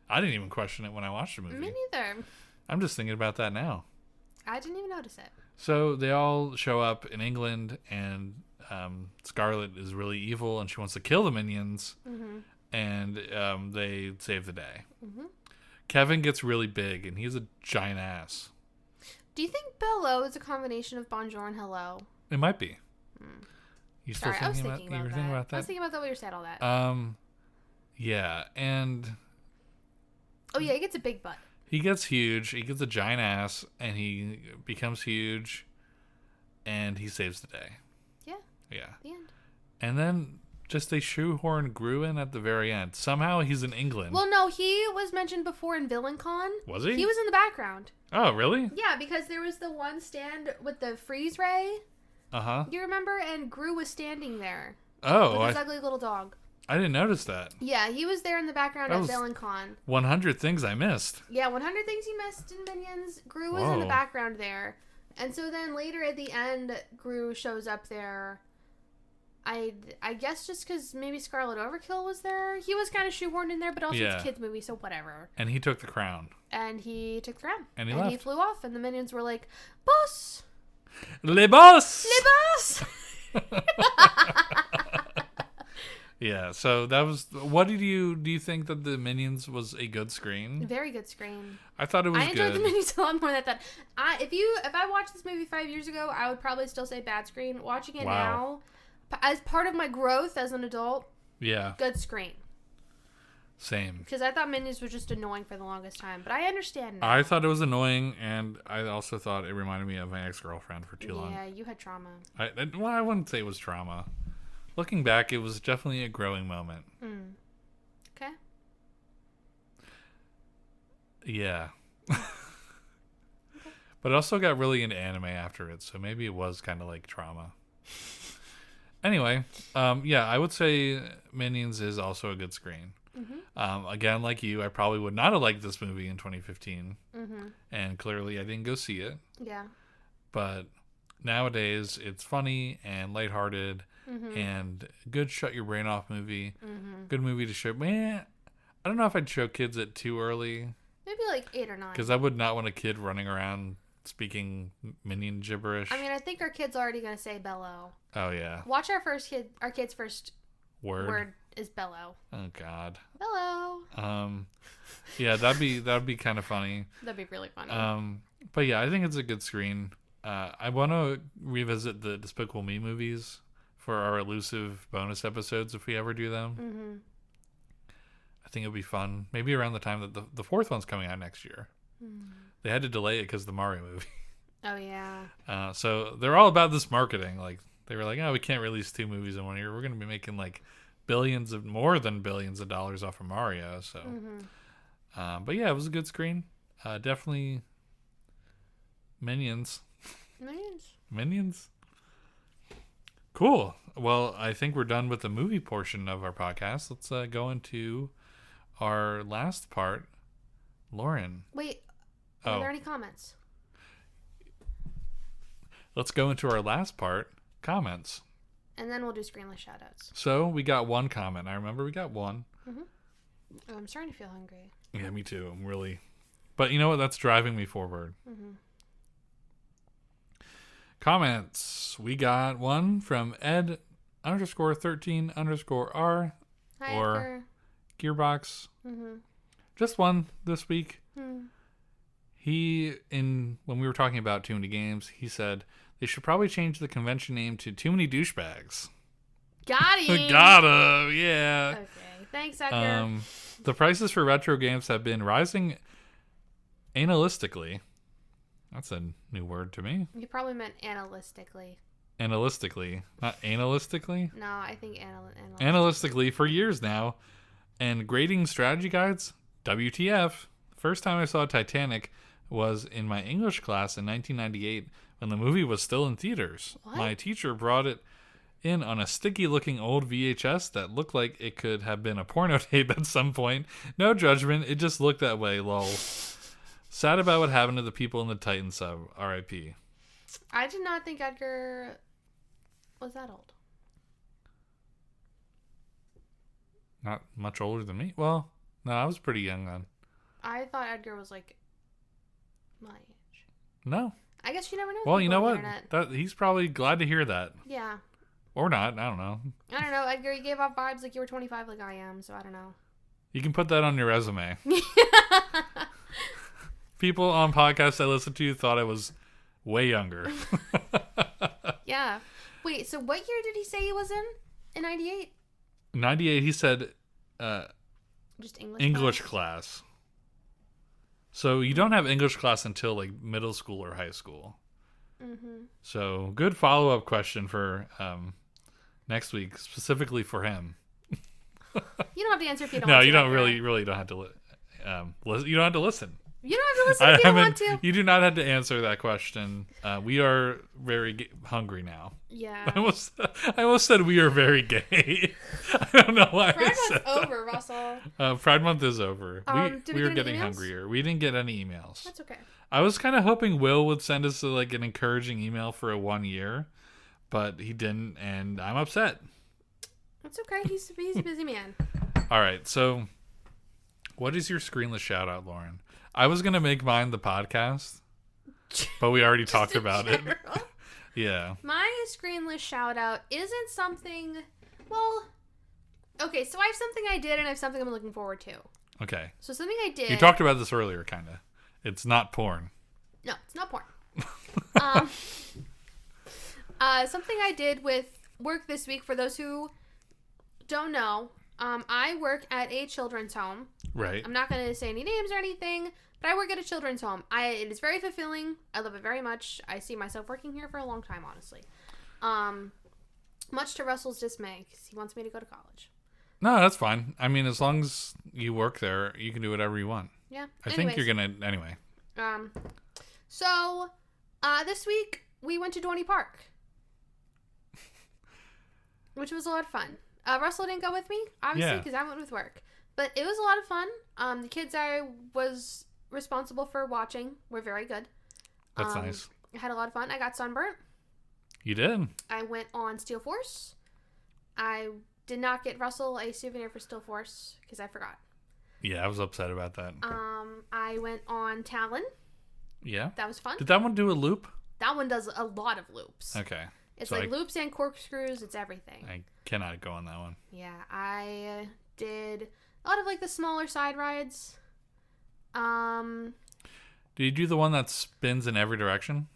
I didn't even question it when I watched the movie. Me neither. I'm just thinking about that now. I didn't even notice it. So they all show up in England, and Scarlet is really evil, and she wants to kill the minions, and they save the day. Kevin gets really big, and he's a giant ass. Do you think Bello is a combination of Bonjour and Hello? It might be. You still Sorry, I was thinking thinking about that. I was thinking about that when you said all that. Yeah, and... Oh, yeah, he gets a big butt. He gets huge. He gets a giant ass, and he becomes huge, and he saves the day. Yeah. Yeah. The end. And then just they shoehorn Gru in at the very end. Somehow he's in England. Well, no, he was mentioned before in VillainCon. Was he? He was in the background. Oh, really? Yeah, because there was the one stand with the freeze ray. Uh-huh. You remember? And Gru was standing there. Oh. With his ugly little dog. I didn't notice that. Yeah, he was there in the background at VillainCon. 100 things I missed. Yeah, 100 things you missed in Minions. Gru was in the background there. And so then later at the end, Gru shows up there. I guess just because maybe Scarlet Overkill was there. He was kind of shoehorned in there, but also it's a kid's movie, so whatever. And he took the crown. And he took the crown. And he left. He flew off, and the Minions were like, Boss! Le boss! Le boss! Yeah, so that was... What do you think that the Minions was a good screen? Very good screen. I thought it was good. I enjoyed the Minions a lot more than I thought. If I watched this movie 5 years ago, I would probably still say bad screen. Watching it now, as part of my growth as an adult, good screen. Same. Because I thought Minions was just annoying for the longest time, but I understand now. I thought it was annoying, and I also thought it reminded me of my ex-girlfriend for too long. Yeah, you had trauma. I wouldn't say it was trauma. Looking back, it was definitely a growing moment. Okay. Yeah. But I also got really into anime after it, so maybe it was kind of like trauma. Anyway, I would say Minions is also a good screen. Again, like you, I probably would not have liked this movie in 2015. And clearly I didn't go see it. Yeah. But nowadays, it's funny and lighthearted and good shut your brain off movie. Good movie to show. Man, I don't know if I'd show kids it too early. Maybe like 8 or 9. Because I would not want a kid running around speaking minion gibberish. I mean, I think our kid's already going to say bellow. Oh, yeah. Watch our kid's first word is bellow. Oh, God. Bellow. Yeah, that'd be kind of funny. That'd be really funny. But yeah, I think it's a good screen. I want to revisit the Despicable Me movies for our elusive bonus episodes if we ever do them. I think it'll be fun. Maybe around the time that the fourth one's coming out next year. They had to delay it because of the Mario movie. Oh, yeah. So they're all about this marketing. Like, they were like, oh, we can't release 2 movies in 1 year. We're going to be making like more than billions of dollars off of Mario. So, but yeah, it was a good screen. Definitely Minions. Minions. Cool. Well, I think we're done with the movie portion of our podcast. Let's go into our last part. Lauren. Wait, are there any comments? Let's go into our last part, comments. And then we'll do screenless shoutouts. So we got one comment. I remember we got one. Oh, I'm starting to feel hungry. Yeah, me too. I'm really... But you know what? That's driving me forward. Comments. We got one from Ed_13_R. Hi, or Edgar. Gearbox. Just one this week. When we were talking about Too Many Games, he said they should probably change the convention name to Too Many Douchebags. Got him. Gotta, yeah. Okay, thanks, Edgar. The prices for retro games have been rising analytically. That's a new word to me. You probably meant analytically. Analytically, not analytically? No, I think analytically. Analytically for years now. And grading strategy guides, WTF. First time I saw Titanic was in my English class in 1998 when the movie was still in theaters. What? My teacher brought it in on a sticky-looking old VHS that looked like it could have been a porno tape at some point. No judgment, it just looked that way, lol. Sad about what happened to the people in the Titan sub, R.I.P. I did not think Edgar was that old. Not much older than me. Well, no, I was pretty young then. I thought Edgar was like my age. No. I guess you never know. Well, you know what? He's probably glad to hear that. Yeah. Or not. I don't know. I don't know, Edgar. You gave off vibes like you were 25 like I am, so I don't know. You can put that on your resume. People on podcasts I listen to thought I was way younger. Yeah. Wait, so what year did he say he was in? In 98? 98, he said just English class. So you don't have English class until like middle school or high school. So good follow-up question for next week, specifically for him. You don't have to answer if you don't no, want to. No, you don't really don't have to listen. You don't have to listen. You don't have to listen if you don't want to. You do not have to answer that question. We are very hungry now. Yeah. I almost said we are very gay. I don't know why Pride I said Month's over, Russell. Pride Month is over. Did we we are get getting emails? hungrier. We didn't get any emails. That's okay. I was kind of hoping Will would send us like an encouraging email for a 1 year, but he didn't, and I'm upset. That's okay. He's a busy man. All right, so what is your screenless shout out, Lauren? I was gonna make mine the podcast, but we already talked about it. Yeah. My screenless shout out isn't something. Well, okay. So I have something I did, and I have something I'm looking forward to. Okay. So something I did. You talked about this earlier, kind of. It's not porn. No, it's not porn. Something I did with work this week. For those who don't know, I work at a children's home. Right. I'm not going to say any names or anything, but I work at a children's home. It is very fulfilling. I love it very much. I see myself working here for a long time, honestly. Much to Russell's dismay, because he wants me to go to college. No, that's fine. I mean, as long as you work there, you can do whatever you want. Yeah. I think you're going to... Anyway. So, this week, we went to Dorney Park. Which was a lot of fun. Russell didn't go with me, obviously, because I went with work. But it was a lot of fun. The kids I was responsible for watching were very good. That's nice. I had a lot of fun. I got sunburnt. You did? I went on Steel Force. I did not get Russell a souvenir for Steel Force because I forgot. Yeah, I was upset about that. I went on Talon. Yeah? That was fun. Did that one do a loop? That one does a lot of loops. Okay. It's so like loops and corkscrews. It's everything. I cannot go on that one. Yeah, I did a lot of like the smaller side rides. Do you do the one that spins in every direction?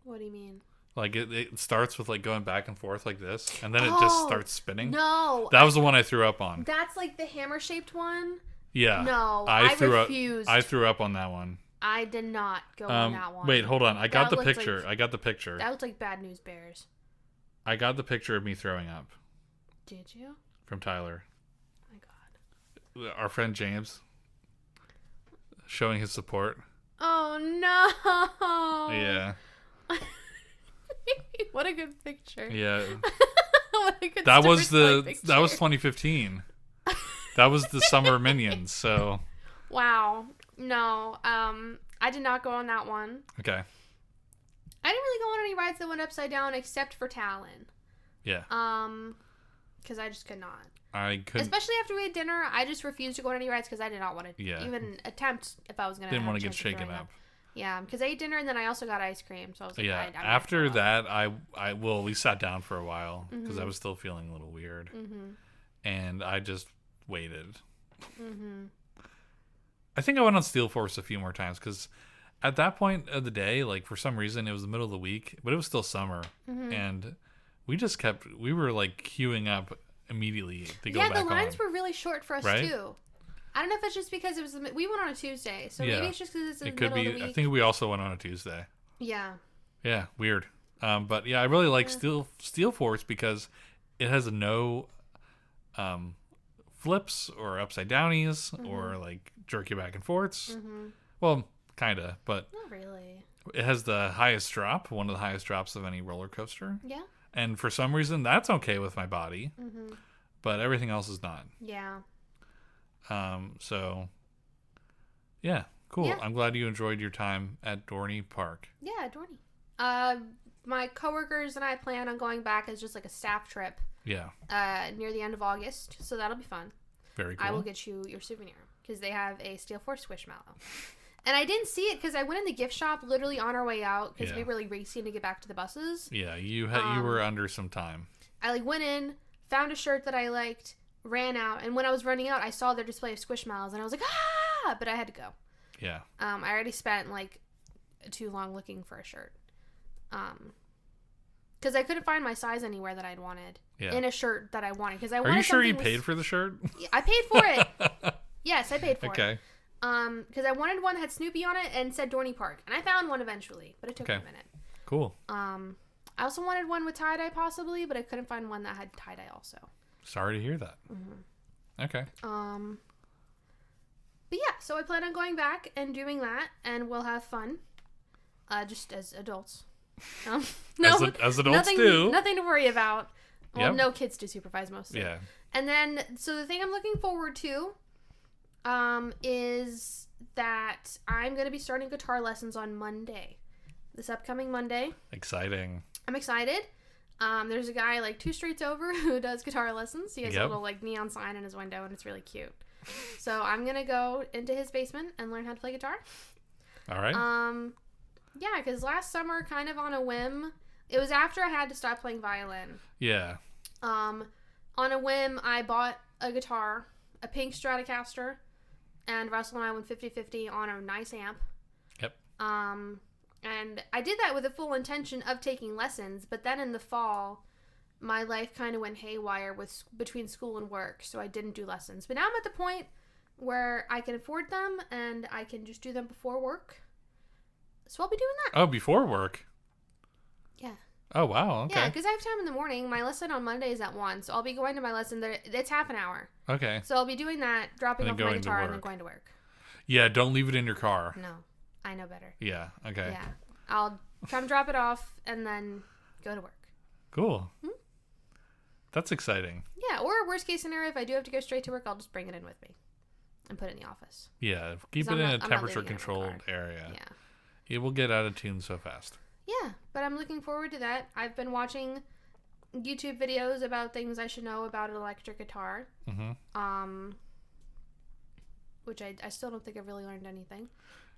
What do you mean? Like it starts with like going back and forth like this, and then it just starts spinning? No. That was the one I threw up on. That's like the hammer-shaped one? Yeah. No, I refused. I threw up on that one. I did not go on that one. Wait, hold on. I got the picture. That looked like Bad News Bears. I got the picture of me throwing up. Did you? From Tyler. Oh my God. Our friend James. Showing his support. Oh no. Yeah. What a good picture. Yeah. What a good That was picture. that was 2015. That was the summer of Minions, so Wow. No. I did not go on that one. okay. I didn't really go on any rides that went upside down except for Talon. Yeah. Because I just could not. I couldn't. Especially after we had dinner, I just refused to go on any rides because I did not want to even attempt if I was going to. Didn't want to get shaken up. Yeah, because I ate dinner and then I also got ice cream, so I was like, yeah. After that, we sat down for a while because I was still feeling a little weird, and I just waited. I think I went on Steel Force a few more times because at that point of the day, like for some reason, it was the middle of the week, but it was still summer, and we were like queuing up immediately to go back on. Yeah, the lines were really short for us too. I don't know if it's just because we went on a Tuesday, so maybe it's just because it's the middle of the week. I think we also went on a Tuesday. Yeah. Yeah, weird. But yeah, I really like Steel Force because it has no flips or upside downies or like jerky back and forths. Well, kinda, but not really. It has the highest drop, one of the highest drops of any roller coaster. Yeah. And for some reason, that's okay with my body, but everything else is not. Yeah. So, yeah, cool. Yeah. I'm glad you enjoyed your time at Dorney Park. Yeah, Dorney. My coworkers and I plan on going back as just like a staff trip. Yeah. Near the end of August, so that'll be fun. Very cool. I will get you your souvenir because they have a Steel Force Squishmallow. And I didn't see it because I went in the gift shop literally on our way out because we were like racing to get back to the buses. Yeah, you were under some time. I like went in, found a shirt that I liked, ran out, and when I was running out, I saw their display of Squishmallows, and I was like, ah! But I had to go. Yeah. I already spent like too long looking for a shirt. Because I couldn't find my size anywhere that I'd wanted in a shirt that I wanted. Because I wanted. Are you sure you paid for the shirt? I paid for it. Yes, I paid for it. Okay. Because I wanted one that had Snoopy on it and said Dorney Park, and I found one eventually, but it took me a minute. Cool. I also wanted one with tie-dye possibly, but I couldn't find one that had tie-dye also. Sorry to hear that. Okay. But yeah, so I plan on going back and doing that, and we'll have fun. Just as adults. No, as adults do. Nothing to worry about. Well, no kids to supervise mostly. Yeah. And then, so the thing I'm looking forward to is that I'm going to be starting guitar lessons on Monday. This upcoming Monday. Exciting. I'm excited. There's a guy like 2 streets over who does guitar lessons. He has a little like neon sign in his window, and it's really cute. So I'm going to go into his basement and learn how to play guitar. All right. Yeah, because last summer, kind of on a whim, it was after I had to stop playing violin. Yeah. On a whim, I bought a guitar, a pink Stratocaster, and Russell and I went 50-50 on a nice amp. Yep. And I did that with the full intention of taking lessons, but then in the fall, my life kind of went haywire between school and work, so I didn't do lessons. But now I'm at the point where I can afford them, and I can just do them before work. So I'll be doing that. Oh, before work? Yeah. Oh, wow. Okay. Yeah, because I have time in the morning. My lesson on Monday is at 1, so I'll be going to my lesson. It's half an hour. Okay. So I'll be doing that, dropping off my guitar, and then going to work. Yeah, don't leave it in your car. No. I know better. Yeah, okay. Yeah. I'll come drop it off and then go to work. Cool. That's exciting. Yeah, or worst case scenario, if I do have to go straight to work, I'll just bring it in with me and put it in the office. Yeah, keep it in a temperature-controlled area. Yeah. It will get out of tune so fast. Yeah, but I'm looking forward to that. I've been watching YouTube videos about things I should know about an electric guitar. Which I still don't think I've really learned anything.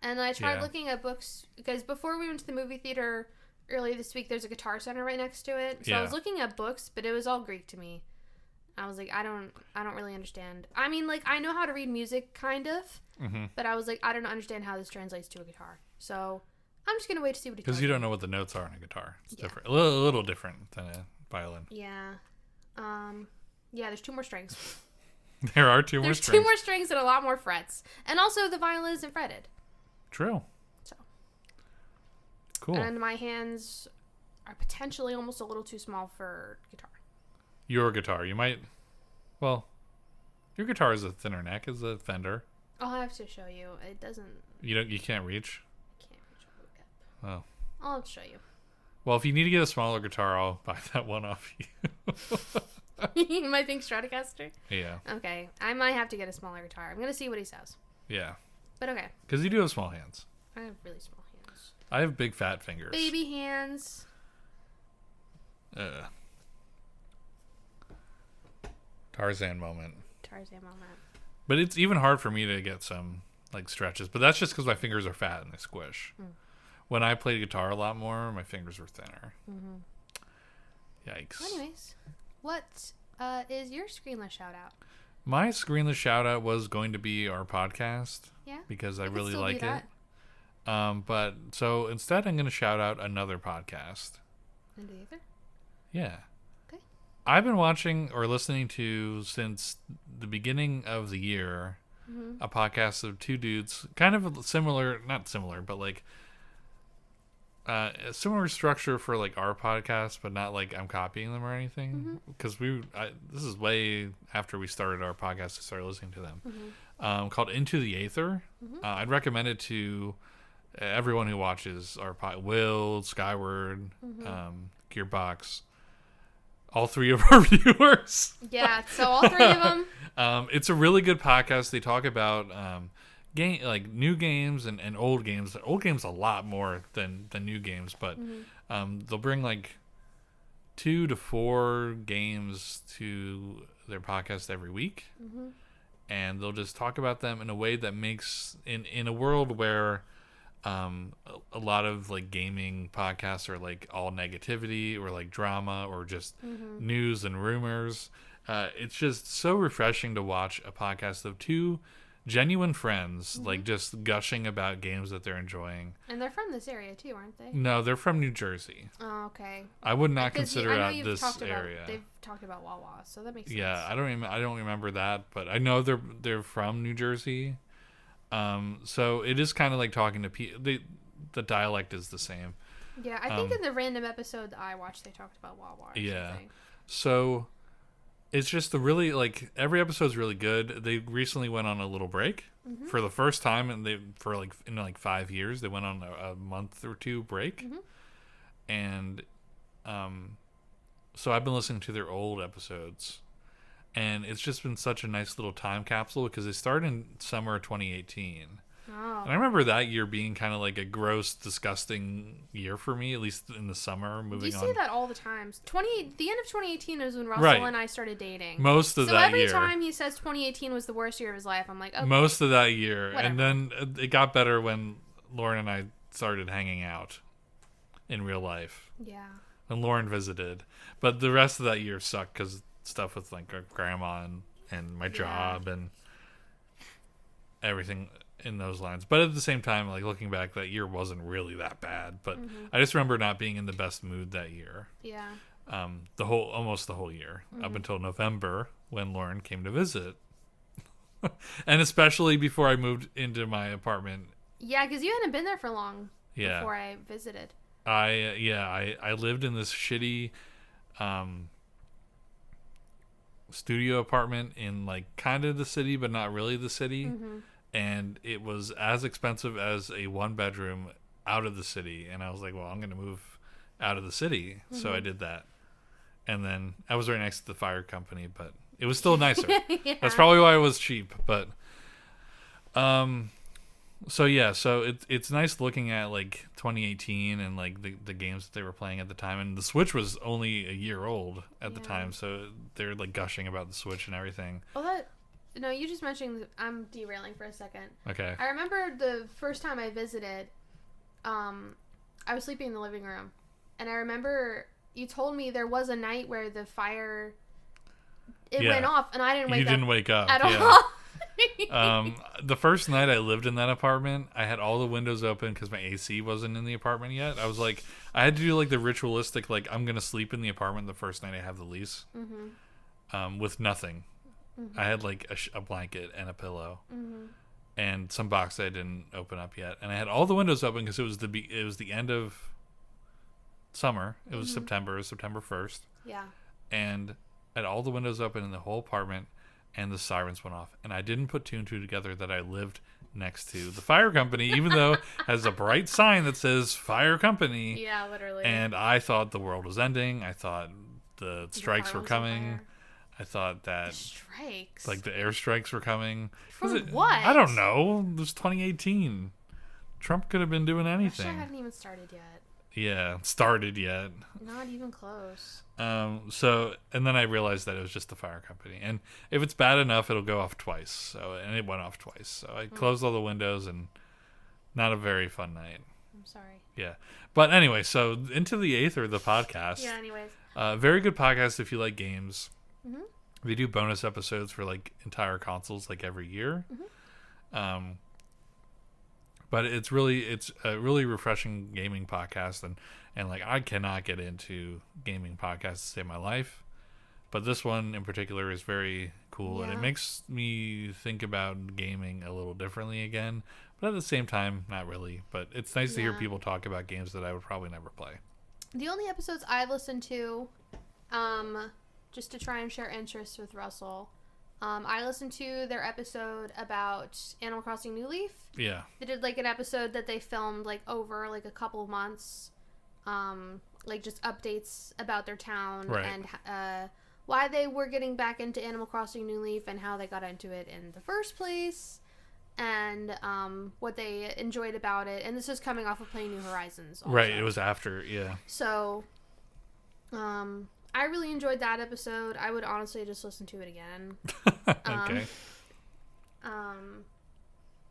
And then I tried looking at books, because before we went to the movie theater earlier this week, there's a Guitar Center right next to it. So I was looking at books, but it was all Greek to me. I was like, I don't really understand. I mean, like, I know how to read music, kind of, but I was like, I don't understand how this translates to a guitar. So I'm just going to wait to see what he tells me. Because you don't know what the notes are on a guitar. It's different. A little different than a violin. Yeah. Yeah, there's 2 more strings. There are 2 more strings. There's 2 more strings and a lot more frets. And also, the violin isn't fretted. True. So. Cool. And my hands are potentially almost a little too small for guitar. Your guitar. You might. Well, your guitar is a thinner neck. Is a Fender. I'll have to show you. It doesn't. You can't reach. I can't reach all the way up. Oh. I'll show you. Well, if you need to get a smaller guitar, I'll buy that one off you. My Pink Stratocaster? Yeah. Okay. I might have to get a smaller guitar. I'm going to see what he says. Yeah. But okay. Because you do have small hands. I have really small hands. I have big fat fingers. Baby hands. Tarzan moment. But But it's even hard for me to get some like stretches. But that's just because my fingers are fat and they squish. When I played guitar a lot more, my fingers were thinner. Yikes. Well, anyways, what is your screenless shout out? My screenless shout out was going to be our podcast. Yeah. Because I could really still like do it. that. But so instead, I'm going to shout out another podcast. And the other? Yeah. Okay. I've been watching or listening to since the beginning of the year a podcast of two dudes, kind of similar, not similar, but like a similar structure for like our podcast, but not like I'm copying them or anything. Because this is way after we started our podcast. I started listening to them. Called Into the Aether. I'd recommend it to everyone who watches our Will, Skyward, Gearbox, all three of our viewers. Yeah, so all three of them. It's a really good podcast. They talk about like new games and old games. Old games a lot more than new games, but they'll bring like 2 to 4 games to their podcast every week, and they'll just talk about them in a way that makes in a world where a lot of like gaming podcasts are like all negativity or like drama or just news and rumors. It's just so refreshing to watch a podcast of two genuine friends like just gushing about games that they're enjoying. And they're from this area too, aren't they? No, they're from New Jersey. Oh, okay. I would not consider that this area. They've talked about Wawa, so that makes sense. Yeah, I don't remember that, but I know they're from New Jersey. So it is kind of like talking to people. The dialect is the same. Yeah, I think in the random episode that I watched, they talked about Wawa. Something. So it's just really like every episode's really good. They recently went on a little break for the first time, and for like in like 5 years they went on a month or 2 break, and so I've been listening to their old episodes. And it's just been such a nice little time capsule because they started in summer of 2018. Oh. And I remember that year being kind of like a gross, disgusting year for me, at least in the summer. You say that all the time. The end of 2018 is when Russell and I started dating. Most of that year. So every time he says 2018 was the worst year of his life, I'm like, okay. Most of that year. Whatever. And then it got better when Lauren and I started hanging out in real life. Yeah. And Lauren visited. But the rest of that year sucked because stuff with like our grandma and my job and everything in those lines. But at the same time, like looking back, that year wasn't really that bad. But I just remember not being in the best mood that year. Yeah. Almost the whole year up until November when Lauren came to visit, and especially before I moved into my apartment. Yeah, because you hadn't been there for long. Before I visited. I lived in this shitty studio apartment in like kind of the city but not really the city, and it was as expensive as a 1-bedroom out of the city, and I was like, well, I'm gonna move out of the city. So I did that, and then I was right next to the fire company, but it was still nicer. That's probably why it was cheap. But so it's nice looking at like 2018 and like the games that they were playing at the time, and the Switch was only a year old at the time, so they're like gushing about the Switch and everything. No, you just mentioned. I'm derailing for a second. Okay. I remember the first time I visited. I was sleeping in the living room, and I remember you told me there was a night where the fire went off, and I didn't wake up. You didn't wake up at all. The first night I lived in that apartment, I had all the windows open because my AC wasn't in the apartment yet. I was like, I had to do like the ritualistic, like I'm gonna sleep in the apartment the first night I have the lease, with nothing. I had like a blanket and a pillow, and some box I didn't open up yet, and I had all the windows open because it was the end of summer. It was September 1st. Yeah. And had all the windows open in the whole apartment, and the sirens went off. And I didn't put two and two together that I lived next to the fire company, even though it has a bright sign that says fire company. Yeah, literally. And I thought the world was ending. I thought the strikes were coming. I thought that the strikes, like the airstrikes were coming. From what? I don't know. It was 2018. Trump could have been doing anything. Russia hadn't even started yet. Yeah, started yet. Not even close. So, and then I realized that it was just the fire company. And if it's bad enough, it'll go off twice. So, and it went off twice. So I closed all the windows, and not a very fun night. I'm sorry. Yeah. But anyway, so Into the Aether, the podcast. Yeah, anyways. Very good podcast if you like games. Mm-hmm. We do bonus episodes for like entire consoles like every year. Mm-hmm. But it's a really refreshing gaming podcast, and like I cannot get into gaming podcasts to save my life, but this one in particular is very cool, and it makes me think about gaming a little differently again, but at the same time not really. But it's nice to hear people talk about games that I would probably never play. The only episodes I've listened to, just to try and share interests with Russell, I listened to their episode about Animal Crossing New Leaf. Yeah. They did like an episode that they filmed like over like a couple of months, like just updates about their town and why they were getting back into Animal Crossing New Leaf and how they got into it in the first place, and what they enjoyed about it. And this was coming off of playing New Horizons also. Right, it was after, yeah. So, I really enjoyed that episode. I would honestly just listen to it again. Okay.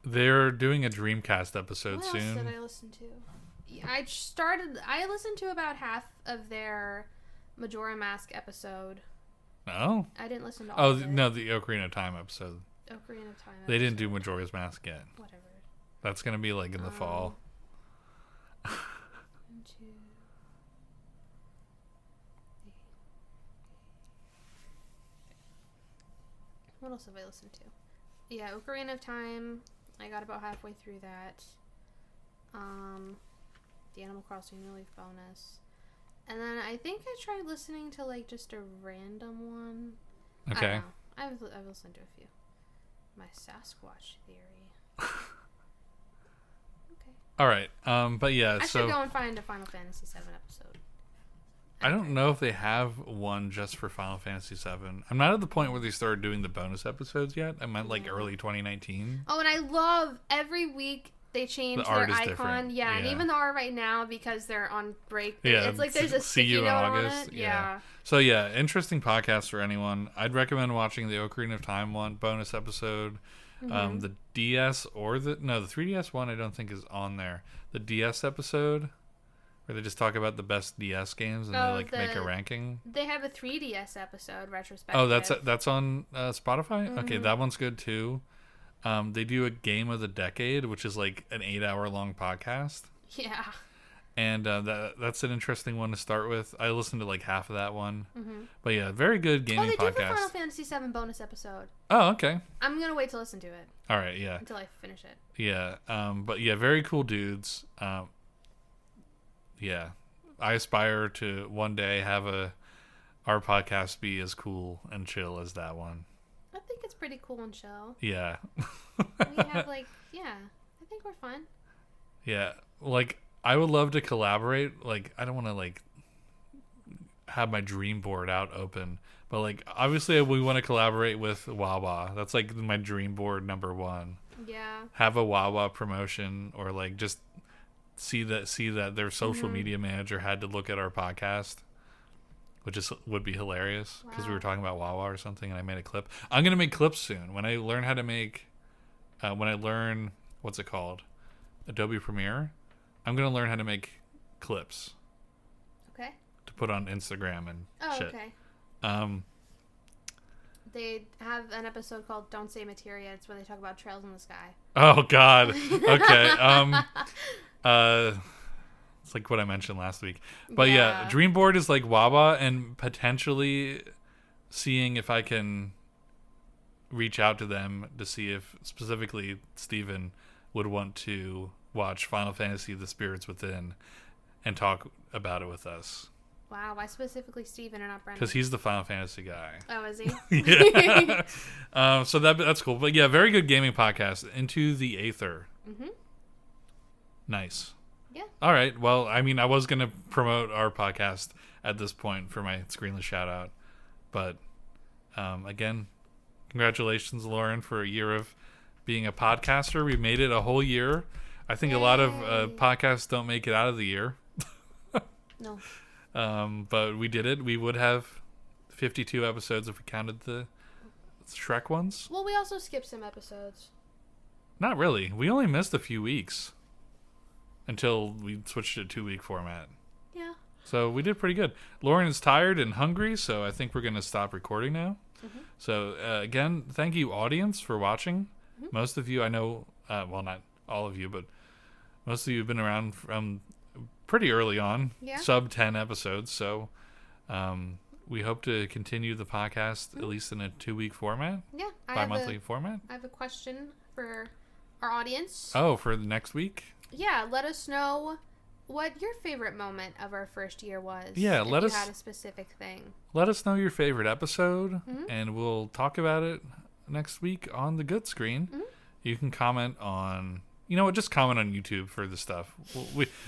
They're doing a Dreamcast episode soon. What else did I listen to? I listened to about half of their Majora Mask episode. Oh? I didn't listen to all of it. No, the Ocarina of Time episode. Ocarina of Time episode. They didn't do Majora's Mask yet. Whatever. That's going to be like in the fall. What else have I listened to? Yeah, Ocarina of Time. I got about halfway through that. The Animal Crossing New Leaf bonus. And then I think I tried listening to like just a random one. Okay. I don't know. I've listened to a few. My Sasquatch theory. Okay. All right. But yeah, I should go and find a Final Fantasy VII episode. I don't know if they have one just for Final Fantasy VII. I'm not at the point where they started doing the bonus episodes yet. I meant like early 2019. Oh, and I love every week they change their icon. Different. Yeah, and even the art right now, because they're on break. Yeah, it's like there's a see sticky you in note August. on it. Yeah. So yeah, interesting podcast for anyone. I'd recommend watching the Ocarina of Time one bonus episode. The DS or the 3DS one I don't think is on there. The DS episode where they just talk about the best DS games and they make a ranking. They have a 3DS episode retrospective. Oh, that's on Spotify? Mm-hmm. Okay, that one's good too. They do a game of the decade, which is like an 8-hour long podcast. Yeah. And that's an interesting one to start with. I listened to like half of that one. Mm-hmm. But yeah, very good gaming podcast. Oh, they do the Final Fantasy VII bonus episode. Oh, okay. I'm going to wait to listen to it. All right, yeah. Until I finish it. Yeah, but yeah, very cool dudes. Yeah, I aspire to one day have our podcast be as cool and chill as that one. I think it's pretty cool and chill. Yeah. We have I think we're fun. Yeah, like I would love to collaborate. Like I don't want to like have my dream board out open, but like obviously we want to collaborate with Wawa. That's like my dream board number one. Yeah. Have a Wawa promotion or like just see that their social media manager had to look at our podcast, which would be hilarious because we were talking about Wawa or something and I made a clip. I'm going to make clips soon when I learn how to make what's it called? Adobe Premiere. I'm going to learn how to make clips. Okay. To put on Instagram and shit. Okay. They have an episode called Don't Say Materia. It's where they talk about trails in the sky. Oh God. Okay. It's like what I mentioned last week. But yeah, Dreamboard is like Wawa, and potentially seeing if I can reach out to them to see if specifically Steven would want to watch Final Fantasy The Spirits Within and talk about it with us. Wow, why specifically Steven and not Brendan? Because he's the Final Fantasy guy. Oh, is he? Yeah. So that's cool. But yeah, very good gaming podcast. Into the Aether. Mm-hmm. Nice. Yeah. All right. Well, I mean, I was going to promote our podcast at this point for my screenless shout out. But again, congratulations, Lauren, for a year of being a podcaster. We made it a whole year. I think a lot of podcasts don't make it out of the year. No. But we did it. We would have 52 episodes if we counted the Shrek ones. Well, we also skipped some episodes. Not really. We only missed a few weeks until we switched to a 2-week format. Yeah. So we did pretty good. Lauren is tired and hungry, so I think we're going to stop recording now. Mm-hmm. So again, thank you, audience, for watching. Mm-hmm. Most of you, I know, well, not all of you, but most of you have been around from pretty early on, sub 10 episodes. So we hope to continue the podcast at least in a 2-week format. Yeah, bi-monthly format. I have a question for our audience. Oh, for the next week? Yeah, let us know what your favorite moment of our first year was. Yeah, let us. If you had a specific thing. Let us know your favorite episode, and we'll talk about it next week on the Good Screen. Mm-hmm. You can comment on. You know what? Just comment on YouTube for the stuff.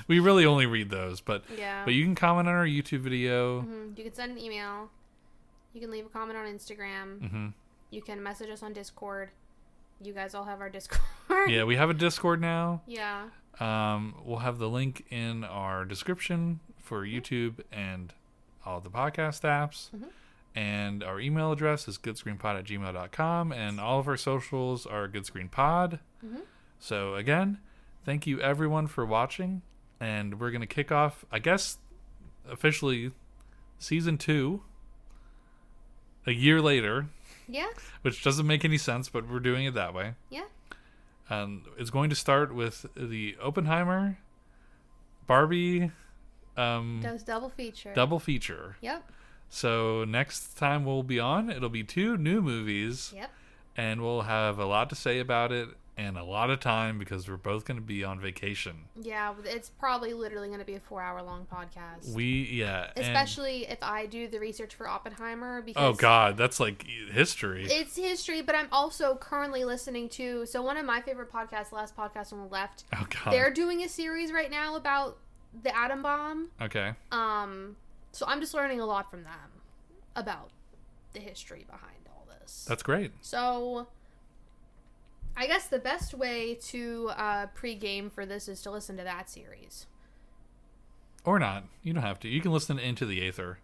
We really only read those, but you can comment on our YouTube video. Mm-hmm. You can send an email. You can leave a comment on Instagram. Mm-hmm. You can message us on Discord. You guys all have our Discord. Yeah, we have a Discord now. Yeah. We'll have the link in our description for YouTube and all the podcast apps. Mm-hmm. And our email address is goodscreenpod@gmail.com, and all of our socials are goodscreenpod. Mm-hmm. So again, thank you everyone for watching, and we're going to kick off, I guess, officially season 2 a year later. Yeah. Which doesn't make any sense, but we're doing it that way. Yeah. It's going to start with the Oppenheimer, Barbie. Does double feature. Double feature. Yep. So next time we'll be on, it'll be 2 new movies. Yep. And we'll have a lot to say about it. And a lot of time because we're both going to be on vacation. Yeah, it's probably literally going to be a 4-hour-long podcast. Especially if I do the research for Oppenheimer. Because oh, God, that's like history. It's history, but I'm also currently listening to... So one of my favorite podcasts, Last Podcast on the Left. Oh, God. They're doing a series right now about the atom bomb. Okay. So I'm just learning a lot from them about the history behind all this. That's great. So... I guess the best way to pre-game for this is to listen to that series. Or not. You don't have to. You can listen to Into the Aether.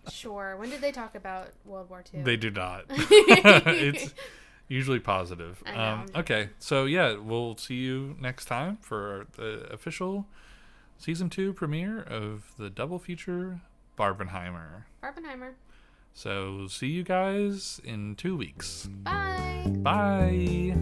Sure. When did they talk about World War II? They do not. It's usually positive. Okay. So, yeah, we'll see you next time for the official Season 2 premiere of the double feature Barbenheimer. So, see you guys in 2 weeks. Bye. Bye.